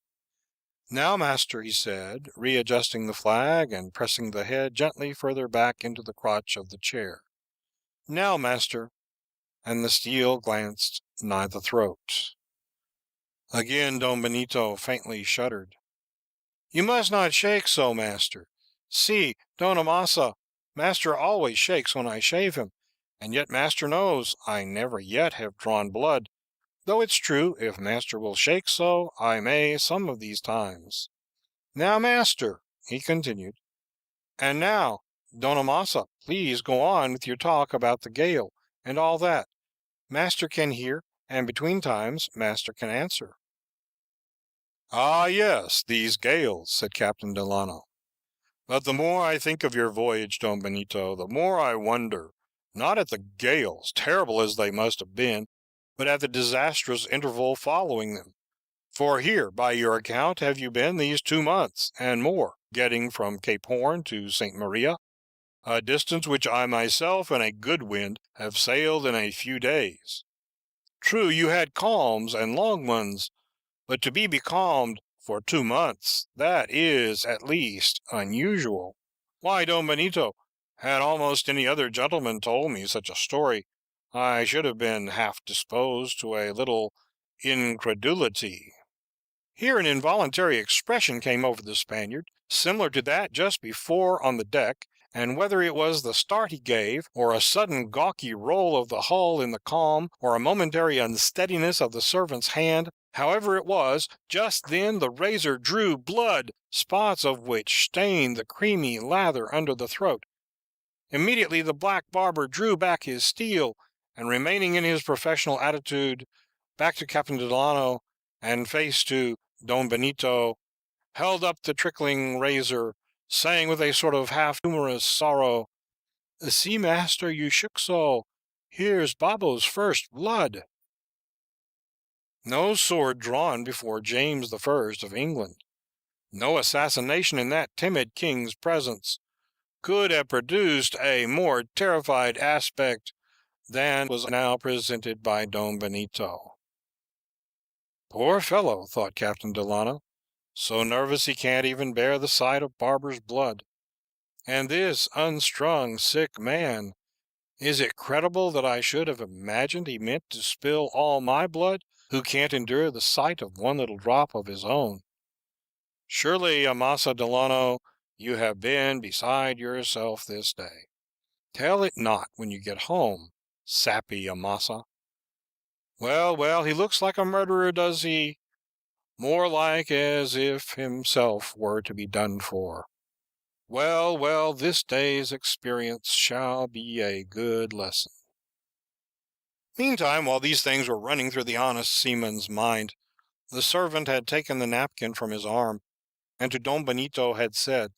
"Now, master," he said, readjusting the flag and pressing the head gently further back into the crotch of the chair. "Now, master, and the steel glanced nigh the throat. Again Don Benito faintly shuddered. "You must not shake so, master. See, Don Amasa, master always shakes when I shave him, and yet master knows I never yet have drawn blood, though it's true, if master will shake so, I may some of these times. Now, master," he continued, "and now, Don Amasa, please go on with your talk about the gale, and all that. Master can hear, and between times master can answer." "Ah, yes, these gales," said Captain Delano. "But the more I think of your voyage, Don Benito, the more I wonder, not at the gales, terrible as they must have been, but at the disastrous interval following them. For here, by your account, have you been these 2 months, and more, getting from Cape Horn to St. Maria, a distance which I myself, in a good wind, have sailed in a few days. True, you had calms, and long ones, but to be becalmed for 2 months, that is, at least, unusual. Why, Don Benito, had almost any other gentleman told me such a story, I should have been half disposed to a little incredulity." Here an involuntary expression came over the Spaniard, similar to that just before on the deck, and whether it was the start he gave, or a sudden gawky roll of the hull in the calm, or a momentary unsteadiness of the servant's hand, however it was, just then the razor drew blood, spots of which stained the creamy lather under the throat. Immediately the black barber drew back his steel, and remaining in his professional attitude, back to Captain Delano, and face to Don Benito, held up the trickling razor, saying with a sort of half humorous sorrow, "See, master, you shook so. Here's Babo's first blood." No sword drawn before James the First of England, no assassination in that timid king's presence, could have produced a more terrified aspect than was now presented by Don Benito. "Poor fellow," thought Captain Delano, "so nervous he can't even bear the sight of Barber's blood. And this unstrung, sick man, is it credible that I should have imagined he meant to spill all my blood, who can't endure the sight of one little drop of his own? Surely, Amasa Delano, you have been beside yourself this day. Tell it not when you get home, sappy Amasa. Well, well, he looks like a murderer, does he? More like as if himself were to be done for. Well, well, this day's experience shall be a good lesson." Meantime, while these things were running through the honest seaman's mind, the servant had taken the napkin from his arm, and to Don Benito had said,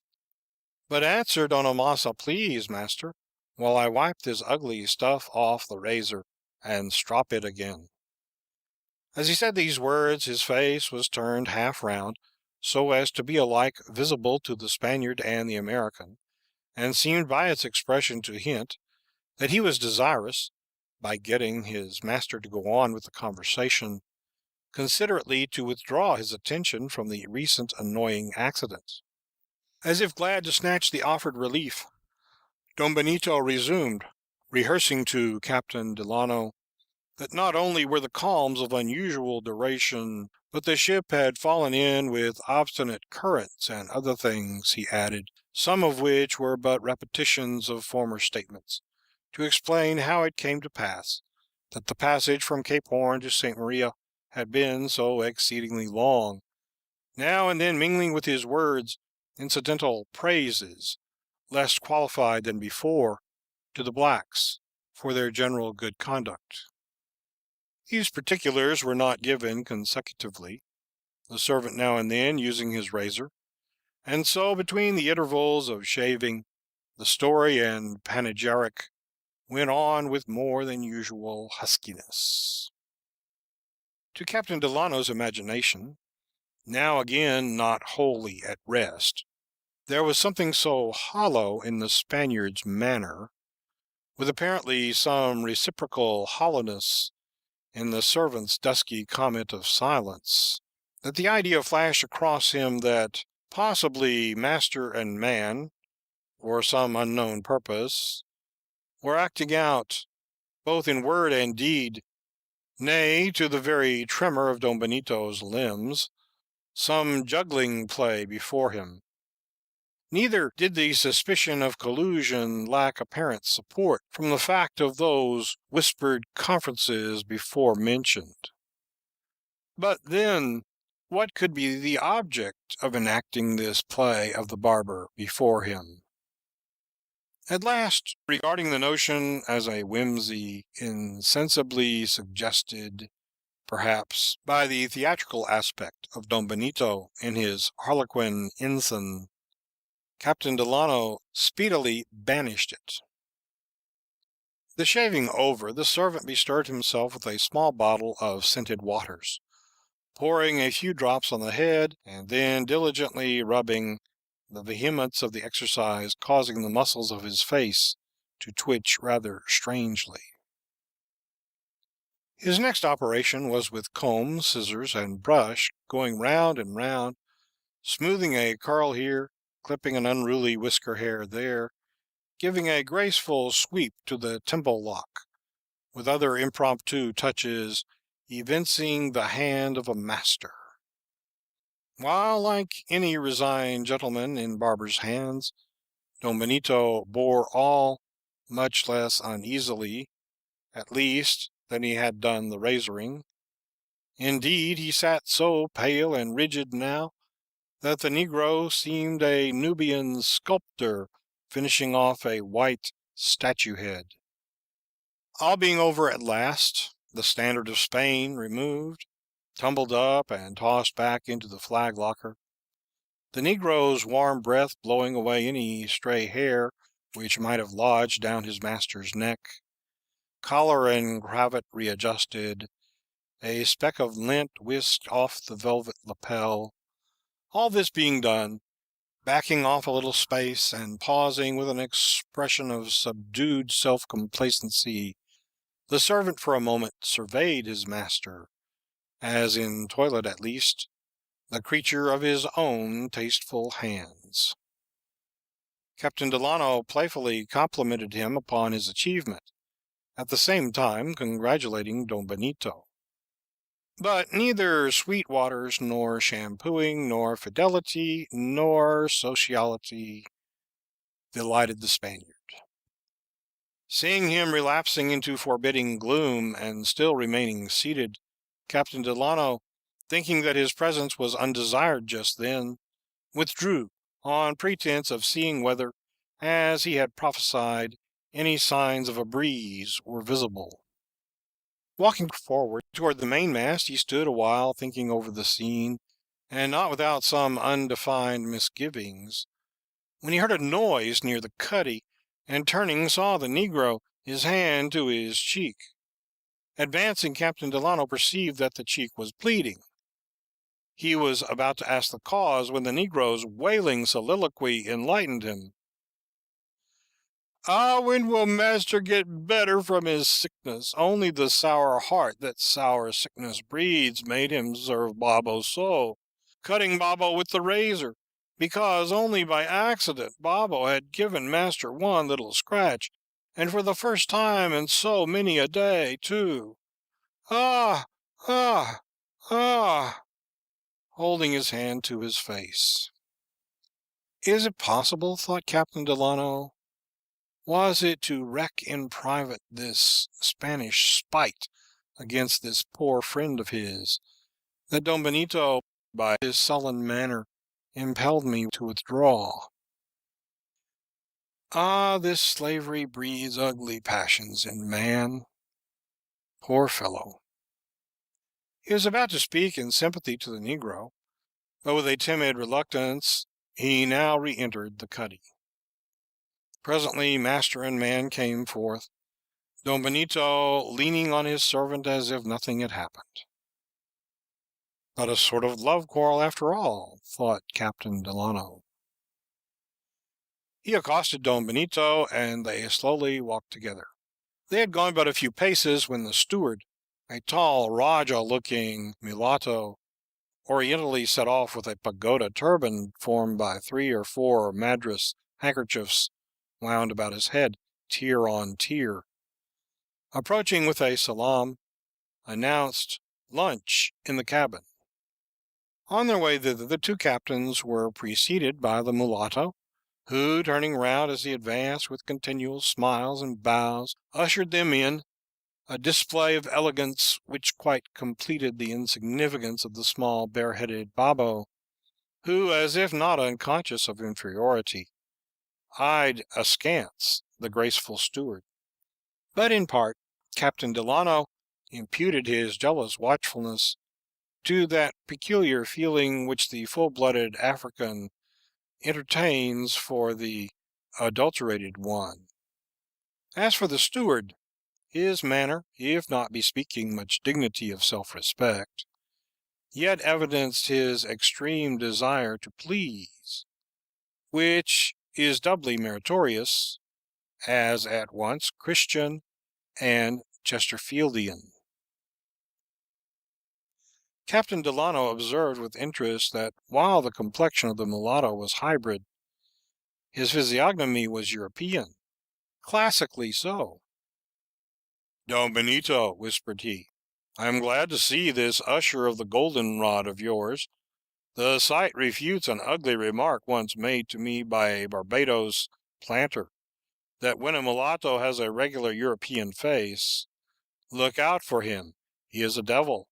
"But answer Don Amasa, please, master, while I wipe this ugly stuff off the razor, and strop it again." As he said these words, his face was turned half round, so as to be alike visible to the Spaniard and the American, and seemed by its expression to hint that he was desirous, by getting his master to go on with the conversation, considerately to withdraw his attention from the recent annoying accident. As if glad to snatch the offered relief, Don Benito resumed, rehearsing to Captain Delano that not only were the calms of unusual duration, but the ship had fallen in with obstinate currents and other things, he added, some of which were but repetitions of former statements, to explain how it came to pass that the passage from Cape Horn to St. Maria had been so exceedingly long, now and then mingling with his words incidental praises, less qualified than before, to the blacks for their general good conduct. These particulars were not given consecutively, the servant now and then using his razor, and so between the intervals of shaving, the story and panegyric went on with more than usual huskiness. To Captain Delano's imagination, now again not wholly at rest, there was something so hollow in the Spaniard's manner, with apparently some reciprocal hollowness in the servant's dusky comment of silence, that the idea flashed across him that possibly master and man, for some unknown purpose, were acting out, both in word and deed, nay, to the very tremor of Don Benito's limbs, some juggling play before him. Neither did the suspicion of collusion lack apparent support from the fact of those whispered conferences before mentioned. But then, what could be the object of enacting this play of the barber before him? At last, regarding the notion as a whimsy insensibly suggested, perhaps, by the theatrical aspect of Don Benito in his Harlequin ensign, Captain Delano speedily banished it. The shaving over, the servant bestirred himself with a small bottle of scented waters, pouring a few drops on the head, and then diligently rubbing, the vehemence of the exercise causing the muscles of his face to twitch rather strangely. His next operation was with comb, scissors, and brush, going round and round, smoothing a curl here, clipping an unruly whisker hair there, giving a graceful sweep to the temple lock, with other impromptu touches evincing the hand of a master. While, like any resigned gentleman in barber's hands, Don Benito bore all much less uneasily, at least, than he had done the razoring. Indeed, he sat so pale and rigid now, that the negro seemed a Nubian sculptor finishing off a white statue head. All being over at last, the standard of Spain removed, tumbled up and tossed back into the flag locker, the negro's warm breath blowing away any stray hair which might have lodged down his master's neck, collar and cravat readjusted, a speck of lint whisked off the velvet lapel, all this being done, backing off a little space and pausing with an expression of subdued self-complacency, the servant for a moment surveyed his master, as in toilet at least, the creature of his own tasteful hands. Captain Delano playfully complimented him upon his achievement, at the same time congratulating Don Benito. But neither sweet waters, nor shampooing, nor fidelity, nor sociality delighted the Spaniard. Seeing him relapsing into forbidding gloom, and still remaining seated, Captain Delano, thinking that his presence was undesired just then, withdrew, on pretense of seeing whether, as he had prophesied, any signs of a breeze were visible. Walking forward toward the mainmast, he stood a while thinking over the scene, and not without some undefined misgivings, when he heard a noise near the cuddy, and turning saw the negro, his hand to his cheek. Advancing, Captain Delano perceived that the cheek was bleeding. He was about to ask the cause, when the negro's wailing soliloquy enlightened him. "Ah, when will master get better from his sickness? Only the sour heart that sour sickness breeds made him serve Babo so, cutting Babo with the razor, because only by accident Babo had given master one little scratch, and for the first time in so many a day, too. Ah, ah, ah!" holding his hand to his face. Is it possible, thought Captain Delano, was it to wreak in private this Spanish spite against this poor friend of his, that Don Benito, by his sullen manner, impelled me to withdraw? Ah, this slavery breeds ugly passions in man. Poor fellow! He was about to speak in sympathy to the negro, but with a timid reluctance he now re-entered the cuddy. Presently master and man came forth, Don Benito leaning on his servant as if nothing had happened. But a sort of love quarrel after all, thought Captain Delano. He accosted Don Benito, and they slowly walked together. They had gone but a few paces when the steward, a tall Rajah-looking mulatto, orientally set off with a pagoda turban formed by 3 or 4 Madras handkerchiefs wound about his head, tier on tier, approaching with a salaam, announced lunch in the cabin. On their way thither, the two captains were preceded by the mulatto, who, turning round as he advanced with continual smiles and bows, ushered them in, a display of elegance which quite completed the insignificance of the small bare-headed Babo, who, as if not unconscious of inferiority, eyed askance the graceful steward. But in part, Captain Delano imputed his jealous watchfulness to that peculiar feeling which the full-blooded African entertains for the adulterated one. As for the steward, his manner, if not bespeaking much dignity of self-respect, yet evidenced his extreme desire to please, which is doubly meritorious, as at once Christian and Chesterfieldian. Captain Delano observed with interest that while the complexion of the mulatto was hybrid, his physiognomy was European, classically so. "Don Benito," whispered he, "I am glad to see this usher of the goldenrod of yours. The sight refutes an ugly remark once made to me by a Barbados planter, that when a mulatto has a regular European face, look out for him, he is a devil.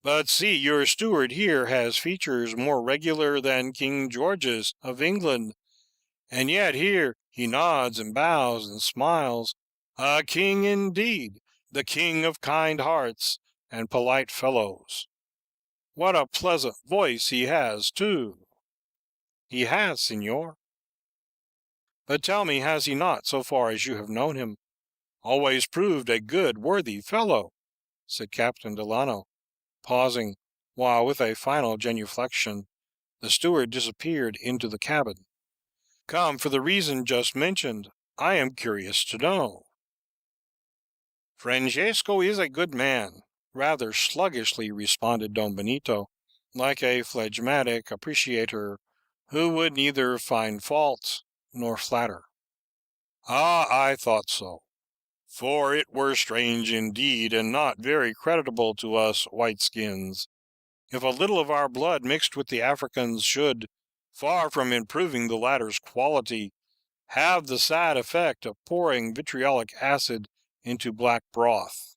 But see, your steward here has features more regular than King George's of England, and yet here he nods and bows and smiles. A king indeed, the king of kind hearts and polite fellows. What a pleasant voice he has, too." "He has, senor." "But tell me, has he not, so far as you have known him, always proved a good, worthy fellow?" said Captain Delano, pausing, while with a final genuflection the steward disappeared into the cabin. "Come, for the reason just mentioned, I am curious to know." "Francesco is a good man," rather sluggishly responded Don Benito, like a phlegmatic appreciator who would neither find fault nor flatter. "Ah, I thought so. For it were strange indeed, and not very creditable to us white-skins, if a little of our blood mixed with the Africans should, far from improving the latter's quality, have the sad effect of pouring vitriolic acid into black broth,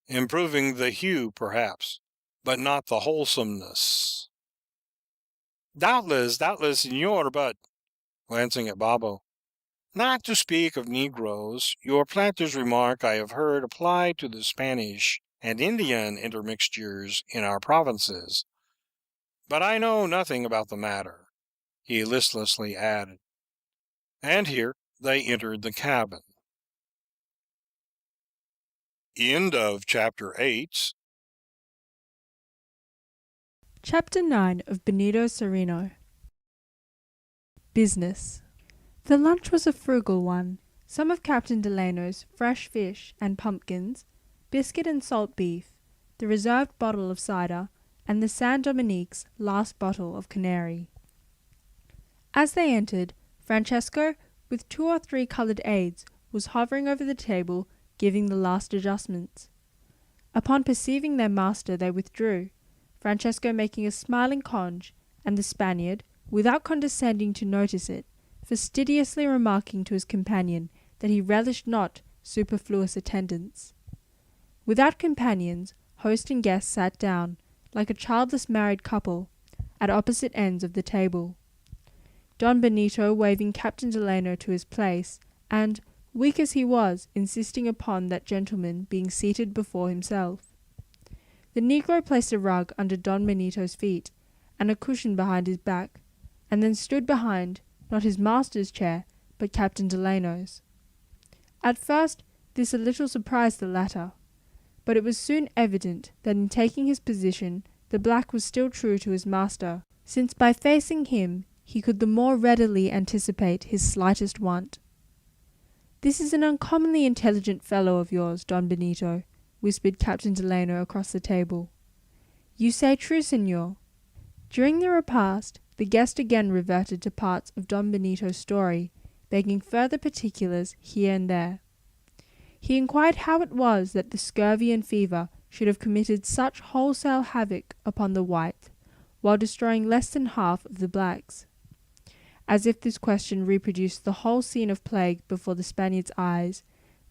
improving the hue, perhaps, but not the wholesomeness." Doubtless, senor, but," glancing at Babo, "not to speak of negroes, your planter's remark I have heard applied to the Spanish and Indian intermixtures in our provinces. But I know nothing about the matter," he listlessly added. And here they entered the cabin. End of chapter 8. Chapter 9 of Benito Cereno. Business. The lunch was a frugal one. Some of Captain Delano's fresh fish and pumpkins, biscuit and salt beef, the reserved bottle of cider, and the San Dominique's last bottle of Canary. As they entered, Francesco, with 2 or 3 coloured aides, was hovering over the table, giving the last adjustments. Upon perceiving their master, they withdrew, Francesco making a smiling conge, and the Spaniard, without condescending to notice it, fastidiously remarking to his companion that he relished not superfluous attendance. Without companions, host and guest sat down, like a childless married couple, at opposite ends of the table. Don Benito waving Captain Delano to his place, and, weak as he was, insisting upon that gentleman being seated before himself. The negro placed a rug under Don Benito's feet, and a cushion behind his back, and then stood behind, not his master's chair, but Captain Delano's. At first this a little surprised the latter, but it was soon evident that in taking his position the black was still true to his master, since by facing him he could the more readily anticipate his slightest want. "This is an uncommonly intelligent fellow of yours, Don Benito," whispered Captain Delano across the table. "You say true, senor." During the repast, the guest again reverted to parts of Don Benito's story, begging further particulars here and there. He inquired how it was that the scurvy and fever should have committed such wholesale havoc upon the whites, while destroying less than half of the blacks. As if this question reproduced the whole scene of plague before the Spaniard's eyes,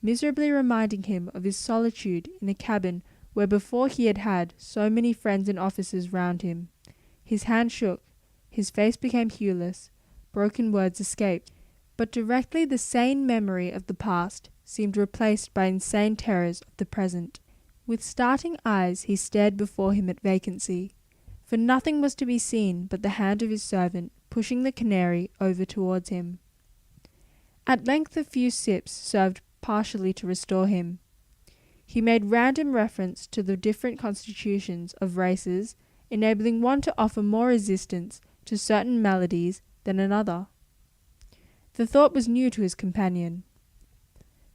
miserably reminding him of his solitude in a cabin where before he had had so many friends and officers round him. His hand shook, his face became hueless, broken words escaped, but directly the sane memory of the past seemed replaced by insane terrors of the present. With starting eyes he stared before him at vacancy, for nothing was to be seen but the hand of his servant pushing the canary over towards him. At length a few sips served partially to restore him. He made random reference to the different constitutions of races, enabling one to offer more resistance to certain maladies than another. The thought was new to his companion.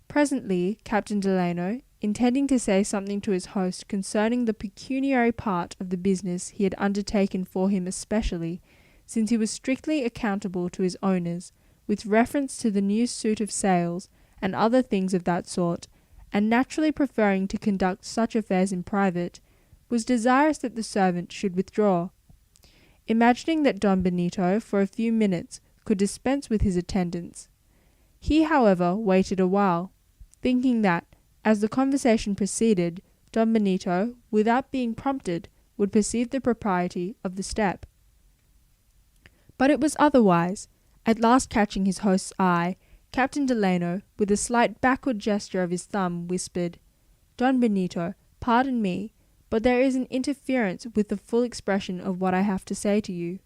Presently Captain Delano, intending to say something to his host concerning the pecuniary part of the business he had undertaken for him especially, since he was strictly accountable to his owners, with reference to the new suit of sails and other things of that sort, and naturally preferring to conduct such affairs in private, was desirous that the servant should withdraw. Imagining that Don Benito for a few minutes could dispense with his attendance, he however waited a while, thinking that, as the conversation proceeded, Don Benito, without being prompted, would perceive the propriety of the step. But it was otherwise. At last catching his host's eye, Captain Delano, with a slight backward gesture of his thumb, whispered, "Don Benito, pardon me, but there is an interference with the full expression of what I have to say to you."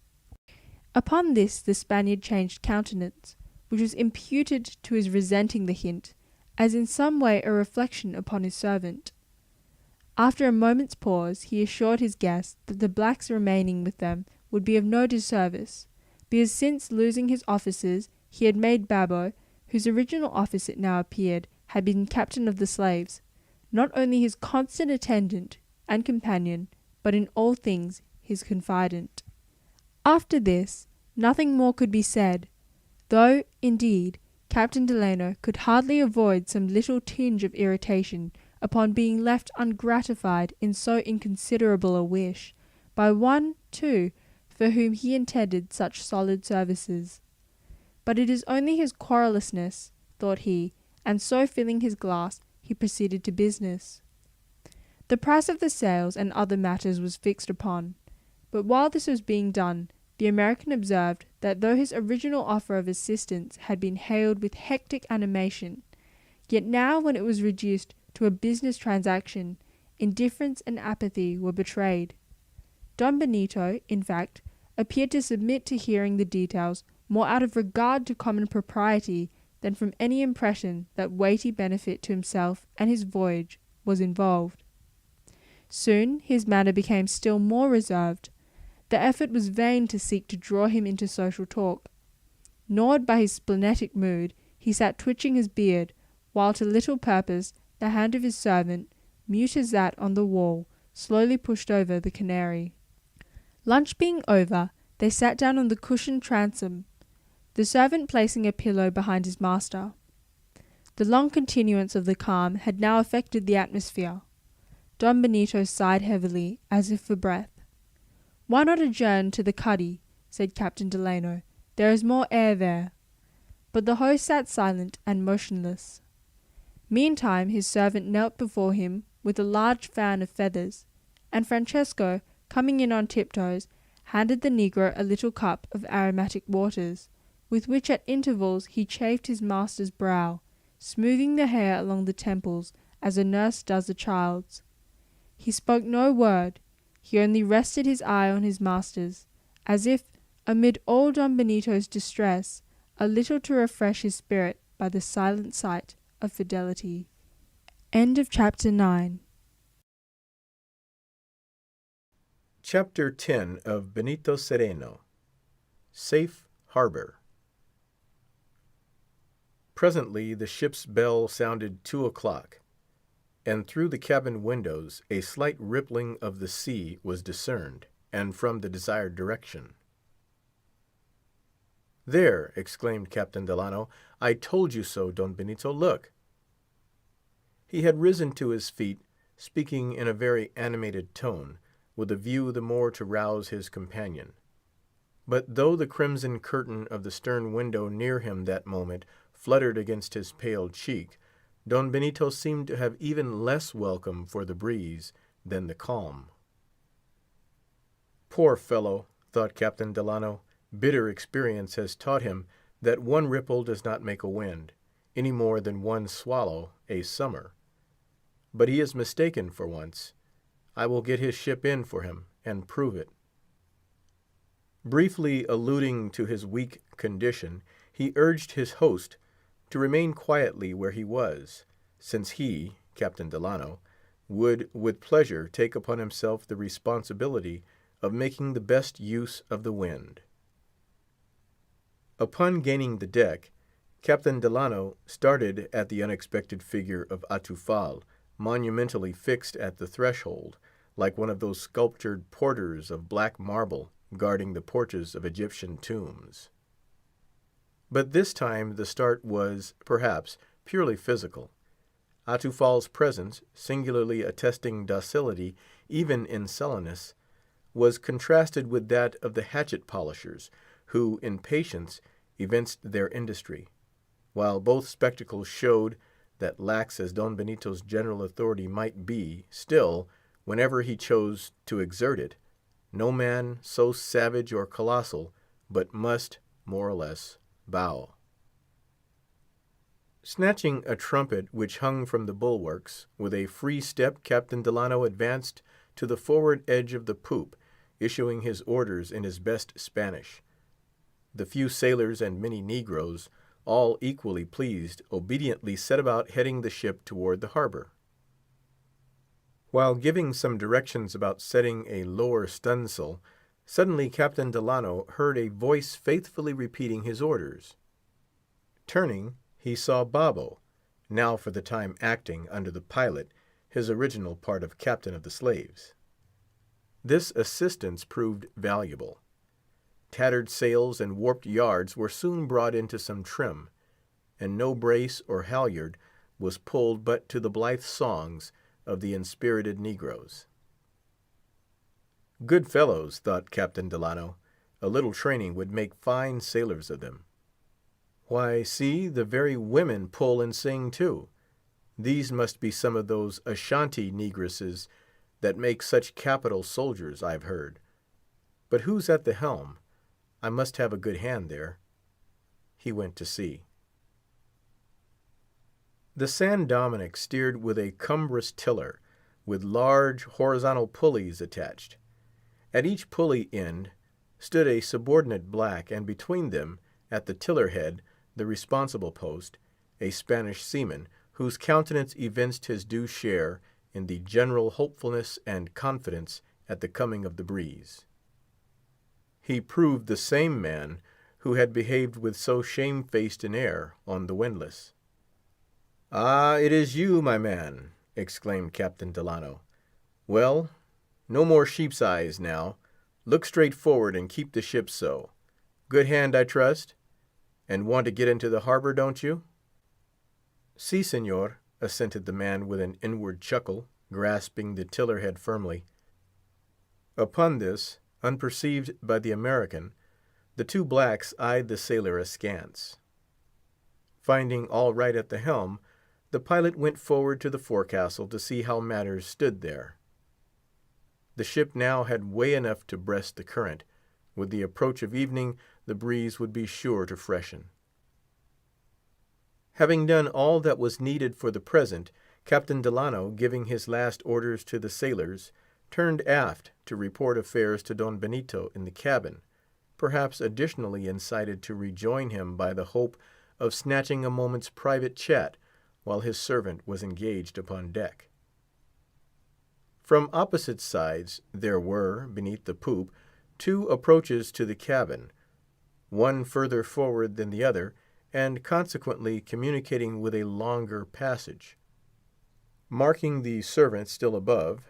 Upon this the Spaniard changed countenance, which was imputed to his resenting the hint, as in some way a reflection upon his servant. After a moment's pause, he assured his guest that the blacks remaining with them would be of no disservice, because since losing his officers he had made Babo, whose original office it now appeared had been captain of the slaves, not only his constant attendant and companion, but in all things his confidant. After this, nothing more could be said, though, indeed, Captain Delano could hardly avoid some little tinge of irritation upon being left ungratified in so inconsiderable a wish, by one, too, for whom he intended such solid services. But it is only his querulousness, thought he, and so filling his glass, he proceeded to business. The price of the sails and other matters was fixed upon, but while this was being done, the American observed that though his original offer of assistance had been hailed with hectic animation, yet now when it was reduced to a business transaction, indifference and apathy were betrayed. Don Benito, in fact, appeared to submit to hearing the details more out of regard to common propriety than from any impression that weighty benefit to himself and his voyage was involved. Soon his manner became still more reserved. The effort was vain to seek to draw him into social talk. Gnawed by his splenetic mood, he sat twitching his beard, while to little purpose the hand of his servant, mute as that on the wall, slowly pushed over the canary. Lunch being over, they sat down on the cushioned transom, the servant placing a pillow behind his master. The long continuance of the calm had now affected the atmosphere. Don Benito sighed heavily, as if for breath. "Why not adjourn to the cuddy?" said Captain Delano. "There is more air there." But the host sat silent and motionless. Meantime his servant knelt before him with a large fan of feathers, and Francesco, coming in on tiptoes, handed the negro a little cup of aromatic waters, with which at intervals he chafed his master's brow, smoothing the hair along the temples as a nurse does a child's. He spoke no word, he only rested his eye on his master's, as if, amid all Don Benito's distress, a little to refresh his spirit by the silent sight of fidelity. End of Chapter 9. Chapter 10 of Benito Cereno. Safe Harbor. Presently the ship's bell sounded 2 o'clock, and through the cabin windows a slight rippling of the sea was discerned, and from the desired direction. "There!" exclaimed Captain Delano. "I told you so, Don Benito. Look!" He had risen to his feet, speaking in a very animated tone, with a view the more to rouse his companion. But though the crimson curtain of the stern window near him that moment fluttered against his pale cheek, Don Benito seemed to have even less welcome for the breeze than the calm. Poor fellow, thought Captain Delano, bitter experience has taught him that one ripple does not make a wind, any more than one swallow a summer. But he is mistaken for once. I will get his ship in for him, and prove it. Briefly alluding to his weak condition, he urged his host to remain quietly where he was, since he, Captain Delano, would with pleasure take upon himself the responsibility of making the best use of the wind. Upon gaining the deck, Captain Delano started at the unexpected figure of Atufal, monumentally fixed at the threshold, like one of those sculptured porters of black marble guarding the porches of Egyptian tombs. But this time the start was, perhaps, purely physical. Atufal's presence, singularly attesting docility even in sullenness, was contrasted with that of the hatchet polishers, who, in patience, evinced their industry. While both spectacles showed that, lax as Don Benito's general authority might be, still, whenever he chose to exert it, no man so savage or colossal but must, more or less, bow. Snatching a trumpet which hung from the bulwarks, with a free step Captain Delano advanced to the forward edge of the poop, issuing his orders in his best Spanish. The few sailors and many negroes, all equally pleased, obediently set about heading the ship toward the harbor. While giving some directions about setting a lower stunsail, suddenly Captain Delano heard a voice faithfully repeating his orders. Turning, he saw Babo, now for the time acting under the pilot, his original part of captain of the slaves. This assistance proved valuable. Tattered sails and warped yards were soon brought into some trim, and no brace or halyard was pulled but to the blithe songs of the inspirited negroes. Good fellows, thought Captain Delano, a little training would make fine sailors of them. Why, see, the very women pull and sing too. These must be some of those Ashanti negresses that make such capital soldiers, I've heard. But who's at the helm? I must have a good hand there. He went to see. The San Dominick steered with a cumbrous tiller, with large horizontal pulleys attached. At each pulley end stood a subordinate black, and between them, at the tiller head, the responsible post, a Spanish seaman, whose countenance evinced his due share in the general hopefulness and confidence at the coming of the breeze. He proved the same man who had behaved with so shamefaced an air on the windlass. "Ah, it is you, my man!" exclaimed Captain Delano. "Well, no more sheep's eyes now. Look straight forward and keep the ship so. Good hand, I trust? And want to get into the harbor, don't you?" "Si, señor," assented the man with an inward chuckle, grasping the tiller head firmly. Upon this, unperceived by the American, the two blacks eyed the sailor askance. Finding all right at the helm, the pilot went forward to the forecastle to see how matters stood there. The ship now had way enough to breast the current. With the approach of evening, the breeze would be sure to freshen. Having done all that was needed for the present, Captain Delano, giving his last orders to the sailors, turned aft to report affairs to Don Benito in the cabin, perhaps additionally incited to rejoin him by the hope of snatching a moment's private chat while his servant was engaged upon deck. From opposite sides there were, beneath the poop, two approaches to the cabin, one further forward than the other, and consequently communicating with a longer passage. Marking the servant still above,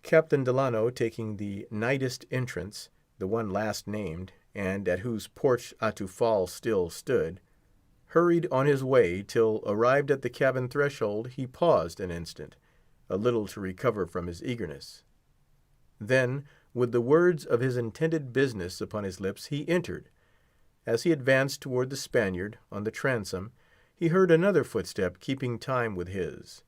Captain Delano, taking the nightest entrance, the one last named, and at whose porch Atufal still stood, hurried on his way till, arrived at the cabin threshold, he paused an instant, a little to recover from his eagerness. Then, with the words of his intended business upon his lips, he entered. As he advanced toward the Spaniard, on the transom, he heard another footstep keeping time with his.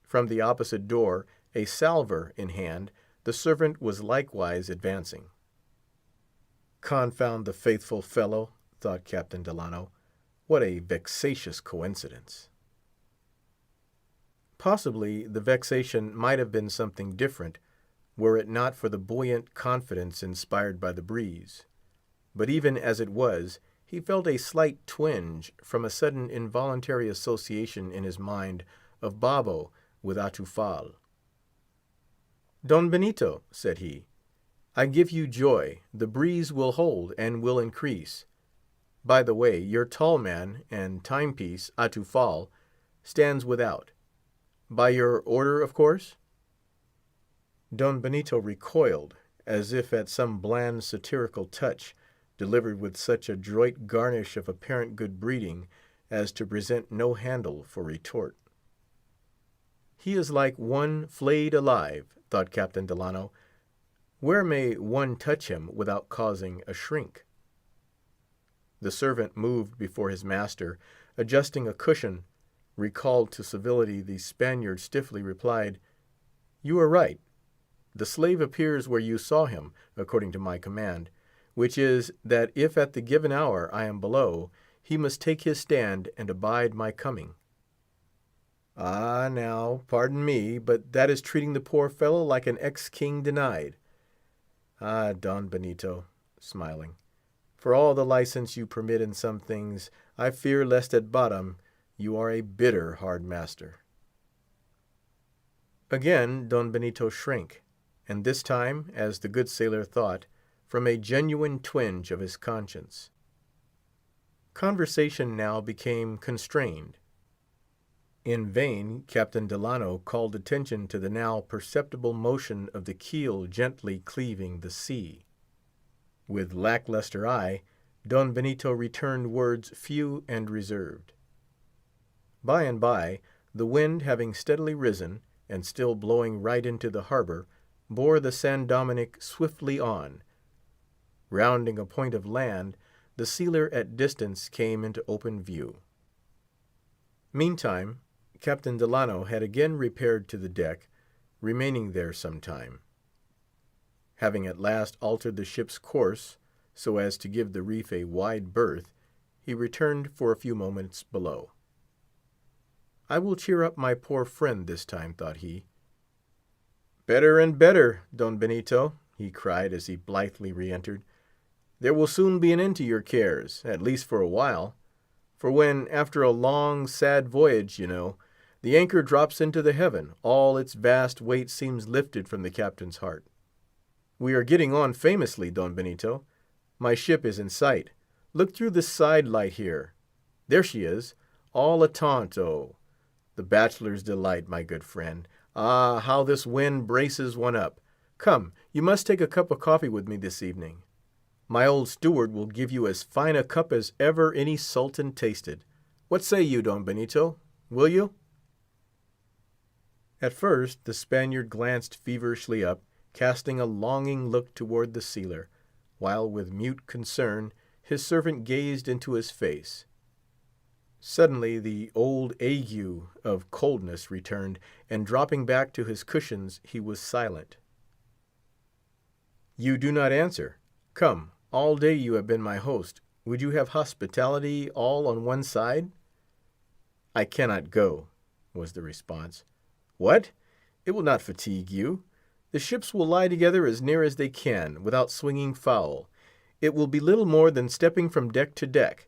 From the opposite door, a salver in hand, the servant was likewise advancing. "Confound the faithful fellow," thought Captain Delano. "What a vexatious coincidence!" Possibly the vexation might have been something different, were it not for the buoyant confidence inspired by the breeze. But even as it was, he felt a slight twinge from a sudden involuntary association in his mind of Babo with Atufal. "Don Benito," said he, "I give you joy; the breeze will hold and will increase. By the way, your tall man and timepiece, Atufal, stands without. By your order, of course?" Don Benito recoiled, as if at some bland satirical touch, delivered with such adroit garnish of apparent good breeding as to present no handle for retort. "He is like one flayed alive," thought Captain Delano. "Where may one touch him without causing a shrink?" The servant moved before his master, adjusting a cushion. Recalled to civility, the Spaniard stiffly replied, "You are right. The slave appears where you saw him, according to my command, which is, that if at the given hour I am below, he must take his stand and abide my coming." "Ah, now, pardon me, but that is treating the poor fellow like an ex-king denied. Ah, Don Benito," smiling, "for all the license you permit in some things, I fear lest at bottom you are a bitter hard master." Again Don Benito shrank, and this time, as the good sailor thought, from a genuine twinge of his conscience. Conversation now became constrained. In vain Captain Delano called attention to the now perceptible motion of the keel gently cleaving the sea. With lack-lustre eye, Don Benito returned words few and reserved. By and by, the wind having steadily risen, and still blowing right into the harbor, bore the San Dominick swiftly on. Rounding a point of land, the sealer at distance came into open view. Meantime, Captain Delano had again repaired to the deck, remaining there some time. Having at last altered the ship's course, so as to give the reef a wide berth, he returned for a few moments below. "I will cheer up my poor friend this time," thought he. "Better and better, Don Benito," he cried as he blithely re-entered. "There will soon be an end to your cares, at least for a while; for when, after a long, sad voyage, you know, the anchor drops into the haven, all its vast weight seems lifted from the captain's heart. We are getting on famously, Don Benito. My ship is in sight. Look through this side light here. There she is, all a-taut-o. The bachelor's delight, my good friend. Ah, how this wind braces one up! Come, you must take a cup of coffee with me this evening. My old steward will give you as fine a cup as ever any sultan tasted. What say you, Don Benito? Will you?" At first the Spaniard glanced feverishly up, casting a longing look toward the sealer, while with mute concern his servant gazed into his face. Suddenly the old ague of coldness returned, and dropping back to his cushions, he was silent. "You do not answer. Come, all day you have been my host. Would you have hospitality all on one side?" "I cannot go," was the response. "What? It will not fatigue you. The ships will lie together as near as they can, without swinging foul. It will be little more than stepping from deck to deck,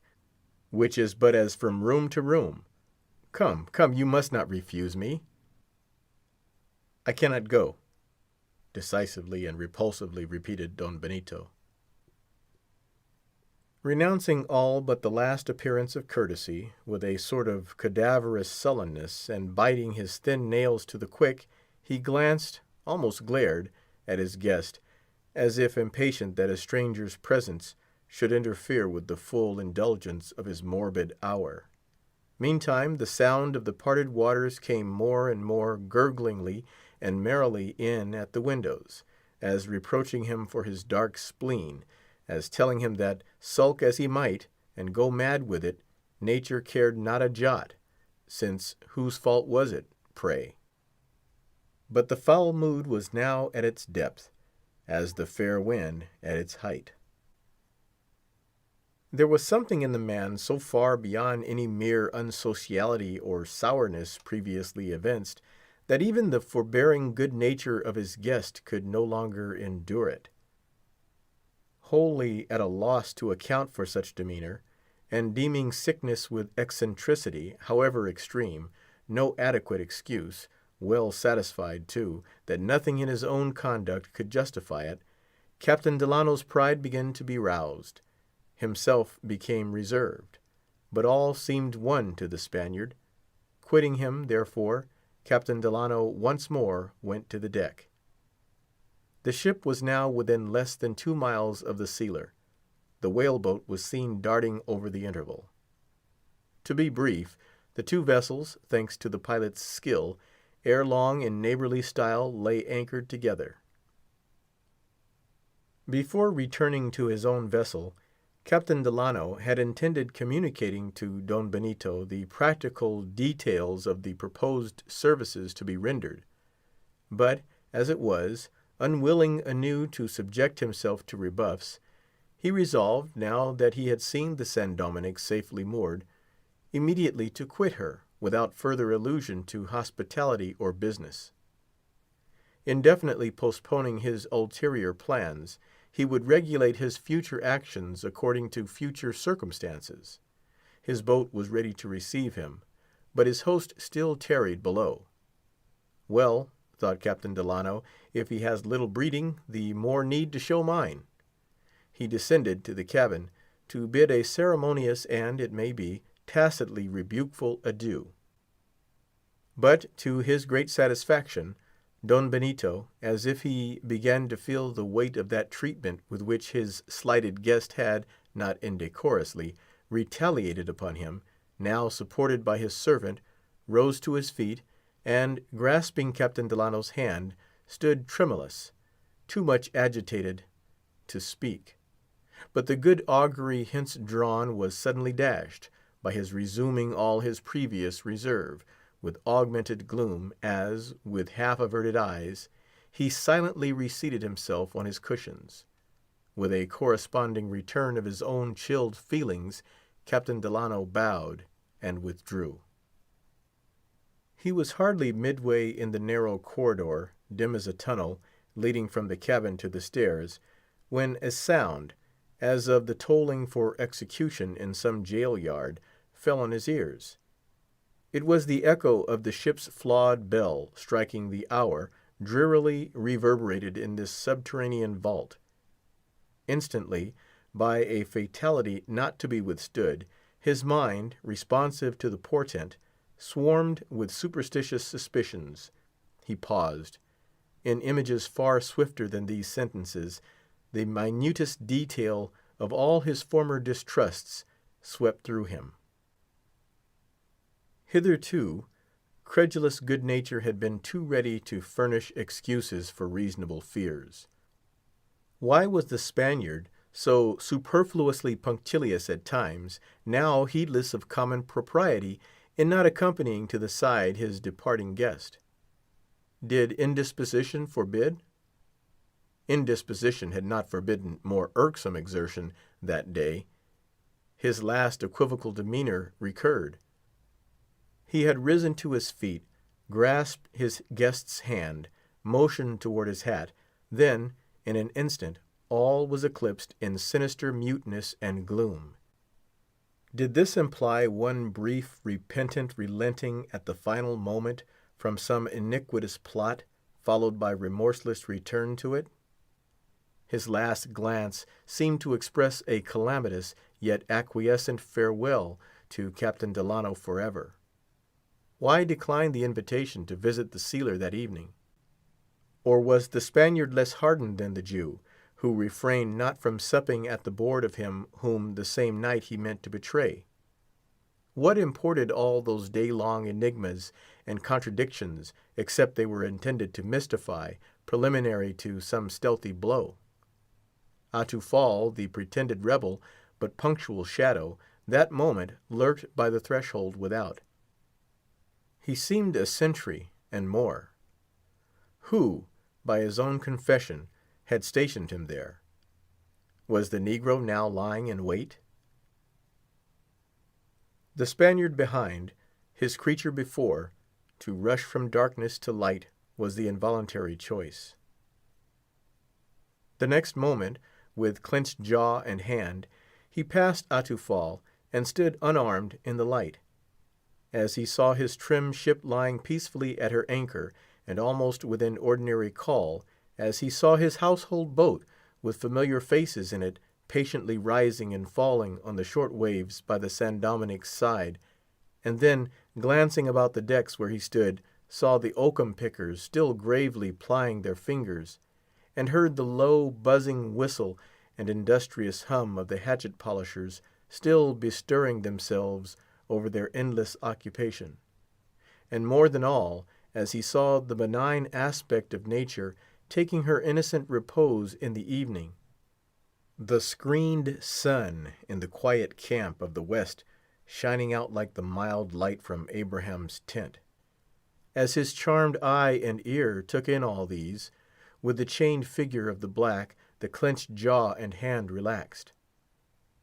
which is but as from room to room. Come, come, you must not refuse me." "I cannot go," decisively and repulsively repeated Don Benito. Renouncing all but the last appearance of courtesy, with a sort of cadaverous sullenness, and biting his thin nails to the quick, he glanced, almost glared, at his guest, as if impatient that a stranger's presence should interfere with the full indulgence of his morbid hour. Meantime, the sound of the parted waters came more and more gurglingly and merrily in at the windows, as reproaching him for his dark spleen, as telling him that, sulk as he might, and go mad with it, nature cared not a jot, since whose fault was it, pray? But the foul mood was now at its depth, as the fair wind at its height. There was something in the man so far beyond any mere unsociality or sourness previously evinced, that even the forbearing good nature of his guest could no longer endure it. Wholly at a loss to account for such demeanor, and deeming sickness with eccentricity, however extreme, no adequate excuse, well satisfied, too, that nothing in his own conduct could justify it, Captain Delano's pride began to be roused. Himself became reserved, but all seemed one to the Spaniard. Quitting him, therefore, Captain Delano once more went to the deck. The ship was now within less than 2 miles of the sealer. The whale-boat was seen darting over the interval. To be brief, the two vessels, thanks to the pilot's skill, ere long in neighborly style lay anchored together. Before returning to his own vessel, Captain Delano had intended communicating to Don Benito the practical details of the proposed services to be rendered; but, as it was, unwilling anew to subject himself to rebuffs, he resolved, now that he had seen the San Dominick safely moored, immediately to quit her, without further allusion to hospitality or business. Indefinitely postponing his ulterior plans, he would regulate his future actions according to future circumstances. His boat was ready to receive him, but his host still tarried below. Well, thought Captain Delano, if he has little breeding, the more need to show mine. He descended to the cabin, to bid a ceremonious and, it may be, tacitly rebukeful adieu. But, to his great satisfaction, Don Benito, as if he began to feel the weight of that treatment with which his slighted guest had, not indecorously, retaliated upon him, now supported by his servant, rose to his feet, and, grasping Captain Delano's hand, stood tremulous, too much agitated to speak. But the good augury hence drawn was suddenly dashed, by his resuming all his previous reserve, with augmented gloom, as, with half-averted eyes, he silently reseated himself on his cushions. With a corresponding return of his own chilled feelings, Captain Delano bowed and withdrew. He was hardly midway in the narrow corridor, dim as a tunnel, leading from the cabin to the stairs, when a sound, as of the tolling for execution in some jail yard, fell on his ears. It was the echo of the ship's flawed bell striking the hour, drearily reverberated in this subterranean vault. Instantly, by a fatality not to be withstood, his mind, responsive to the portent, swarmed with superstitious suspicions. He paused. In images far swifter than these sentences, the minutest detail of all his former distrusts swept through him. Hitherto, credulous good nature had been too ready to furnish excuses for reasonable fears. Why was the Spaniard, so superfluously punctilious at times, now heedless of common propriety in not accompanying to the side his departing guest? Did indisposition forbid? Indisposition had not forbidden more irksome exertion that day. His last equivocal demeanor recurred. He had risen to his feet, grasped his guest's hand, motioned toward his hat; then, in an instant, all was eclipsed in sinister muteness and gloom. Did this imply one brief, repentant relenting at the final moment from some iniquitous plot, followed by remorseless return to it? His last glance seemed to express a calamitous, yet acquiescent farewell to Captain Delano forever. Why decline the invitation to visit the sealer that evening? Or was the Spaniard less hardened than the Jew, who refrained not from supping at the board of him whom the same night he meant to betray? What imported all those day-long enigmas and contradictions, except they were intended to mystify, preliminary to some stealthy blow? Atufal, the pretended rebel, but punctual shadow, that moment lurked by the threshold without. He seemed a sentry, and more. Who, by his own confession, had stationed him there? Was the negro now lying in wait? The Spaniard behind, his creature before, to rush from darkness to light was the involuntary choice. The next moment, with clenched jaw and hand, he passed Atufal and stood unarmed in the light. As he saw his trim ship lying peacefully at her anchor, and almost within ordinary call, as he saw his household boat, with familiar faces in it, patiently rising and falling on the short waves by the San Dominic's side, and then, glancing about the decks where he stood, saw the oakum pickers still gravely plying their fingers, and heard the low, buzzing whistle and industrious hum of the hatchet polishers still bestirring themselves over their endless occupation; and more than all, as he saw the benign aspect of nature taking her innocent repose in the evening, the screened sun in the quiet camp of the west shining out like the mild light from Abraham's tent; as his charmed eye and ear took in all these, with the chained figure of the black, the clenched jaw and hand relaxed.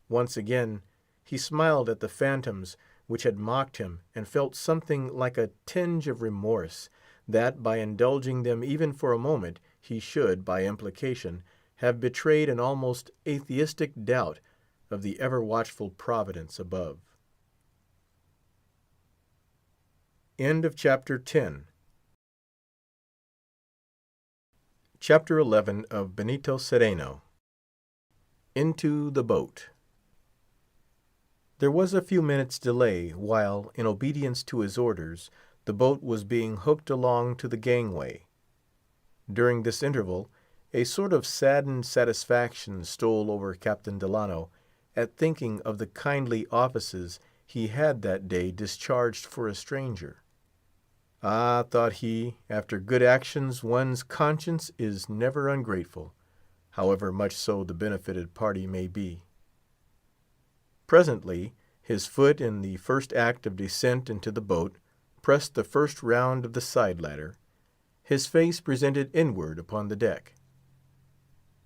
Once again he smiled at the phantoms which had mocked him, and felt something like a tinge of remorse, that, by indulging them even for a moment, he should, by implication, have betrayed an almost atheistic doubt of the ever-watchful Providence above. End of Chapter 10. Chapter 11 of Benito Cereno. Into the Boat. There was a few minutes' delay while, in obedience to his orders, the boat was being hooked along to the gangway. During this interval, a sort of saddened satisfaction stole over Captain Delano at thinking of the kindly offices he had that day discharged for a stranger. Ah, thought he, after good actions one's conscience is never ungrateful, however much so the benefited party may be. Presently, his foot, in the first act of descent into the boat, pressed the first round of the side-ladder. His face presented inward upon the deck.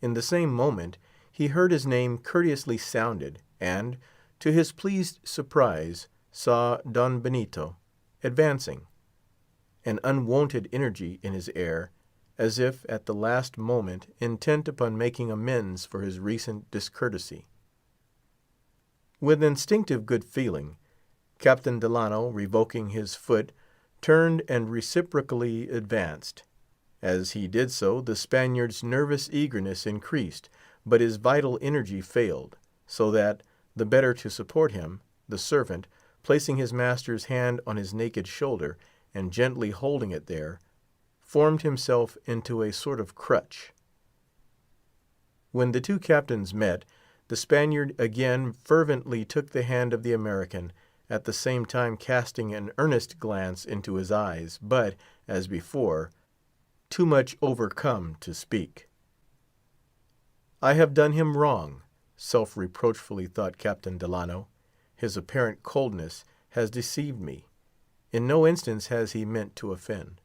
In the same moment, he heard his name courteously sounded, and, to his pleased surprise, saw Don Benito advancing, an unwonted energy in his air, as if, at the last moment, intent upon making amends for his recent discourtesy. With instinctive good feeling, Captain Delano, revoking his foot, turned and reciprocally advanced. As he did so, the Spaniard's nervous eagerness increased, but his vital energy failed, so that, the better to support him, the servant, placing his master's hand on his naked shoulder, and gently holding it there, formed himself into a sort of crutch. When the two captains met, the Spaniard again fervently took the hand of the American, at the same time casting an earnest glance into his eyes, but, as before, too much overcome to speak. "I have done him wrong," self-reproachfully thought Captain Delano. "His apparent coldness has deceived me. In no instance has he meant to offend."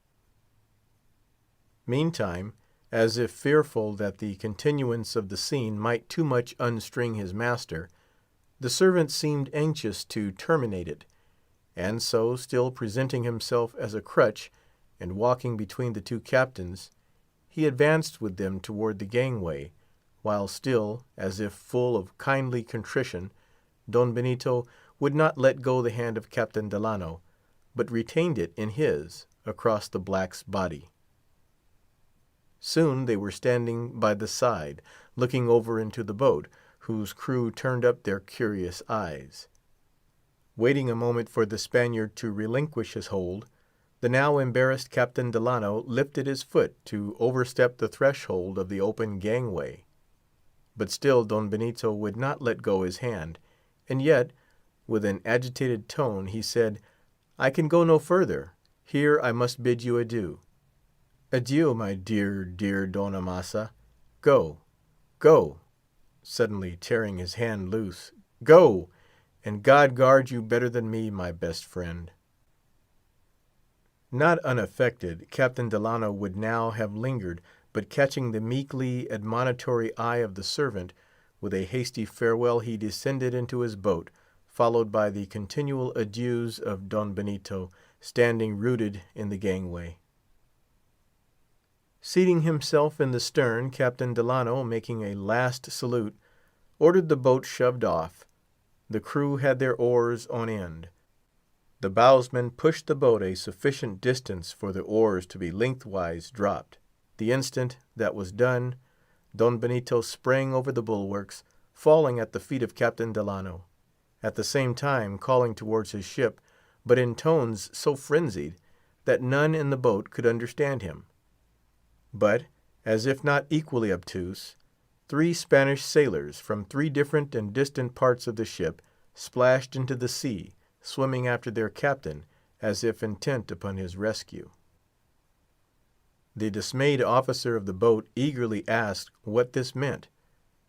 Meantime, as if fearful that the continuance of the scene might too much unstring his master, the servant seemed anxious to terminate it, and so, still presenting himself as a crutch, and walking between the two captains, he advanced with them toward the gangway, while still, as if full of kindly contrition, Don Benito would not let go the hand of Captain Delano, but retained it in his, across the black's body. Soon they were standing by the side, looking over into the boat, whose crew turned up their curious eyes. Waiting a moment for the Spaniard to relinquish his hold, the now embarrassed Captain Delano lifted his foot to overstep the threshold of the open gangway. But still Don Benito would not let go his hand, and yet, with an agitated tone, he said, "I can go no further. Here I must bid you adieu." "Adieu, my dear, dear Don Amasa. Go, go," suddenly tearing his hand loose, "go, and God guard you better than me, my best friend." Not unaffected, Captain Delano would now have lingered, but catching the meekly admonitory eye of the servant, with a hasty farewell he descended into his boat, followed by the continual adieus of Don Benito, standing rooted in the gangway. Seating himself in the stern, Captain Delano, making a last salute, ordered the boat shoved off. The crew had their oars on end. The bowsman pushed the boat a sufficient distance for the oars to be lengthwise dropped. The instant that was done, Don Benito sprang over the bulwarks, falling at the feet of Captain Delano, at the same time calling towards his ship, but in tones so frenzied that none in the boat could understand him. But, as if not equally obtuse, 3 Spanish sailors, from 3 different and distant parts of the ship, splashed into the sea, swimming after their captain, as if intent upon his rescue. The dismayed officer of the boat eagerly asked what this meant,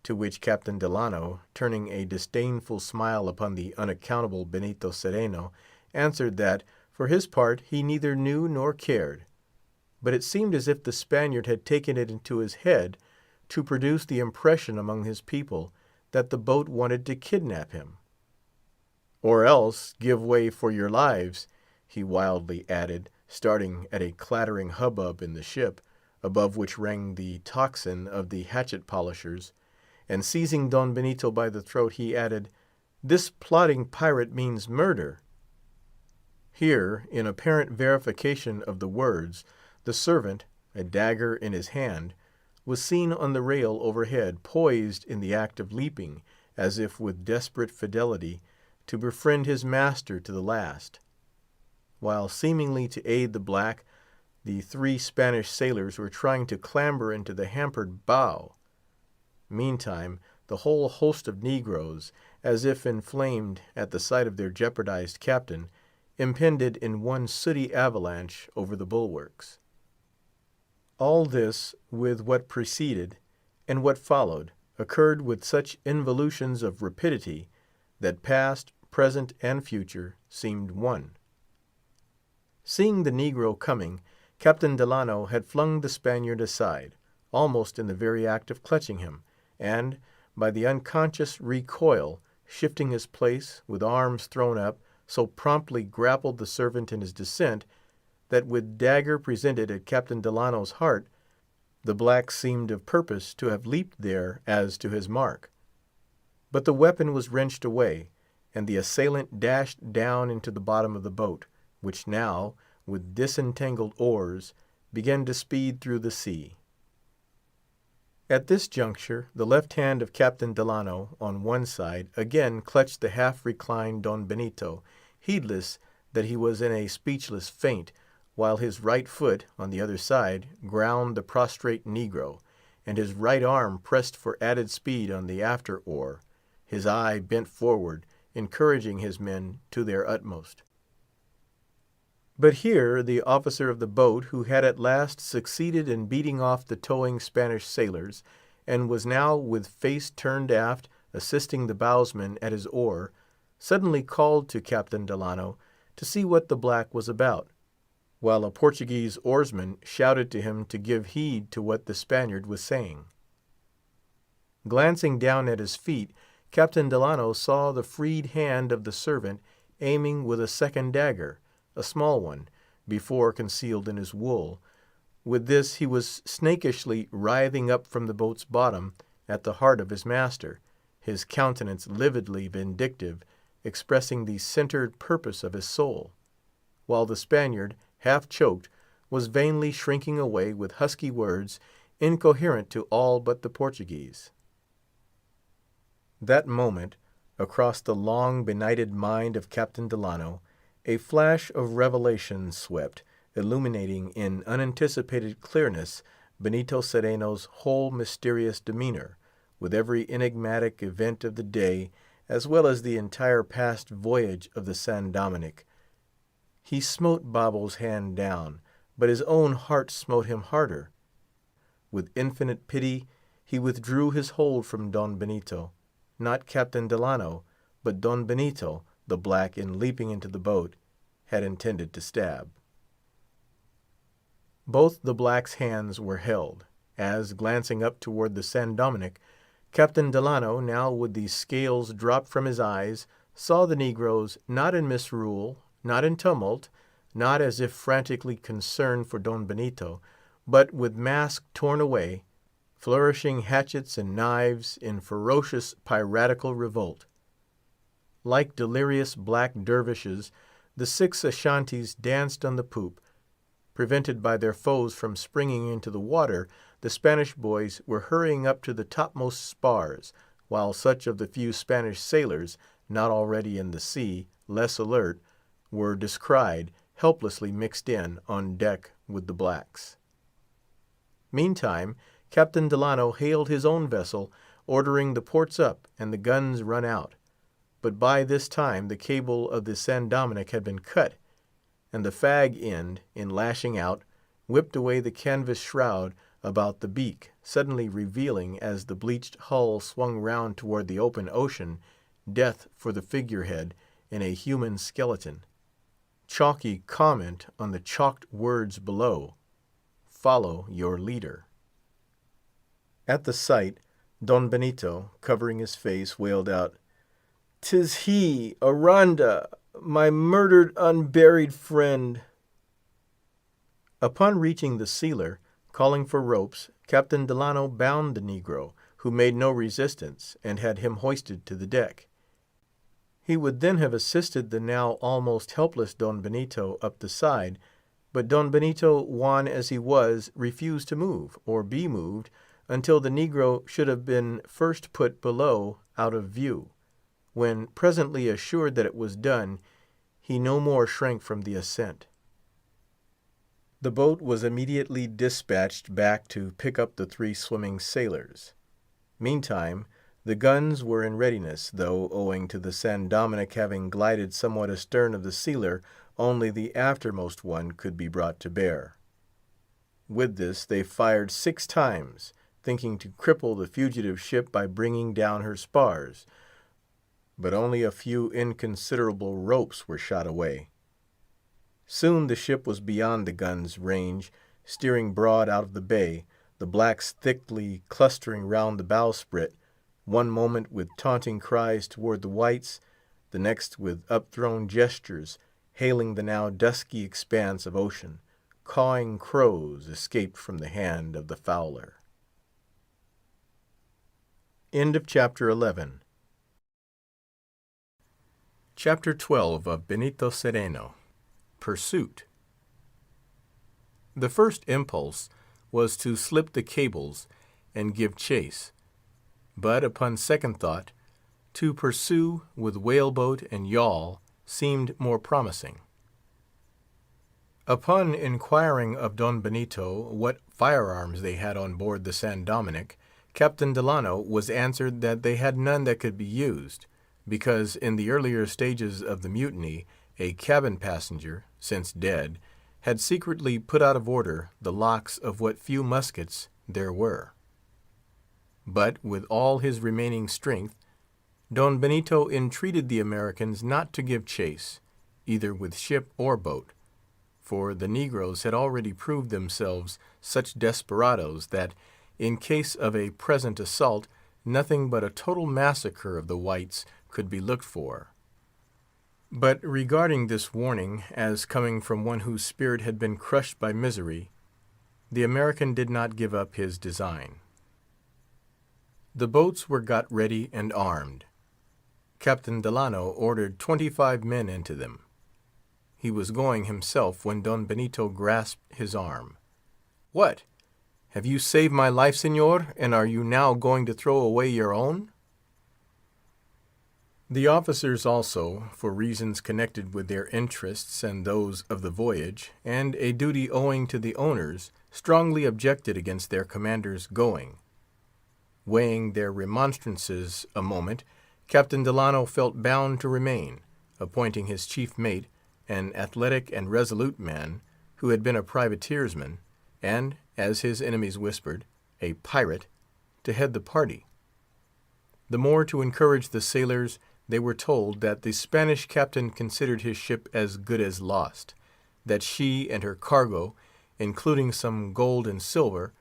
to which Captain Delano, turning a disdainful smile upon the unaccountable Benito Cereno, answered that, for his part, he neither knew nor cared; but it seemed as if the Spaniard had taken it into his head to produce the impression among his people that the boat wanted to kidnap him. "Or else give way for your lives," he wildly added, starting at a clattering hubbub in the ship, above which rang the tocsin of the hatchet polishers, and seizing Don Benito by the throat, he added, "This plotting pirate means murder." Here, in apparent verification of the words, the servant, a dagger in his hand, was seen on the rail overhead, poised in the act of leaping, as if with desperate fidelity, to befriend his master to the last. While seemingly to aid the black, the 3 Spanish sailors were trying to clamber into the hampered bow. Meantime, the whole host of negroes, as if inflamed at the sight of their jeopardized captain, impended in one sooty avalanche over the bulwarks. All this, with what preceded and what followed, occurred with such involutions of rapidity that past, present, and future seemed one. Seeing the negro coming, Captain Delano had flung the Spaniard aside, almost in the very act of clutching him, and, by the unconscious recoil, shifting his place, with arms thrown up, so promptly grappled the servant in his descent, that with dagger presented at Captain Delano's heart, the black seemed of purpose to have leaped there as to his mark. But the weapon was wrenched away, and the assailant dashed down into the bottom of the boat, which now, with disentangled oars, began to speed through the sea. At this juncture, the left hand of Captain Delano, on one side, again clutched the half-reclined Don Benito, heedless that he was in a speechless faint, while his right foot, on the other side, ground the prostrate negro, and his right arm pressed for added speed on the after oar, his eye bent forward, encouraging his men to their utmost. But here the officer of the boat, who had at last succeeded in beating off the towing Spanish sailors, and was now with face turned aft, assisting the bowsman at his oar, suddenly called to Captain Delano to see what the black was about, while a Portuguese oarsman shouted to him to give heed to what the Spaniard was saying. Glancing down at his feet, Captain Delano saw the freed hand of the servant aiming with a second dagger, a small one, before concealed in his wool. With this he was snakishly writhing up from the boat's bottom at the heart of his master, his countenance lividly vindictive, expressing the centred purpose of his soul, while the Spaniard, half choked, was vainly shrinking away with husky words, incoherent to all but the Portuguese. That moment, across the long benighted mind of Captain Delano, a flash of revelation swept, illuminating in unanticipated clearness Benito Cereno's whole mysterious demeanor, with every enigmatic event of the day, as well as the entire past voyage of the San Dominick. He smote Bobbo's hand down, but his own heart smote him harder. With infinite pity, he withdrew his hold from Don Benito, not Captain Delano, but Don Benito, the black, in leaping into the boat, had intended to stab. Both the black's hands were held, as, glancing up toward the San Dominick, Captain Delano, now with the scales dropped from his eyes, saw the negroes, not in misrule, not in tumult, not as if frantically concerned for Don Benito, but with masks torn away, flourishing hatchets and knives in ferocious piratical revolt. Like delirious black dervishes, the 6 Ashantees danced on the poop. Prevented by their foes from springing into the water, the Spanish boys were hurrying up to the topmost spars, while such of the few Spanish sailors, not already in the sea, less alert, were descried, helplessly mixed in, on deck with the blacks. Meantime, Captain Delano hailed his own vessel, ordering the ports up and the guns run out. But by this time the cable of the San Dominick had been cut, and the fag end, in lashing out, whipped away the canvas shroud about the beak, suddenly revealing, as the bleached hull swung round toward the open ocean, death for the figurehead in a human skeleton. Chalky comment on the chalked words below: "Follow your leader." At the sight, Don Benito, covering his face, wailed out, "'Tis he, Aranda, my murdered, unburied friend." Upon reaching the sealer, calling for ropes, Captain Delano bound the negro, who made no resistance, and had him hoisted to the deck. He would then have assisted the now almost helpless Don Benito up the side, but Don Benito, wan as he was, refused to move, or be moved, until the negro should have been first put below out of view, when, presently assured that it was done, he no more shrank from the ascent. The boat was immediately dispatched back to pick up the 3 swimming sailors. Meantime, the guns were in readiness, though, owing to the San Dominick having glided somewhat astern of the sealer, only the aftermost one could be brought to bear. With this they fired 6 times, thinking to cripple the fugitive ship by bringing down her spars, but only a few inconsiderable ropes were shot away. Soon the ship was beyond the guns' range, steering broad out of the bay, the blacks thickly clustering round the bowsprit, one moment with taunting cries toward the whites, the next with upthrown gestures, hailing the now dusky expanse of ocean, cawing crows escaped from the hand of the fowler. End of Chapter 11. Chapter 12 of Benito Cereno. Pursuit. The first impulse was to slip the cables and give chase, but upon second thought, to pursue with whaleboat and yawl seemed more promising. Upon inquiring of Don Benito what firearms they had on board the San Dominick, Captain Delano was answered that they had none that could be used, because in the earlier stages of the mutiny, a cabin passenger, since dead, had secretly put out of order the locks of what few muskets there were. But, with all his remaining strength, Don Benito entreated the Americans not to give chase, either with ship or boat, for the negroes had already proved themselves such desperadoes that, in case of a present assault, nothing but a total massacre of the whites could be looked for. But regarding this warning as coming from one whose spirit had been crushed by misery, the American did not give up his design. The boats were got ready and armed. Captain Delano ordered 25 men into them. He was going himself when Don Benito grasped his arm. "What? Have you saved my life, Señor, and are you now going to throw away your own?" The officers also, for reasons connected with their interests and those of the voyage, and a duty owing to the owners, strongly objected against their commander's going. Weighing their remonstrances a moment, Captain Delano felt bound to remain, appointing his chief mate, an athletic and resolute man, who had been a privateersman, and, as his enemies whispered, a pirate, to head the party. The more to encourage the sailors, they were told that the Spanish captain considered his ship as good as lost, that she and her cargo, including some gold and silver,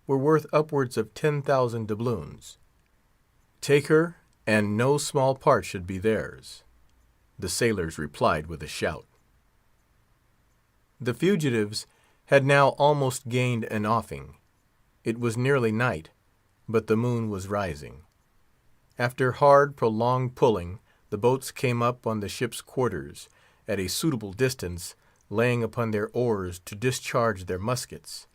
were worth upwards of 10,000 doubloons. Take her, and no small part should be theirs. The sailors replied with a shout. The fugitives had now almost gained an offing. It was nearly night, but the moon was rising. After hard, prolonged pulling, the boats came up on the ship's quarters, at a suitable distance, laying upon their oars to discharge their muskets.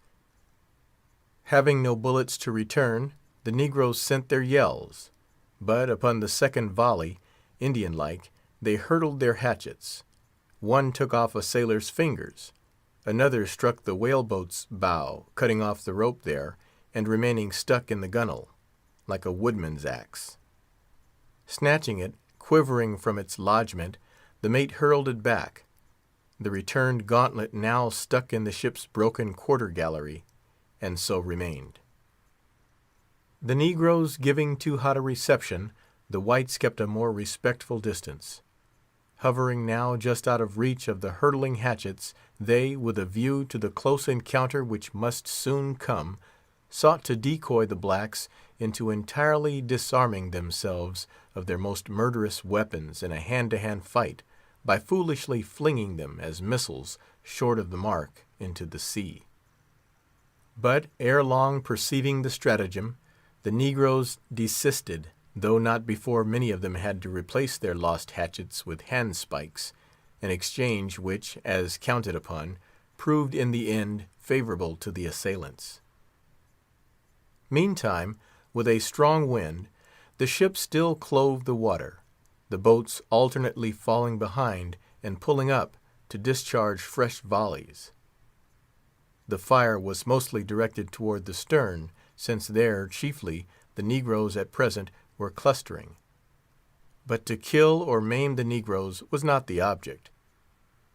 Having no bullets to return, the negroes sent their yells, but upon the second volley, Indian-like, they hurtled their hatchets. One took off a sailor's fingers, another struck the whale-boat's bow, cutting off the rope there, and remaining stuck in the gunwale, like a woodman's axe. Snatching it, quivering from its lodgment, the mate hurled it back. The returned gauntlet now stuck in the ship's broken quarter-gallery, and so remained. The negroes giving too hot a reception, the whites kept a more respectful distance. Hovering now just out of reach of the hurtling hatchets, they, with a view to the close encounter which must soon come, sought to decoy the blacks into entirely disarming themselves of their most murderous weapons in a hand-to-hand fight, by foolishly flinging them as missiles short of the mark into the sea. But ere long perceiving the stratagem, the negroes desisted, though not before many of them had to replace their lost hatchets with handspikes, an exchange which, as counted upon, proved in the end favorable to the assailants. Meantime, with a strong wind, the ship still clove the water, the boats alternately falling behind and pulling up to discharge fresh volleys. The fire was mostly directed toward the stern, since there, chiefly, the negroes at present were clustering. But to kill or maim the negroes was not the object.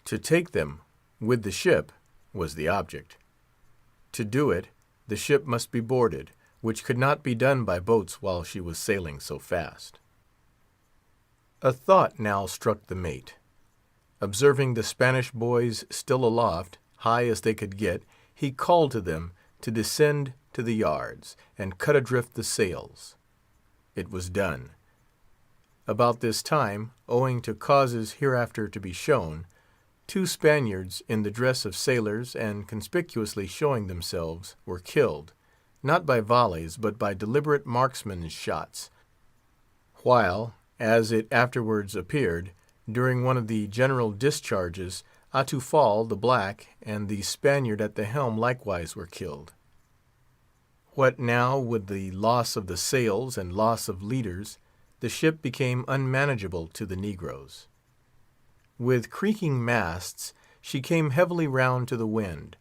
To take them, with the ship, was the object. To do it, the ship must be boarded, which could not be done by boats while she was sailing so fast. A thought now struck the mate. Observing the Spanish boys still aloft, high as they could get, he called to them to descend to the yards, and cut adrift the sails. It was done. About this time, owing to causes hereafter to be shown, 2 Spaniards in the dress of sailors, and conspicuously showing themselves, were killed, not by volleys, but by deliberate marksman's shots, while, as it afterwards appeared, during one of the general discharges, Atufal, the black, and the Spaniard at the helm likewise were killed. What now with the loss of the sails and loss of leaders, the ship became unmanageable to the negroes. With creaking masts, she came heavily round to the wind,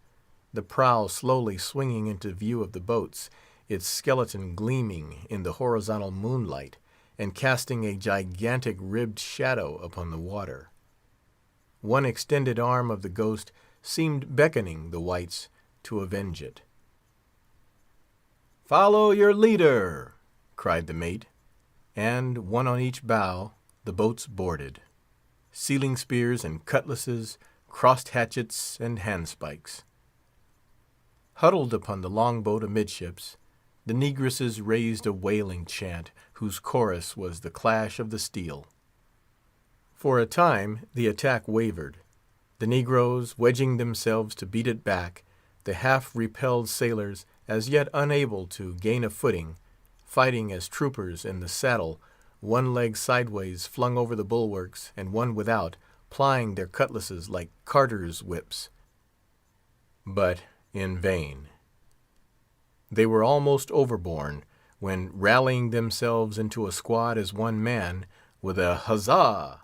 the prow slowly swinging into view of the boats, its skeleton gleaming in the horizontal moonlight, and casting a gigantic ribbed shadow upon the water. One extended arm of the Ghost seemed beckoning the whites to avenge it. "Follow your leader!" cried the mate, and, one on each bow, the boats boarded. Sealing spears and cutlasses, crossed hatchets and handspikes. Huddled upon the long boat amidships, the negresses raised a wailing chant, whose chorus was the clash of the steel. For a time the attack wavered, the negroes wedging themselves to beat it back, the half-repelled sailors, as yet unable to gain a footing, fighting as troopers in the saddle, one leg sideways flung over the bulwarks, and one without, plying their cutlasses like carters' whips. But in vain. They were almost overborne, when, rallying themselves into a squad as one man, with a huzza,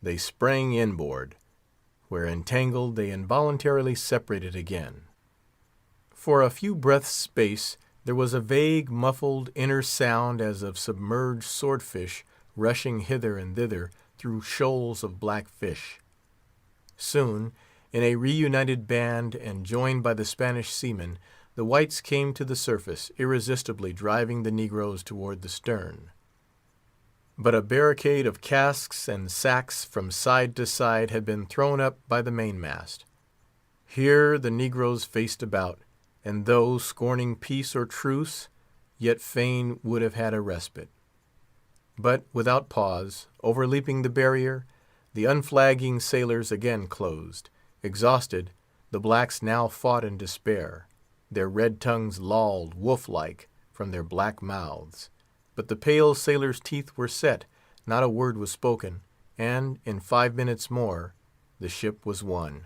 they sprang inboard, where entangled they involuntarily separated again. For a few breaths' space There was a vague, muffled, inner sound as of submerged swordfish rushing hither and thither through shoals of black fish. Soon, in a reunited band, and joined by the Spanish seamen, the whites came to the surface, irresistibly driving the negroes toward the stern. But a barricade of casks and sacks from side to side had been thrown up by the mainmast. Here the negroes faced about, and though scorning peace or truce, yet fain would have had a respite. But without pause, overleaping the barrier, the unflagging sailors again closed. Exhausted, the blacks now fought in despair. Their red tongues lolled, wolf-like, from their black mouths. But the pale sailors' teeth were set, not a word was spoken, and, in 5 minutes more, the ship was won.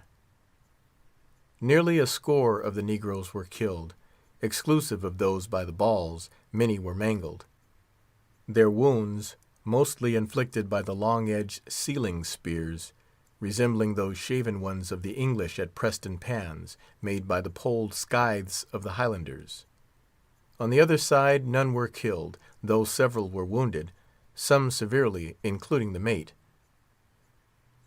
Nearly a score of the negroes were killed. Exclusive of those by the balls, many were mangled. Their wounds, mostly inflicted by the long-edged sealing spears, resembling those shaven ones of the English at Preston Pans, made by the poled scythes of the Highlanders. On the other side none were killed, though several were wounded, some severely, including the mate.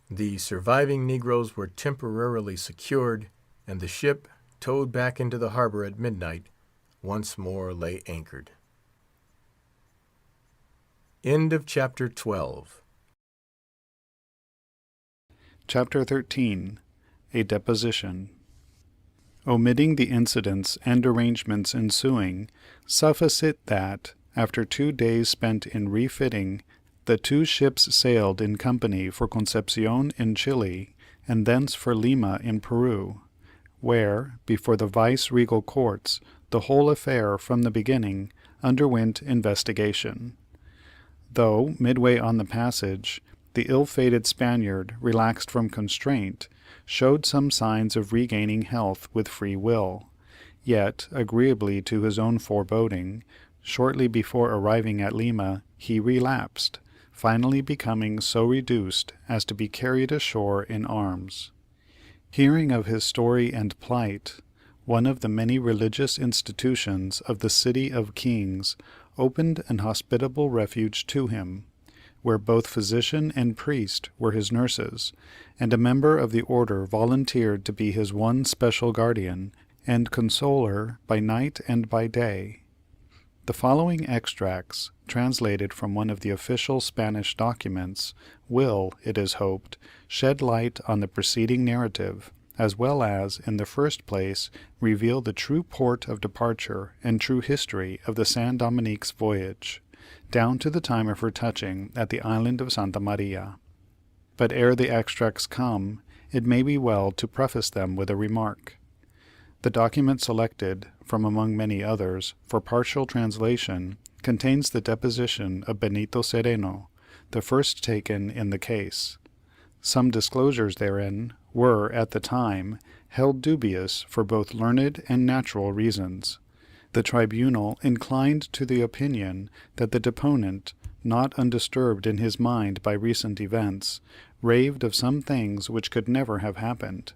The surviving negroes were temporarily secured, and the ship, towed back into the harbor at midnight, once more lay anchored. End of chapter 12. Chapter 13. A Deposition. Omitting the incidents and arrangements ensuing, suffice it that, after 2 days spent in refitting, the 2 ships sailed in company for Concepcion in Chile, and thence for Lima in Peru, where, before the vice-regal courts, the whole affair from the beginning underwent investigation. Though, midway on the passage, the ill-fated Spaniard, relaxed from constraint, showed some signs of regaining health with free will, yet, agreeably to his own foreboding, shortly before arriving at Lima, he relapsed, finally becoming so reduced as to be carried ashore in arms. Hearing of his story and plight, one of the many religious institutions of the City of Kings opened an hospitable refuge to him, where both physician and priest were his nurses, and a member of the order volunteered to be his one special guardian and consoler by night and by day. The following extracts, translated from one of the official Spanish documents, will, it is hoped, shed light on the preceding narrative, as well as, in the first place, reveal the true port of departure and true history of the San Dominique's voyage, down to the time of her touching at the island of Santa Maria. But ere the extracts come, it may be well to preface them with a remark. The document selected, from among many others, for partial translation, contains the deposition of Benito Cereno, the first taken in the case. Some disclosures therein were, at the time, held dubious for both learned and natural reasons. The tribunal inclined to the opinion that the deponent, not undisturbed in his mind by recent events, raved of some things which could never have happened.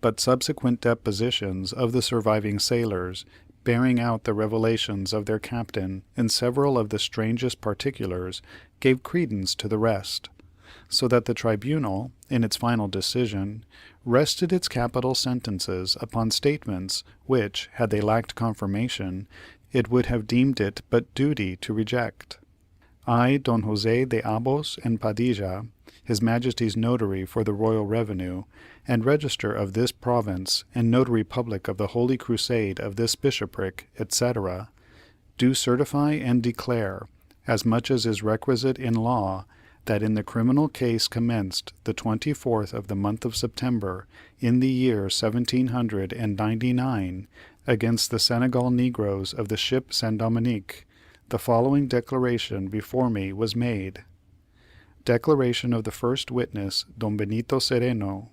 But subsequent depositions of the surviving sailors, bearing out the revelations of their captain in several of the strangest particulars, gave credence to the rest, so that the tribunal, in its final decision, rested its capital sentences upon statements which, had they lacked confirmation, it would have deemed it but duty to reject. I, Don José de Abos and Padilla, His Majesty's notary for the royal revenue, and register of this province, and notary public of the Holy Crusade of this bishopric, etc., do certify and declare, as much as is requisite in law, that in the criminal case commenced the 24th of the month of September, in the year 1799, against the Senegal negroes of the ship San Dominique, the following declaration before me was made. Declaration of the first witness, Don Benito Cereno.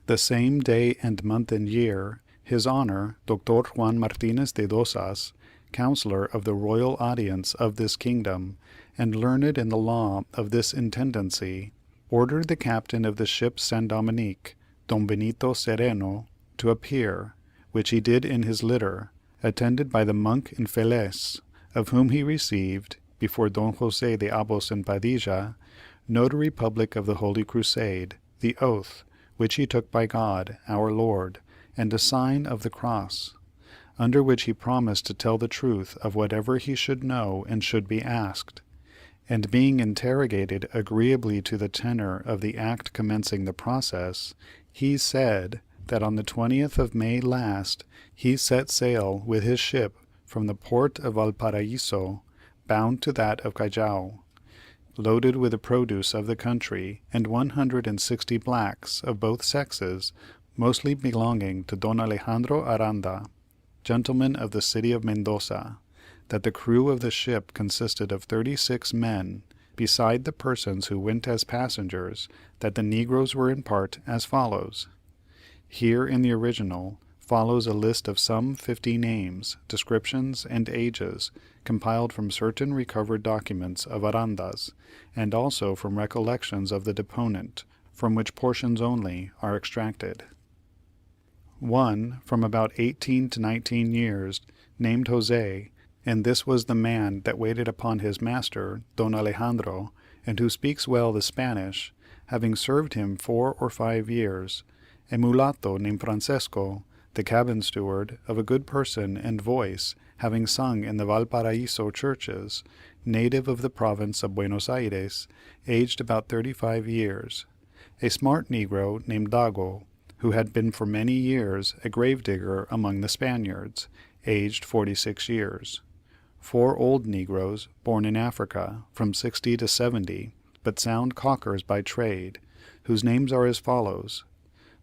The same day and month and year, His Honor, Dr. Juan Martinez de Dosas, Counselor of the Royal Audience of this kingdom, and learned in the law of this intendancy, ordered the captain of the ship San Dominique, Don Benito Cereno, to appear, which he did in his litter, attended by the monk Infeles, of whom he received, before Don José de Abos and Padilla, notary public of the Holy Crusade, the oath, which he took by God, our Lord, and a sign of the cross, under which he promised to tell the truth of whatever he should know and should be asked. And being interrogated agreeably to the tenor of the act commencing the process, he said that on the 20th of May last he set sail with his ship from the port of Valparaiso, bound to that of Callao, loaded with the produce of the country, and 160 blacks of both sexes, mostly belonging to Don Alejandro Aranda, gentleman of the city of Mendoza, that the crew of the ship consisted of 36 men, beside the persons who went as passengers, that the negroes were in part as follows. Here in the original follows a list of some 50 names, descriptions, and ages, compiled from certain recovered documents of Aranda's, and also from recollections of the deponent, from which portions only are extracted. One, from about 18 to 19 years, named José, and this was the man that waited upon his master, Don Alejandro, and who speaks well the Spanish, having served him 4 or 5 years, a mulatto named Francesco, the cabin steward, of a good person and voice, having sung in the Valparaiso churches, native of the province of Buenos Aires, aged about 35 years, a smart negro named Dago, who had been for many years a gravedigger among the Spaniards, aged 46 years. 4 old negroes, born in Africa, from 60 to 70, but sound caulkers by trade, whose names are as follows.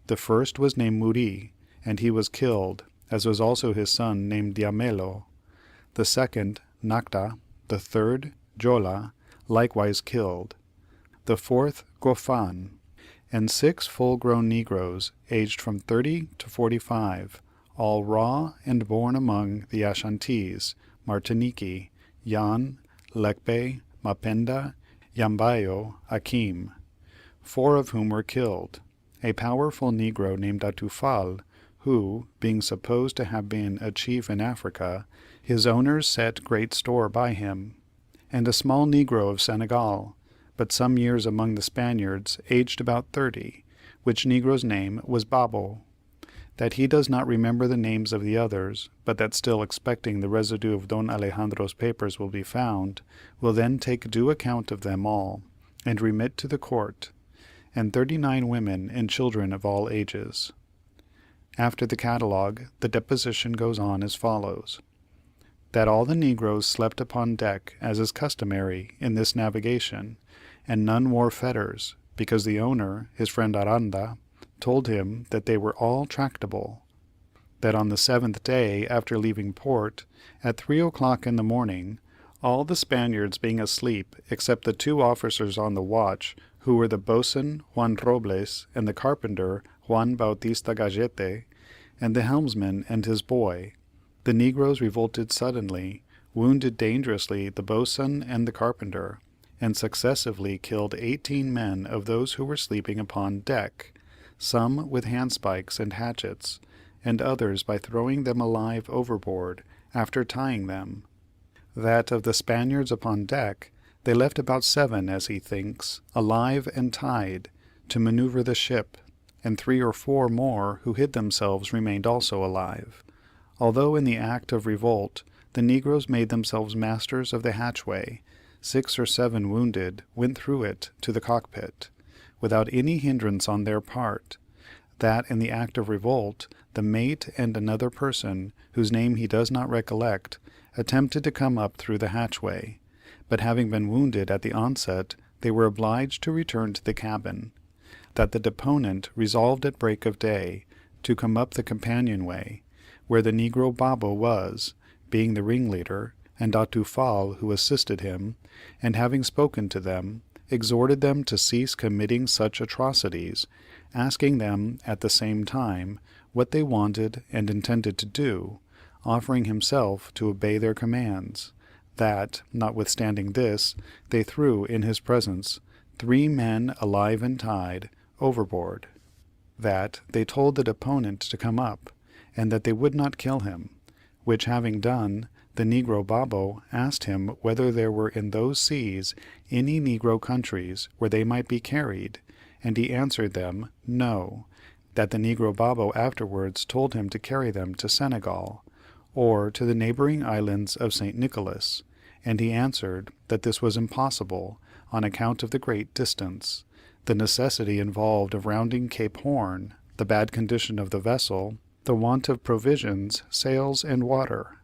The first was named Muri, and he was killed, as was also his son named Diamelo. The second, Nacta. The third, Jola, likewise killed. The fourth, Gofan. And 6 full-grown negroes, aged from 30 to 45, all raw and born among the Ashantees, Martinique, Yan, Lecpe, Mapenda, Yambayo, Akim, 4 of whom were killed. A powerful negro named Atufal, who, being supposed to have been a chief in Africa, his owners set great store by him, and a small negro of Senegal, but some years among the Spaniards, aged about 30, which negro's name was Babo. That he does not remember the names of the others, but that still expecting the residue of Don Alejandro's papers will be found, will then take due account of them all, and remit to the court, and 39 women and children of all ages. After the catalogue, the deposition goes on as follows. That all the negroes slept upon deck as is customary in this navigation, and none wore fetters, because the owner, his friend Aranda, told him that they were all tractable. That on the 7th day after leaving port, at 3 o'clock in the morning, all the Spaniards being asleep except the 2 officers on the watch, who were the boatswain Juan Robles and the carpenter Juan Bautista Gallete, and the helmsman and his boy, the negroes revolted suddenly, wounded dangerously the boatswain and the carpenter, and successively killed 18 men of those who were sleeping upon deck, some with handspikes and hatchets, and others by throwing them alive overboard, after tying them. That of the Spaniards upon deck, they left about 7, as he thinks, alive and tied, to maneuver the ship, and 3 or 4 more who hid themselves remained also alive. Although in the act of revolt, the negroes made themselves masters of the hatchway, 6 or 7 wounded went through it to the cockpit, without any hindrance on their part. That in the act of revolt, the mate and another person, whose name he does not recollect, attempted to come up through the hatchway, but having been wounded at the onset, they were obliged to return to the cabin. That the deponent resolved at break of day to come up the companionway, where the negro Babo was, being the ringleader, and Atufal, who assisted him, and having spoken to them, exhorted them to cease committing such atrocities, asking them at the same time what they wanted and intended to do, offering himself to obey their commands. That, notwithstanding this, they threw in his presence 3 men alive and tied overboard. That they told the deponent to come up, and that they would not kill him, which having done, the negro Babo asked him whether there were in those seas any negro countries where they might be carried, and he answered them, no, that the negro Babo afterwards told him to carry them to Senegal, or to the neighboring islands of St. Nicholas, and he answered that this was impossible, on account of the great distance, the necessity involved of rounding Cape Horn, the bad condition of the vessel, the want of provisions, sails, and water;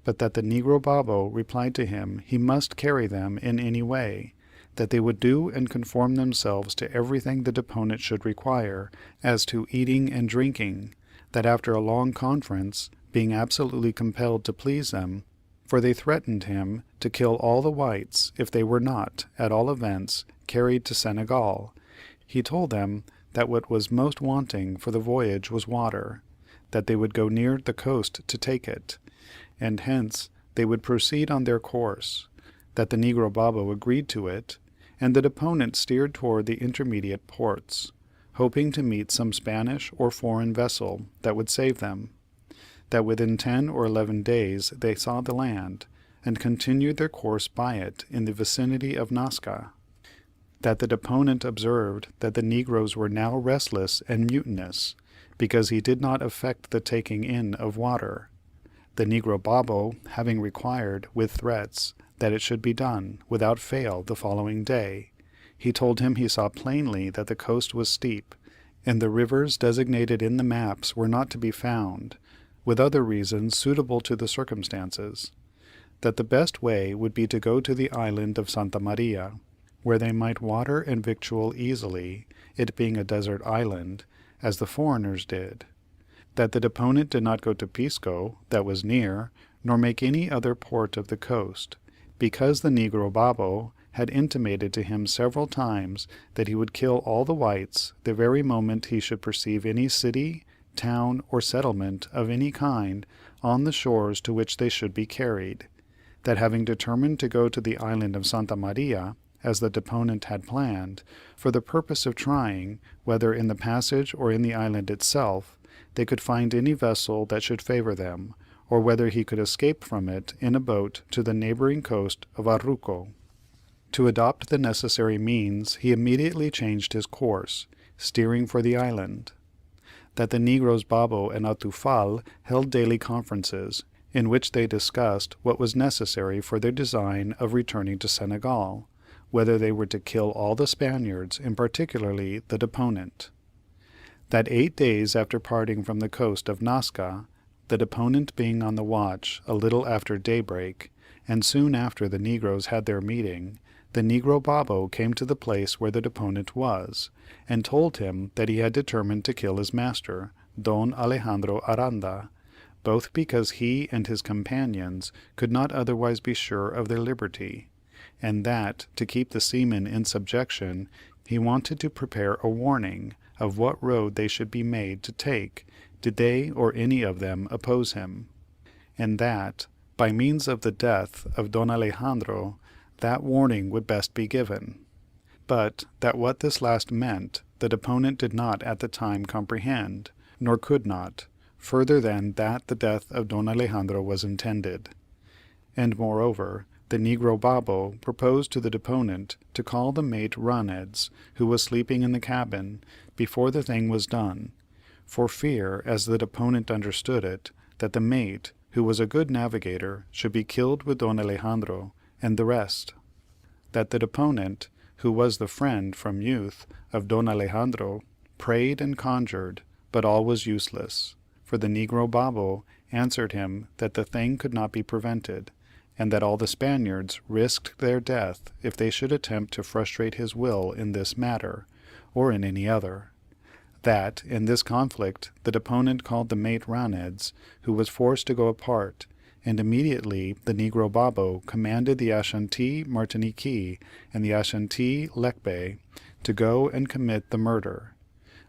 but that the negro Babo replied to him he must carry them in any way, that they would do and conform themselves to everything the deponent should require, as to eating and drinking, that after a long conference, being absolutely compelled to please them, for they threatened him to kill all the whites if they were not, at all events, carried to Senegal, he told them that what was most wanting for the voyage was water, that they would go near the coast to take it, and hence they would proceed on their course, that the negro Babo agreed to it, and the deponent steered toward the intermediate ports, hoping to meet some Spanish or foreign vessel that would save them; that within 10 or 11 days they saw the land, and continued their course by it in the vicinity of Nasca; that the deponent observed that the negroes were now restless and mutinous, because he did not effect the taking in of water, the negro Babo having required, with threats, that it should be done, without fail, the following day. He told him he saw plainly that the coast was steep, and the rivers designated in the maps were not to be found, with other reasons suitable to the circumstances; that the best way would be to go to the island of Santa Maria, where they might water and victual easily, it being a desert island, as the foreigners did; that the deponent did not go to Pisco, that was near, nor make any other port of the coast, because the negro Babo had intimated to him several times that he would kill all the whites the very moment he should perceive any city, town, or settlement of any kind on the shores to which they should be carried; that having determined to go to the island of Santa Maria, as the deponent had planned, for the purpose of trying, whether in the passage or in the island itself, they could find any vessel that should favor them, or whether he could escape from it in a boat to the neighboring coast of Arauco. To adopt the necessary means, he immediately changed his course, steering for the island; that the negroes Babo and Atufal held daily conferences, in which they discussed what was necessary for their design of returning to Senegal, whether they were to kill all the Spaniards, and particularly the deponent; that 8 days after parting from the coast of Nasca, the deponent being on the watch a little after daybreak, and soon after the negroes had their meeting, the negro Babo came to the place where the deponent was, and told him that he had determined to kill his master, Don Alejandro Aranda, both because he and his companions could not otherwise be sure of their liberty, and that, to keep the seamen in subjection, he wanted to prepare a warning of what road they should be made to take did they or any of them oppose him; and that, by means of the death of Don Alejandro, that warning would best be given; but that what this last meant the deponent did not at the time comprehend, nor could not, further than that the death of Don Alejandro was intended; and moreover, the negro Babo proposed to the deponent to call the mate Raneds, who was sleeping in the cabin, before the thing was done, for fear, as the deponent understood it, that the mate, who was a good navigator, should be killed with Don Alejandro and the rest; that the deponent, who was the friend, from youth, of Don Alejandro, prayed and conjured, but all was useless, for the negro Babo answered him that the thing could not be prevented, and that all the Spaniards risked their death if they should attempt to frustrate his will in this matter, or in any other; that, in this conflict, the deponent called the mate Raneds, who was forced to go apart, and immediately the negro Babo commanded the Ashantee Martiniquais and the Ashantee Lecbe to go and commit the murder;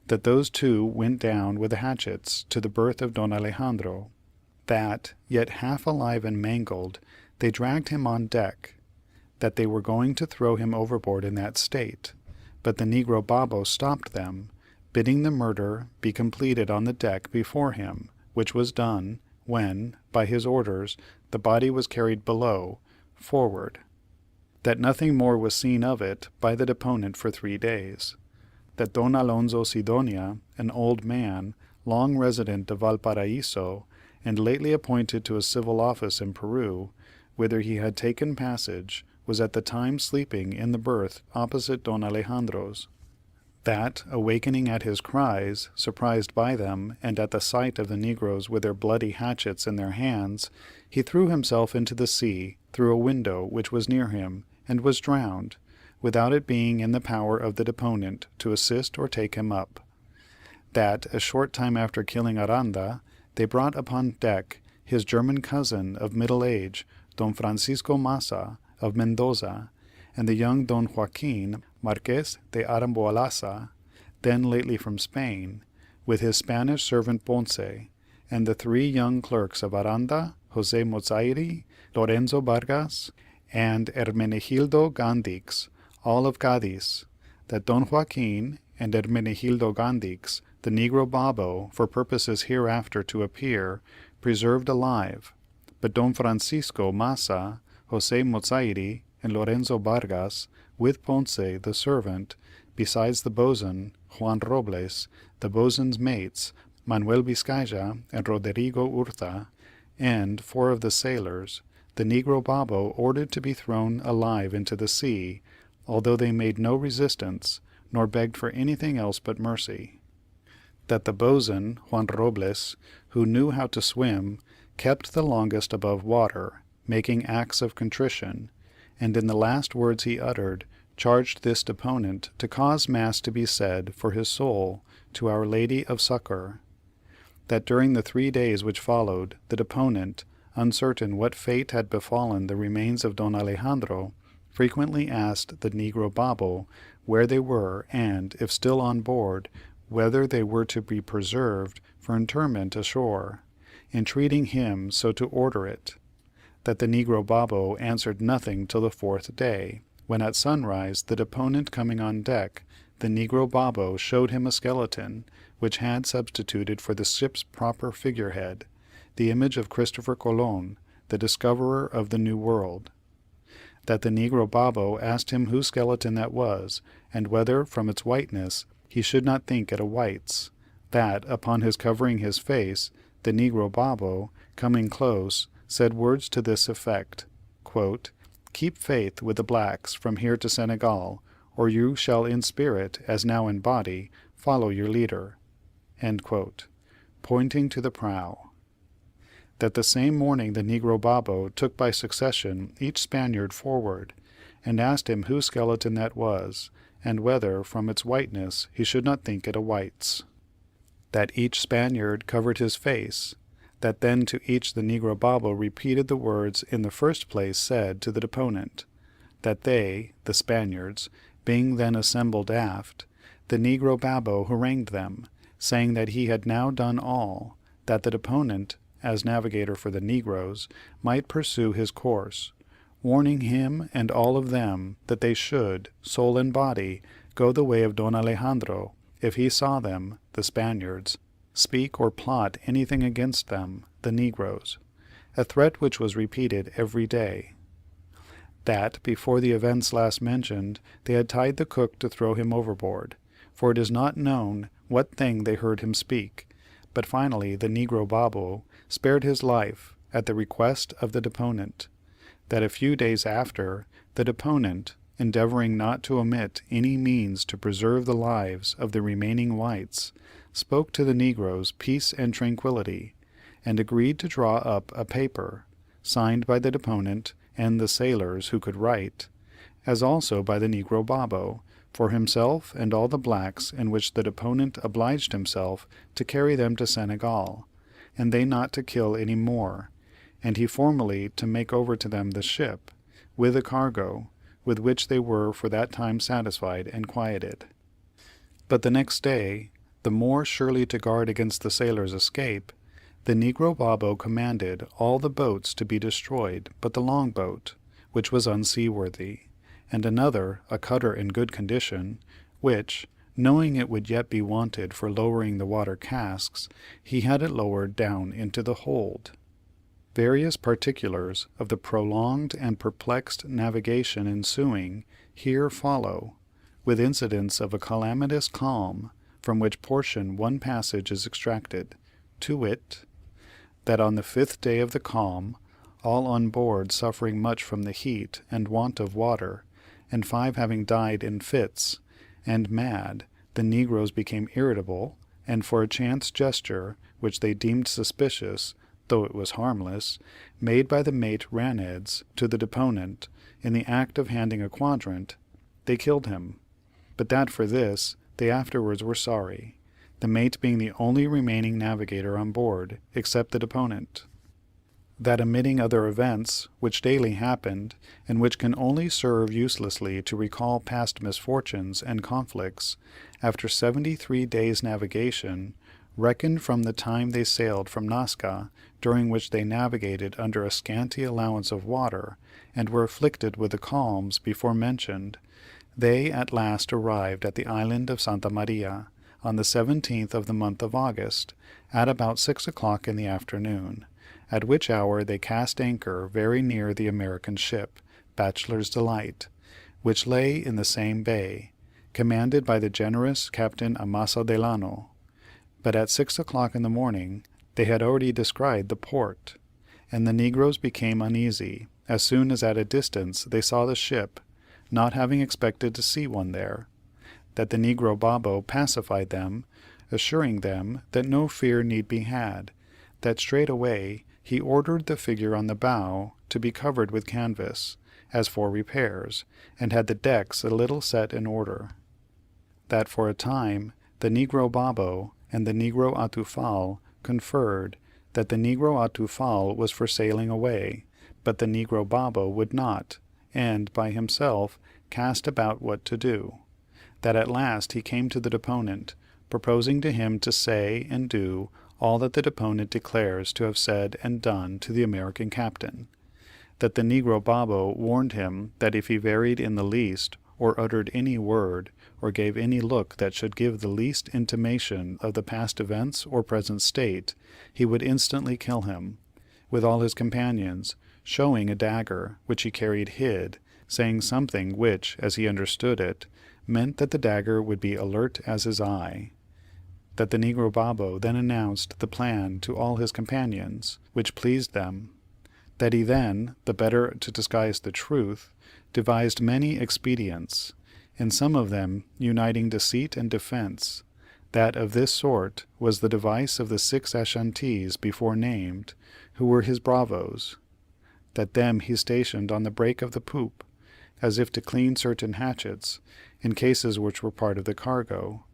that those two went down with the hatchets to the berth of Don Alejandro; that, yet half alive and mangled, they dragged him on deck; that they were going to throw him overboard in that state, but the negro Babo stopped them, bidding the murder be completed on the deck before him, which was done, when, by his orders, the body was carried below, forward. That nothing more was seen of it by the deponent for 3 days. That Don Alonso Sidonia, an old man, long resident of Valparaiso, and lately appointed to a civil office in Peru, whither he had taken passage, was at the time sleeping in the berth opposite Don Alejandro's. That, awakening at his cries, surprised by them, and at the sight of the negroes with their bloody hatchets in their hands, he threw himself into the sea through a window which was near him, and was drowned, without it being in the power of the deponent to assist or take him up. That, a short time after killing Aranda, they brought upon deck his German cousin of middle age, Don Francisco Massa, of Mendoza, and the young Don Joaquin, Marquez de Aramboalaza, then lately from Spain, with his Spanish servant Ponce, and the 3 young clerks of Aranda, Jose Mozairi, Lorenzo Vargas, and Hermenegildo Gandix, all of Cadiz, that Don Joaquin and Hermenegildo Gandix, the negro Babo, for purposes hereafter to appear, preserved alive, but Don Francisco Massa, Jose Mozairi, and Lorenzo Vargas, with Ponce the servant, besides the boatswain, Juan Robles, the boatswain's mates, Manuel Vizcaya and Rodrigo Urta, and 4 of the sailors, the negro Babo ordered to be thrown alive into the sea, although they made no resistance, nor begged for anything else but mercy. That the boatswain, Juan Robles, who knew how to swim, kept the longest above water, making acts of contrition, and in the last words he uttered, charged this deponent to cause mass to be said for his soul to Our Lady of Succor. That during the 3 days which followed, the deponent, uncertain what fate had befallen the remains of Don Alejandro, frequently asked the negro Babo where they were, and, if still on board, whether they were to be preserved for interment ashore, entreating him so to order it. That the negro Babo answered nothing till the 4th day, when at sunrise the deponent coming on deck, the negro Babo showed him a skeleton, which had substituted for the ship's proper figurehead, the image of Christopher Colon, the discoverer of the New World. That the negro Babo asked him whose skeleton that was, and whether, from its whiteness, he should not think it a white's. That, upon his covering his face, the negro Babo, coming close, said words to this effect, quote, "Keep faith with the blacks from here to Senegal, or you shall in spirit, as now in body, follow your leader," end quote, pointing to the prow. That the same morning the negro Babo took by succession each Spaniard forward, and asked him whose skeleton that was, and whether, from its whiteness, he should not think it a white's. That each Spaniard covered his face. That then to each the negro Babo repeated the words in the first place said to the deponent. That they, the Spaniards, being then assembled aft, the negro Babo harangued them, saying that he had now done all, that the deponent, as navigator for the negroes, might pursue his course, warning him and all of them that they should, soul and body, go the way of Don Alejandro, if he saw them, the Spaniards, speak or plot anything against them, the negroes, a threat which was repeated every day. That, before the events last mentioned, they had tied the cook to throw him overboard, for it is not known what thing they heard him speak, but finally the negro Babo spared his life at the request of the deponent. That a few days after, the deponent, endeavoring not to omit any means to preserve the lives of the remaining whites, spoke to the negroes peace and tranquillity, and agreed to draw up a paper, signed by the deponent and the sailors who could write, as also by the negro Babo, for himself and all the blacks, in which the deponent obliged himself to carry them to Senegal, and they not to kill any more, and he formally to make over to them the ship, with a cargo, with which they were for that time satisfied and quieted. But the next day, the more surely to guard against the sailors' escape, the negro Babo commanded all the boats to be destroyed but the long boat, which was unseaworthy, and another, a cutter in good condition, which, knowing it would yet be wanted for lowering the water casks, he had it lowered down into the hold. Various particulars of the prolonged and perplexed navigation ensuing here follow, with incidents of a calamitous calm, from which portion one passage is extracted, to wit, that on the 5th day of the calm, all on board suffering much from the heat and want of water, and 5 having died in fits, and mad, the negroes became irritable, and for a chance gesture, which they deemed suspicious, though it was harmless, made by the mate Raneds to the deponent, in the act of handing a quadrant, they killed him, but that for this they afterwards were sorry, the mate being the only remaining navigator on board, except the deponent. That omitting other events, which daily happened, and which can only serve uselessly to recall past misfortunes and conflicts, after 73 days' navigation, reckoned from the time they sailed from Nasca, during which they navigated under a scanty allowance of water, and were afflicted with the calms before mentioned, they at last arrived at the island of Santa Maria, on the 17th of the month of August, at about 6 o'clock in the afternoon, at which hour they cast anchor very near the American ship, Bachelor's Delight, which lay in the same bay, commanded by the generous Captain Amasa Delano. But at 6 o'clock in the morning they had already descried the port, and the negroes became uneasy as soon as at a distance they saw the ship, not having expected to see one there. That the negro Babo pacified them, assuring them that no fear need be had, that straightway he ordered the figure on the bow to be covered with canvas, as for repairs, and had the decks a little set in order. That for a time the negro Babo and the negro Atufal conferred, that the negro Atufal was for sailing away, but the negro Babo would not, and by himself cast about what to do. That at last he came to the deponent, proposing to him to say and do all that the deponent declares to have said and done to the American captain. That the negro Babo warned him that if he varied in the least, or uttered any word, or gave any look that should give the least intimation of the past events or present state, he would instantly kill him, with all his companions, showing a dagger, which he carried hid, saying something which, as he understood it, meant that the dagger would be alert as his eye. That the negro Babo then announced the plan to all his companions, which pleased them. That he then, the better to disguise the truth, devised many expedients, in some of them uniting deceit and defense. That of this sort was the device of the 6 Ashantees before named, who were his bravos. That them he stationed on the break of the poop, as if to clean certain hatchets, in cases which were part of the cargo,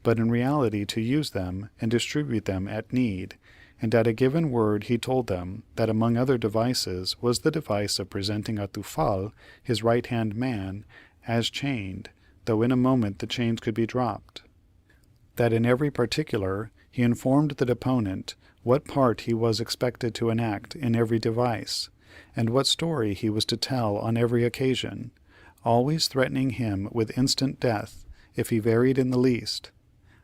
but in reality to use them and distribute them at need, and at a given word he told them that among other devices was the device of presenting Atufal, his right-hand man, as chained, though in a moment the chains could be dropped. That in every particular he informed the deponent what part he was expected to enact in every device, and what story he was to tell on every occasion, always threatening him with instant death if he varied in the least.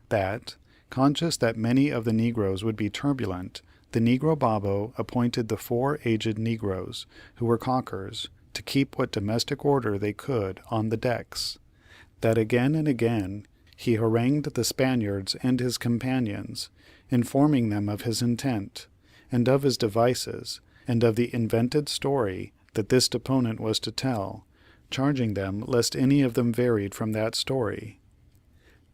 That, conscious that many of the negroes would be turbulent, the negro Babo appointed the 4 aged negroes, who were caulkers, to keep what domestic order they could on the decks. That again and again he harangued the Spaniards and his companions, informing them of his intent, and of his devices, and of the invented story that this deponent was to tell, charging them lest any of them varied from that story.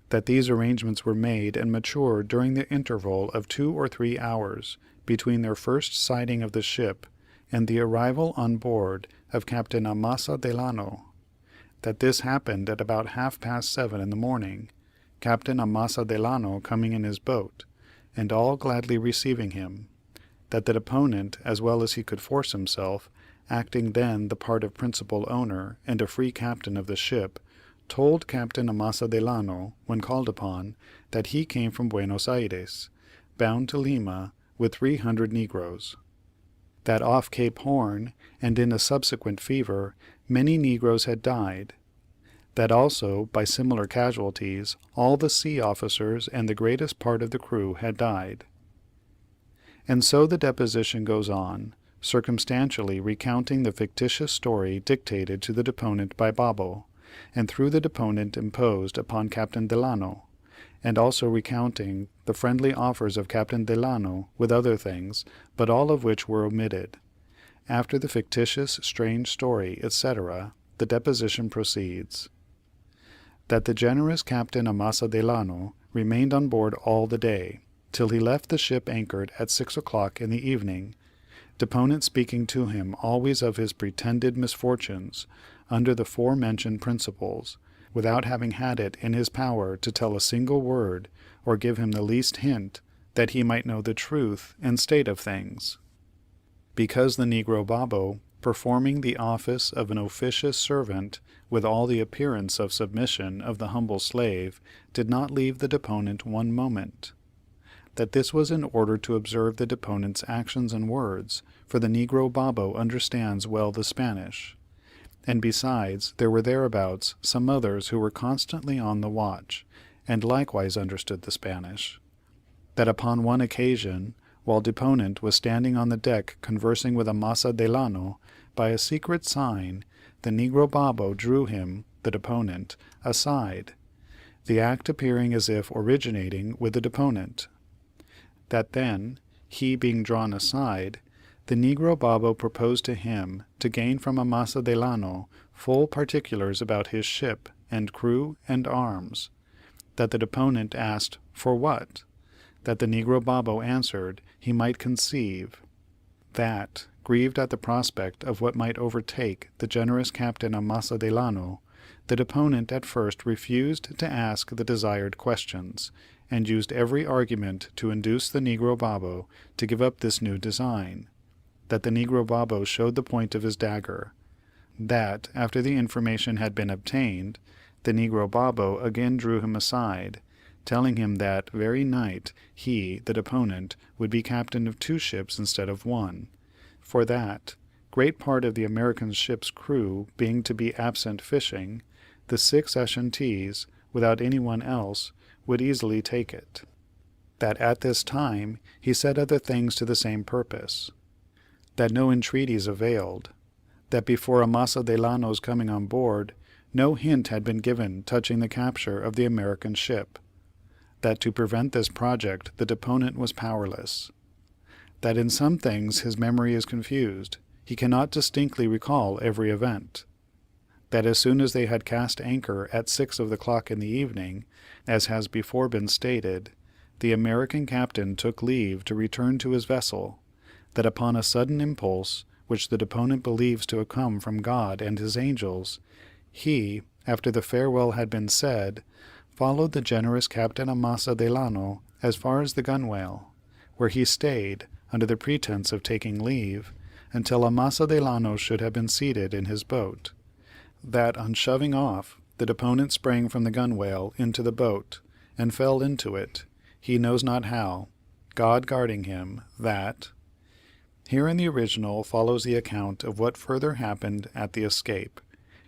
That these arrangements were made and matured during the interval of 2 or 3 hours between their first sighting of the ship and the arrival on board of Captain Amasa Delano. That this happened at about 7:30 in the morning, Captain Amasa Delano coming in his boat, and all gladly receiving him. That the deponent, as well as he could force himself, acting then the part of principal owner and a free captain of the ship, told Captain Amasa Delano, when called upon, that he came from Buenos Aires, bound to Lima, with 300 negroes. That off Cape Horn, and in a subsequent fever, many negroes had died. That also, by similar casualties, all the sea officers and the greatest part of the crew had died. And so the deposition goes on, circumstantially recounting the fictitious story dictated to the deponent by Babo, and through the deponent imposed upon Captain Delano, and also recounting the friendly offers of Captain Delano, with other things, but all of which were omitted. After the fictitious strange story, etc., the deposition proceeds. That the generous Captain Amasa Delano remained on board all the day, till he left the ship anchored at 6 o'clock in the evening, deponent speaking to him always of his pretended misfortunes, under the forementioned principles, without having had it in his power to tell a single word, or give him the least hint, that he might know the truth and state of things. Because the negro Babo, performing the office of an officious servant, with all the appearance of submission of the humble slave, did not leave the deponent one moment. That this was in order to observe the deponent's actions and words, for the negro Babo understands well the Spanish. And besides, there were thereabouts some others who were constantly on the watch, and likewise understood the Spanish. That upon one occasion, while deponent was standing on the deck conversing with Amasa Delano, by a secret sign, the negro Babo drew him, the deponent, aside, the act appearing as if originating with the deponent. That then, he being drawn aside, the negro Babo proposed to him to gain from Amasa Delano full particulars about his ship, and crew, and arms. That the deponent asked, for what? That the negro Babo answered, he might conceive. That, grieved at the prospect of what might overtake the generous Captain Amasa Delano, the deponent at first refused to ask the desired questions, and used every argument to induce the negro Babo to give up this new design. That the negro Babo showed the point of his dagger. That, after the information had been obtained, the negro Babo again drew him aside, telling him that very night he, the deponent, would be captain of 2 ships instead of 1, for that, great part of the American ship's crew being to be absent fishing, the 6 Ashantees, without any one else, would easily take it. That at this time he said other things to the same purpose. That no entreaties availed. That before Amasa Delano's coming on board, no hint had been given touching the capture of the American ship. That to prevent this project the deponent was powerless. That in some things his memory is confused, he cannot distinctly recall every event. That as soon as they had cast anchor at 6 o'clock in the evening, as has before been stated, the American captain took leave to return to his vessel. That upon a sudden impulse, which the deponent believes to have come from God and his angels, he, after the farewell had been said, followed the generous Captain Amasa Delano as far as the gunwale, where he stayed, under the pretense of taking leave, until Amasa Delano should have been seated in his boat. That on shoving off, the deponent sprang from the gunwale into the boat, and fell into it, he knows not how, God guarding him. That here in the original follows the account of what further happened at the escape,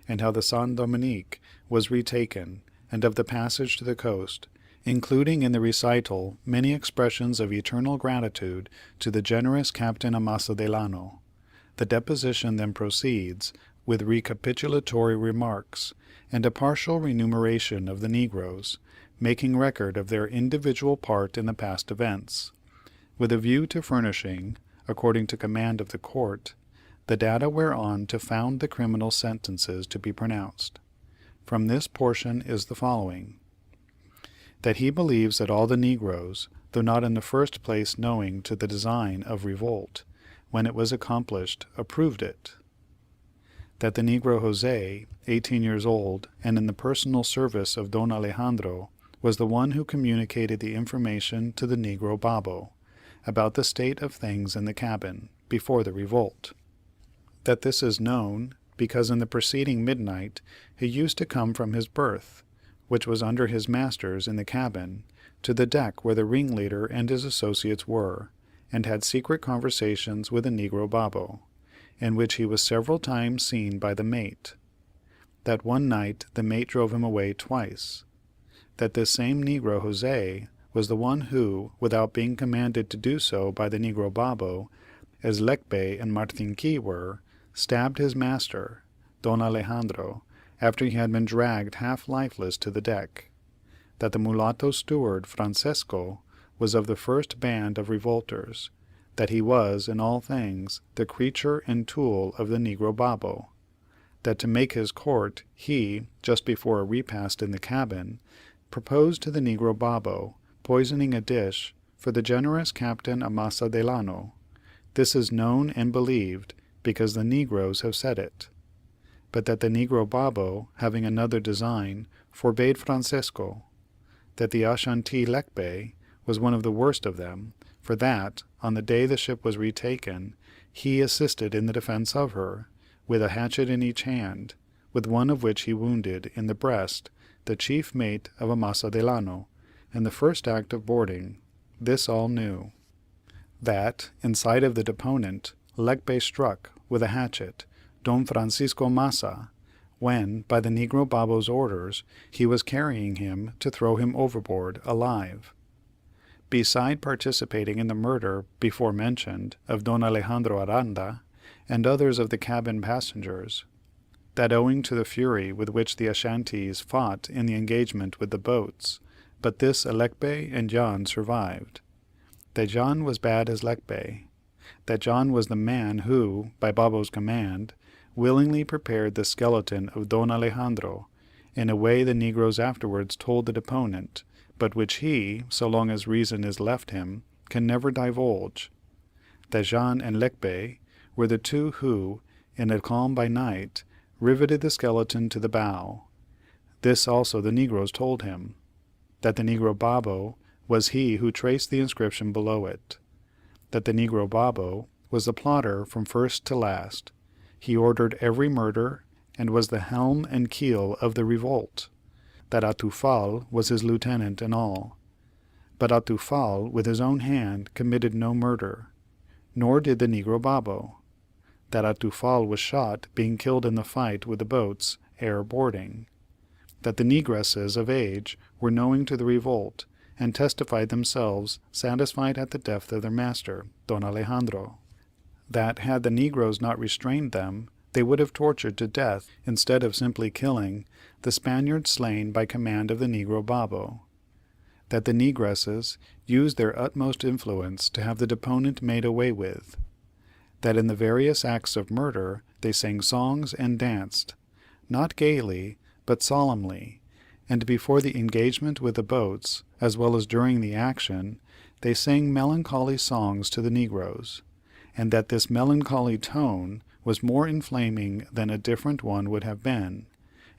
and how the San Dominique was retaken, and of the passage to the coast, including in the recital many expressions of eternal gratitude to the generous Captain Amasa Delano. The deposition then proceeds, with recapitulatory remarks, and a partial remuneration of the negroes, making record of their individual part in the past events, with a view to furnishing, according to command of the court, the data whereon to found the criminal sentences to be pronounced. From this portion is the following: that he believes that all the negroes, though not in the first place knowing to the design of revolt, when it was accomplished, approved it. That the negro Jose, 18 years old, and in the personal service of Don Alejandro, was the one who communicated the information to the negro Babo, about the state of things in the cabin, before the revolt. That this is known, because in the preceding midnight he used to come from his berth, which was under his master's in the cabin, to the deck where the ringleader and his associates were, and had secret conversations with the negro Babo, in which he was several times seen by the mate. That one night the mate drove him away twice. That this same negro Jose was the one who, without being commanded to do so by the negro Babo, as Lecpe and Martinqui were, stabbed his master, Don Alejandro, after he had been dragged half lifeless to the deck; that the mulatto steward Francesco was of the first band of revolters; that he was, in all things, the creature and tool of the negro Babo; that to make his court, he, just before a repast in the cabin, proposed to the negro Babo poisoning a dish for the generous Captain Amasa Delano. This is known and believed, because the negroes have said it; but that the negro Babo, having another design, forbade Francesco; that the Ashantee Lecpe was one of the worst of them, for that, on the day the ship was retaken, he assisted in the defence of her, with a hatchet in each hand, with one of which he wounded in the breast the chief mate of Amasa Delano, in the first act of boarding. This all knew. That, in sight of the deponent, Lecpe struck, with a hatchet, Don Francisco Massa, when, by the negro Babo's orders, he was carrying him to throw him overboard alive. Beside participating in the murder, before mentioned, of Don Alejandro Aranda, and others of the cabin passengers, that owing to the fury with which the Ashantees fought in the engagement with the boats, but this Lecpe and John survived; that John was bad as Lecpe; that John was the man who, by Babo's command, willingly prepared the skeleton of Don Alejandro, in a way the negroes afterwards told the deponent, but which he, so long as reason is left him, can never divulge; that Jean and Lecpe were the two who, in a calm by night, riveted the skeleton to the bow. This also the negroes told him; that the negro Babo was he who traced the inscription below it; that the negro Babo was the plotter from first to last; he ordered every murder, and was the helm and keel of the revolt; that Atufal was his lieutenant in all; but Atufal with his own hand committed no murder, nor did the negro Babo; that Atufal was shot being killed in the fight with the boats ere boarding; that the negresses of age were knowing to the revolt, and testified themselves satisfied at the death of their master, Don Alejandro; that had the negroes not restrained them, they would have tortured to death, instead of simply killing, the Spaniards slain by command of the negro Babo; that the negresses used their utmost influence to have the deponent made away with; that in the various acts of murder they sang songs and danced, not gaily, but solemnly, and before the engagement with the boats, as well as during the action, they sang melancholy songs to the negroes, and that this melancholy tone was more inflaming than a different one would have been,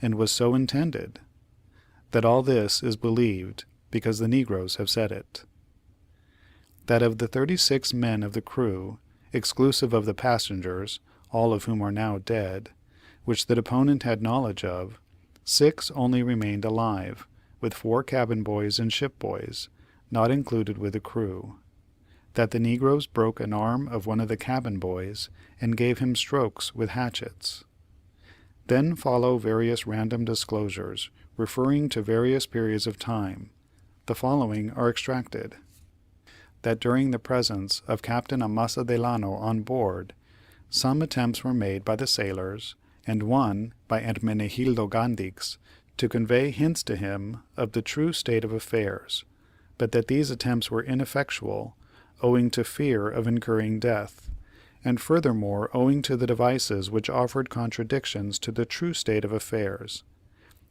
and was so intended; that all this is believed, because the negroes have said it. That of the 36 men of the crew, exclusive of the passengers, all of whom are now dead, which the deponent had knowledge of, 6 only remained alive, with 4 cabin boys and ship boys, not included with the crew; that the negroes broke an arm of one of the cabin boys, and gave him strokes with hatchets. Then follow various random disclosures, referring to various periods of time. The following are extracted: that during the presence of Captain Amasa Delano on board, some attempts were made by the sailors, and one by Hermenegildo Gandix, to convey hints to him of the true state of affairs, but that these attempts were ineffectual, owing to fear of incurring death, and furthermore owing to the devices which offered contradictions to the true state of affairs,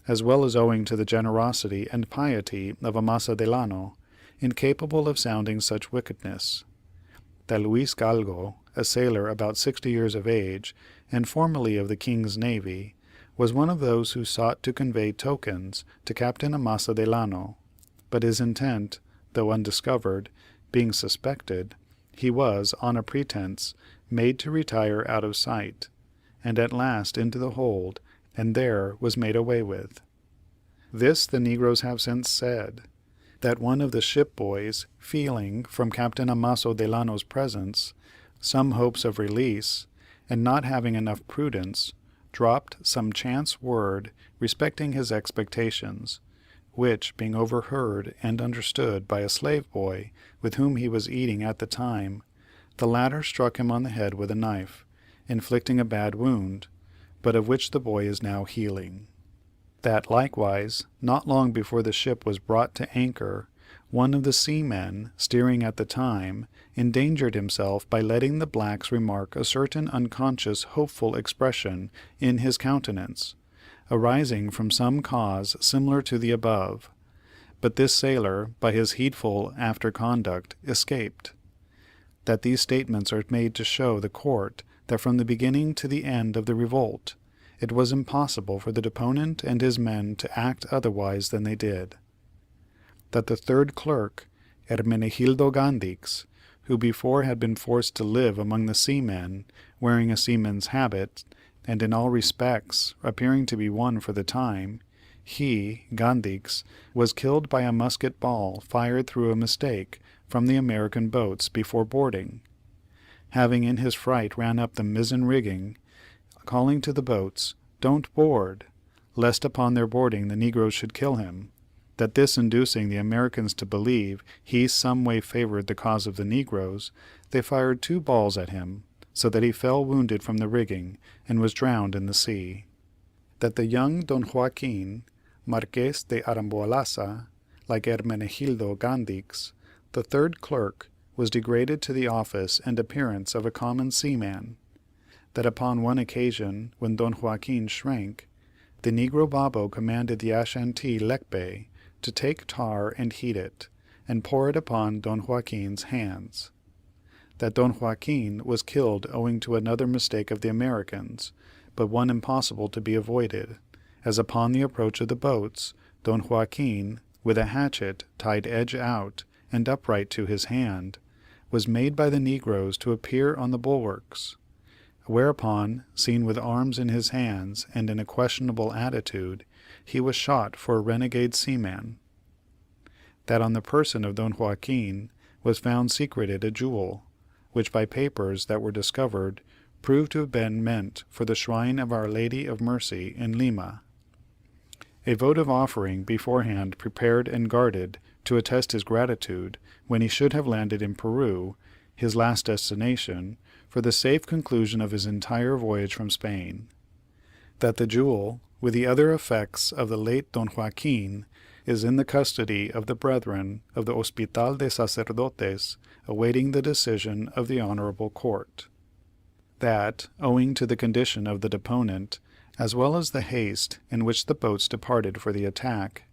as well as owing to the generosity and piety of Amasa Delano, incapable of sounding such wickedness; that Luis Galgo, a sailor about 60 years of age, and formerly of the King's Navy, was one of those who sought to convey tokens to Captain Amasa Delano, but his intent, though undiscovered, being suspected, he was, on a pretense, made to retire out of sight, and at last into the hold, and there was made away with. This the negroes have since said, that one of the ship boys, feeling, from Captain Amaso Delano's presence, some hopes of release, and not having enough prudence, dropped some chance word respecting his expectations, which being overheard and understood by a slave boy with whom he was eating at the time, The latter struck him on the head with a knife, inflicting a bad wound, but of which the boy is now healing. That likewise, not long before the ship was brought to anchor, one of the seamen, steering at the time, endangered himself by letting the blacks remark a certain unconscious hopeful expression in his countenance, arising from some cause similar to the above, but this sailor, by his heedful after conduct, escaped. That these statements are made to show the court that from the beginning to the end of the revolt, it was impossible for the deponent and his men to act otherwise than they did. That the third clerk, Hermenegildo Gandix, who before had been forced to live among the seamen, wearing a seaman's habit, and in all respects appearing to be one for the time, he, Gandix, was killed by a musket ball fired through a mistake from the American boats before boarding, having in his fright ran up the mizzen rigging, calling to the boats, "Don't board," lest upon their boarding the negroes should kill him, that this inducing the Americans to believe he some way favored the cause of the negroes, they fired 2 balls at him, so that he fell wounded from the rigging, and was drowned in the sea. That the young Don Joaquin, Marques de Aramboalaza, like Hermenegildo Gandix, the third clerk, was degraded to the office and appearance of a common seaman. That upon one occasion, when Don Joaquin shrank, the negro Babo commanded the Ashantee Lekbe to take tar and heat it, and pour it upon Don Joaquin's hands. That Don Joaquin was killed owing to another mistake of the Americans, but one impossible to be avoided, as upon the approach of the boats, Don Joaquin, with a hatchet tied edge out and upright to his hand, was made by the negroes to appear on the bulwarks, whereupon, seen with arms in his hands and in a questionable attitude, he was shot for a renegade seaman. That on the person of Don Joaquin was found secreted a jewel, which by papers that were discovered proved to have been meant for the shrine of Our Lady of Mercy in Lima. A votive offering beforehand prepared and guarded to attest his gratitude when he should have landed in Peru, his last destination, for the safe conclusion of his entire voyage from Spain. That the jewel, with the other effects of the late Don Joaquin, is in the custody of the brethren of the Hospital de Sacerdotes, awaiting the decision of the honorable court. That, owing to the condition of the deponent, as well as the haste in which the boats departed for the attack,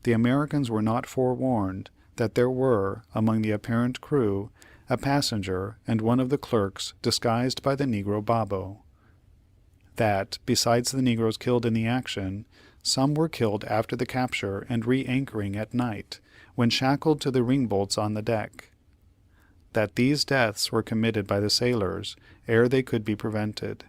the Americans were not forewarned that there were, among the apparent crew, a passenger and one of the clerks disguised by the negro Babo. That, besides the negroes killed in the action, some were killed after the capture and re-anchoring at night, when shackled to the ringbolts on the deck. That these deaths were committed by the sailors ere they could be prevented.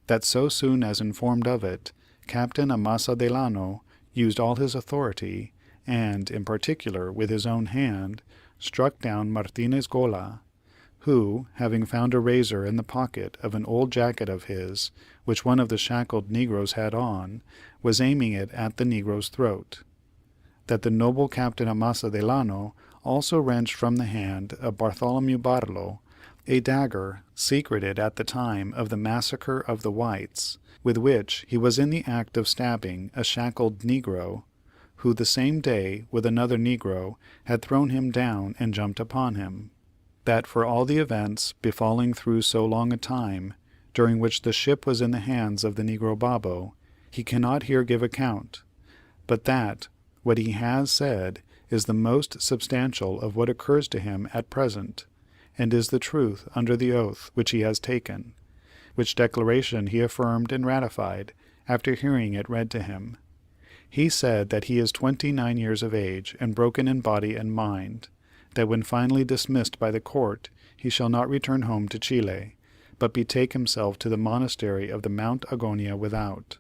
That so soon as informed of it, Captain Amasa Delano used all his authority, and, in particular, with his own hand, struck down Martinez Gola, who, having found a razor in the pocket of an old jacket of his, which one of the shackled negroes had on, was aiming it at the negro's throat. That the noble Captain Amasa Delano also wrenched from the hand of Bartholomew Barlow a dagger secreted at the time of the massacre of the whites, with which he was in the act of stabbing a shackled negro, who the same day, with another negro, had thrown him down and jumped upon him. That for all the events befalling through so long a time, during which the ship was in the hands of the negro Babo, he cannot here give account, but that what he has said is the most substantial of what occurs to him at present, and is the truth under the oath which he has taken, which declaration he affirmed and ratified after hearing it read to him. He said that he is 29 years of age and broken in body and mind, that when finally dismissed by the court he shall not return home to Chile, but betake himself to the monastery of the Mount Agonia without,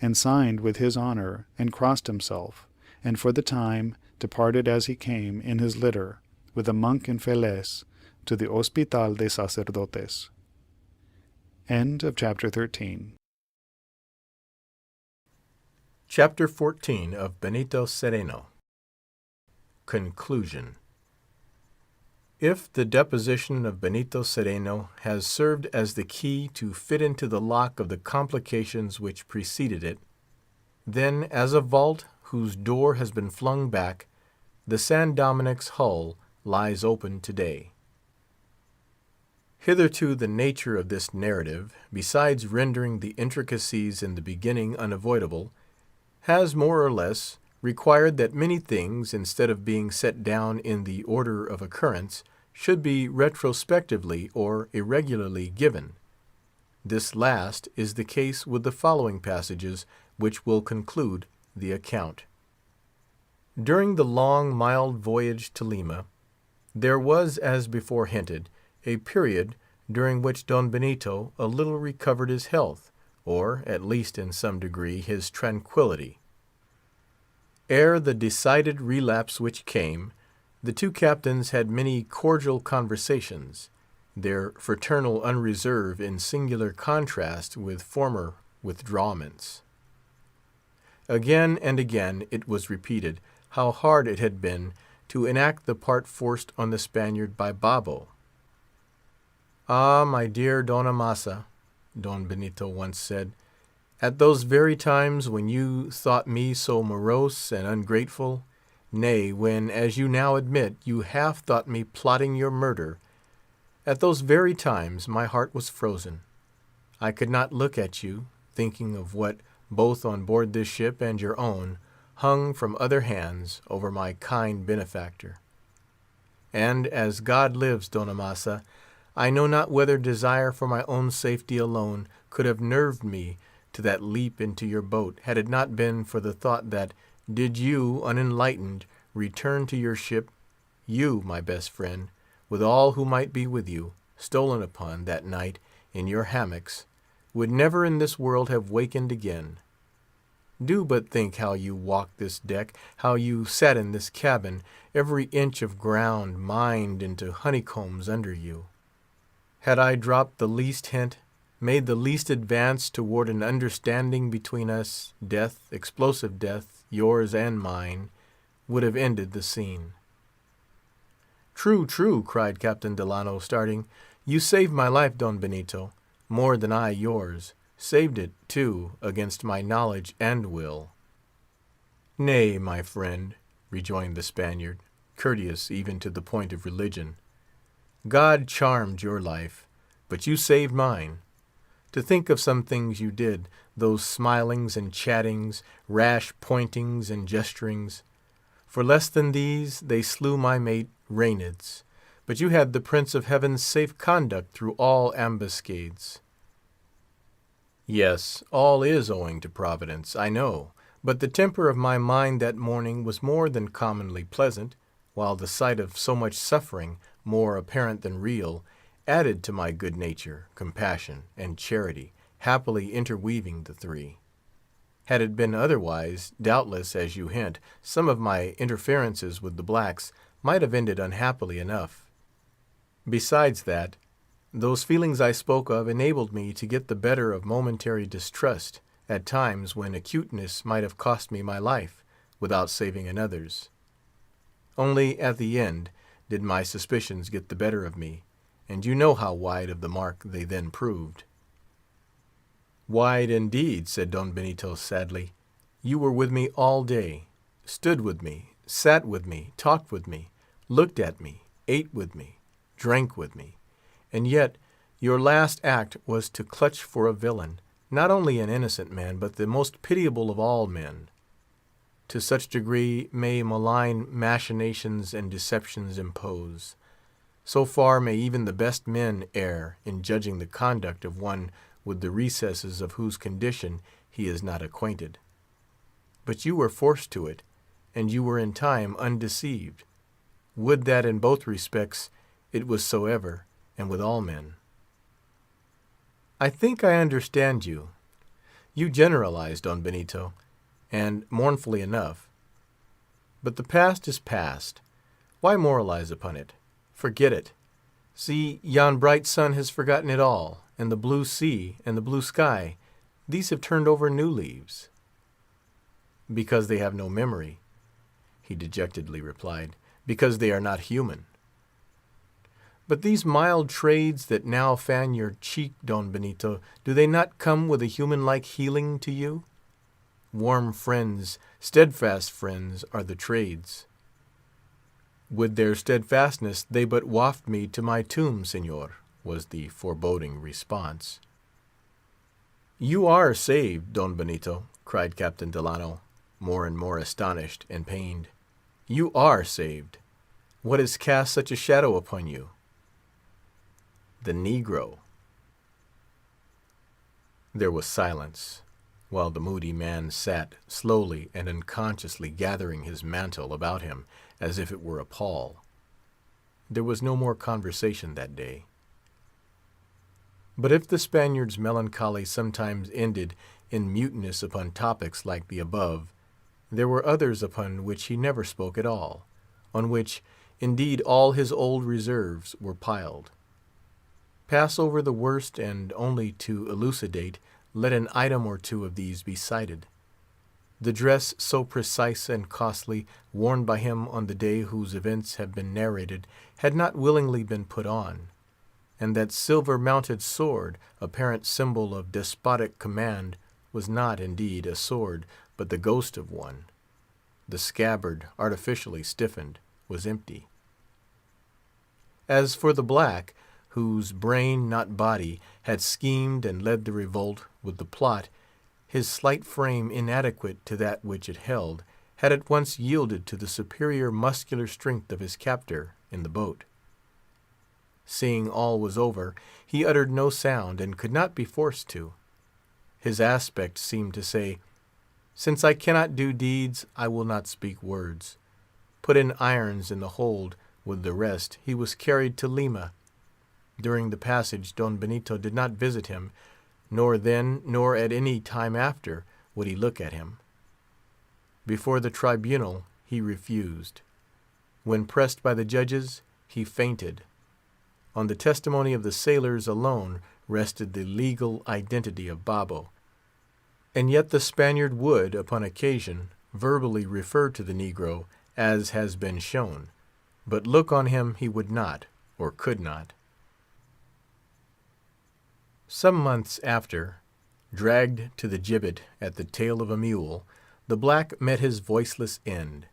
and signed with his honor and crossed himself, and for the time departed as he came in his litter, with a monk in Feles, to the Hospital de Sacerdotes. End of chapter 13. Chapter 14 of Benito Cereno. Conclusion. If the deposition of Benito Cereno has served as the key to fit into the lock of the complications which preceded it, then, as a vault whose door has been flung back, the San Dominic's hull lies open today. Hitherto the nature of this narrative, besides rendering the intricacies in the beginning unavoidable, has more or less required that many things, instead of being set down in the order of occurrence, should be retrospectively or irregularly given. This last is the case with the following passages, which will conclude the account. During the long, mild voyage to Lima, there was, as before hinted, a period during which Don Benito a little recovered his health, or, at least in some degree, his tranquillity. Ere the decided relapse which came, the two captains had many cordial conversations, their fraternal unreserve in singular contrast with former withdrawments. Again and again it was repeated how hard it had been to enact the part forced on the Spaniard by Babo. "Ah, my dear Don Amasa," Don Benito once said, "at those very times when you thought me so morose and ungrateful, nay, when, as you now admit, you half thought me plotting your murder, at those very times my heart was frozen. I could not look at you, thinking of what, both on board this ship and your own, hung from other hands over my kind benefactor. And, as God lives, Don Amasa, I know not whether desire for my own safety alone could have nerved me to that leap into your boat, had it not been for the thought that, did you, unenlightened, return to your ship, you, my best friend, with all who might be with you, stolen upon, that night, in your hammocks, would never in this world have wakened again. Do but think how you walked this deck, how you sat in this cabin, every inch of ground mined into honeycombs under you. Had I dropped the least hint, made the least advance toward an understanding between us, death, explosive death, yours and mine, would have ended the scene." "True, true," cried Captain Delano, starting. "You saved my life, Don Benito, more than I yours; saved it, too, against my knowledge and will." "Nay, my friend," rejoined the Spaniard, courteous even to the point of religion, "God charmed your life, but you saved mine. To think of some things you did, those smilings and chattings, rash pointings and gesturings. For less than these, they slew my mate, Reynolds, but you had the Prince of Heaven's safe conduct through all ambuscades." "Yes, all is owing to Providence, I know, but the temper of my mind that morning was more than commonly pleasant, while the sight of so much suffering, more apparent than real, added to my good nature, compassion, and charity, happily interweaving the three. Had it been otherwise, doubtless, as you hint, some of my interferences with the blacks might have ended unhappily enough. Besides that, those feelings I spoke of enabled me to get the better of momentary distrust, at times when acuteness might have cost me my life, without saving another's. Only at the end did my suspicions get the better of me, and you know how wide of the mark they then proved." "Wide, indeed," said Don Benito, sadly. "You were with me all day, stood with me, sat with me, talked with me, looked at me, ate with me, drank with me, and yet your last act was to clutch for a villain, not only an innocent man, but the most pitiable of all men. To such degree may malign machinations and deceptions impose. So far may even the best men err in judging the conduct of one with the recesses of whose condition he is not acquainted. But you were forced to it, and you were in time undeceived. Would that in both respects it was so ever, and with all men." "I think I understand you. You generalize, Don Benito, and mournfully enough. But the past is past. Why moralize upon it? Forget it. See, yon bright sun has forgotten it all, and the blue sea and the blue sky, these have turned over new leaves." "Because they have no memory," he dejectedly replied, "because they are not human." But these mild trades that now fan your cheek, Don Benito, do they not come with a human-like healing to you? Warm friends, steadfast friends, are the trades. With their steadfastness they but waft me to my tomb, Senor, was the foreboding response. You are saved, Don Benito, cried Captain Delano, more and more astonished and pained. You are saved. What has cast such a shadow upon you? The negro. There was silence, while the moody man sat, slowly and unconsciously gathering his mantle about him as if it were a pall. There was no more conversation that day. But if the Spaniard's melancholy sometimes ended in muteness upon topics like the above, there were others upon which he never spoke at all, on which, indeed, all his old reserves were piled. Pass over the worst, and only to elucidate, let an item or two of these be cited. The dress so precise and costly, worn by him on the day whose events have been narrated, had not willingly been put on; and that silver-mounted sword, apparent symbol of despotic command, was not, indeed, a sword, but the ghost of one. The scabbard, artificially stiffened, was empty. As for the black, whose brain, not body, had schemed and led the revolt with the plot, his slight frame, inadequate to that which it held, had at once yielded to the superior muscular strength of his captor in the boat. Seeing all was over, he uttered no sound, and could not be forced to. His aspect seemed to say, since I cannot do deeds, I will not speak words. Put in irons in the hold with the rest, he was carried to Lima. During the passage, Don Benito did not visit him, nor then, nor at any time after, would he look at him. Before the tribunal, he refused. When pressed by the judges, he fainted. On the testimony of the sailors alone rested the legal identity of Babo. And yet the Spaniard would, upon occasion, verbally refer to the negro, as has been shown, but look on him he would not, or could not. Some months after, dragged to the gibbet at the tail of a mule, the black met his voiceless end.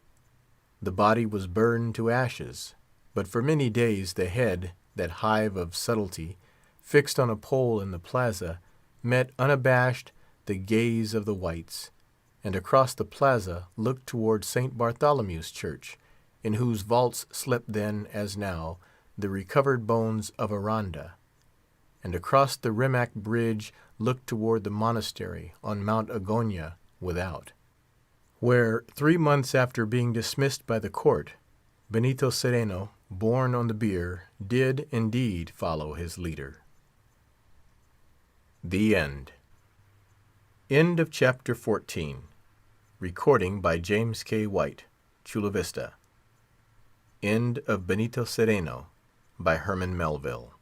The body was burned to ashes, but for many days the head, that hive of subtlety, fixed on a pole in the plaza, met unabashed the gaze of the whites, and across the plaza looked toward St. Bartholomew's Church, in whose vaults slept then, as now, the recovered bones of Aranda, and across the Rimac Bridge looked toward the monastery on Mount Agonia without, where, 3 months after being dismissed by the court, Benito Cereno, born on the bier, did, indeed, follow his leader. The End. End of Chapter 14. Recording by James K. White, Chula Vista. End of Benito Cereno by Herman Melville.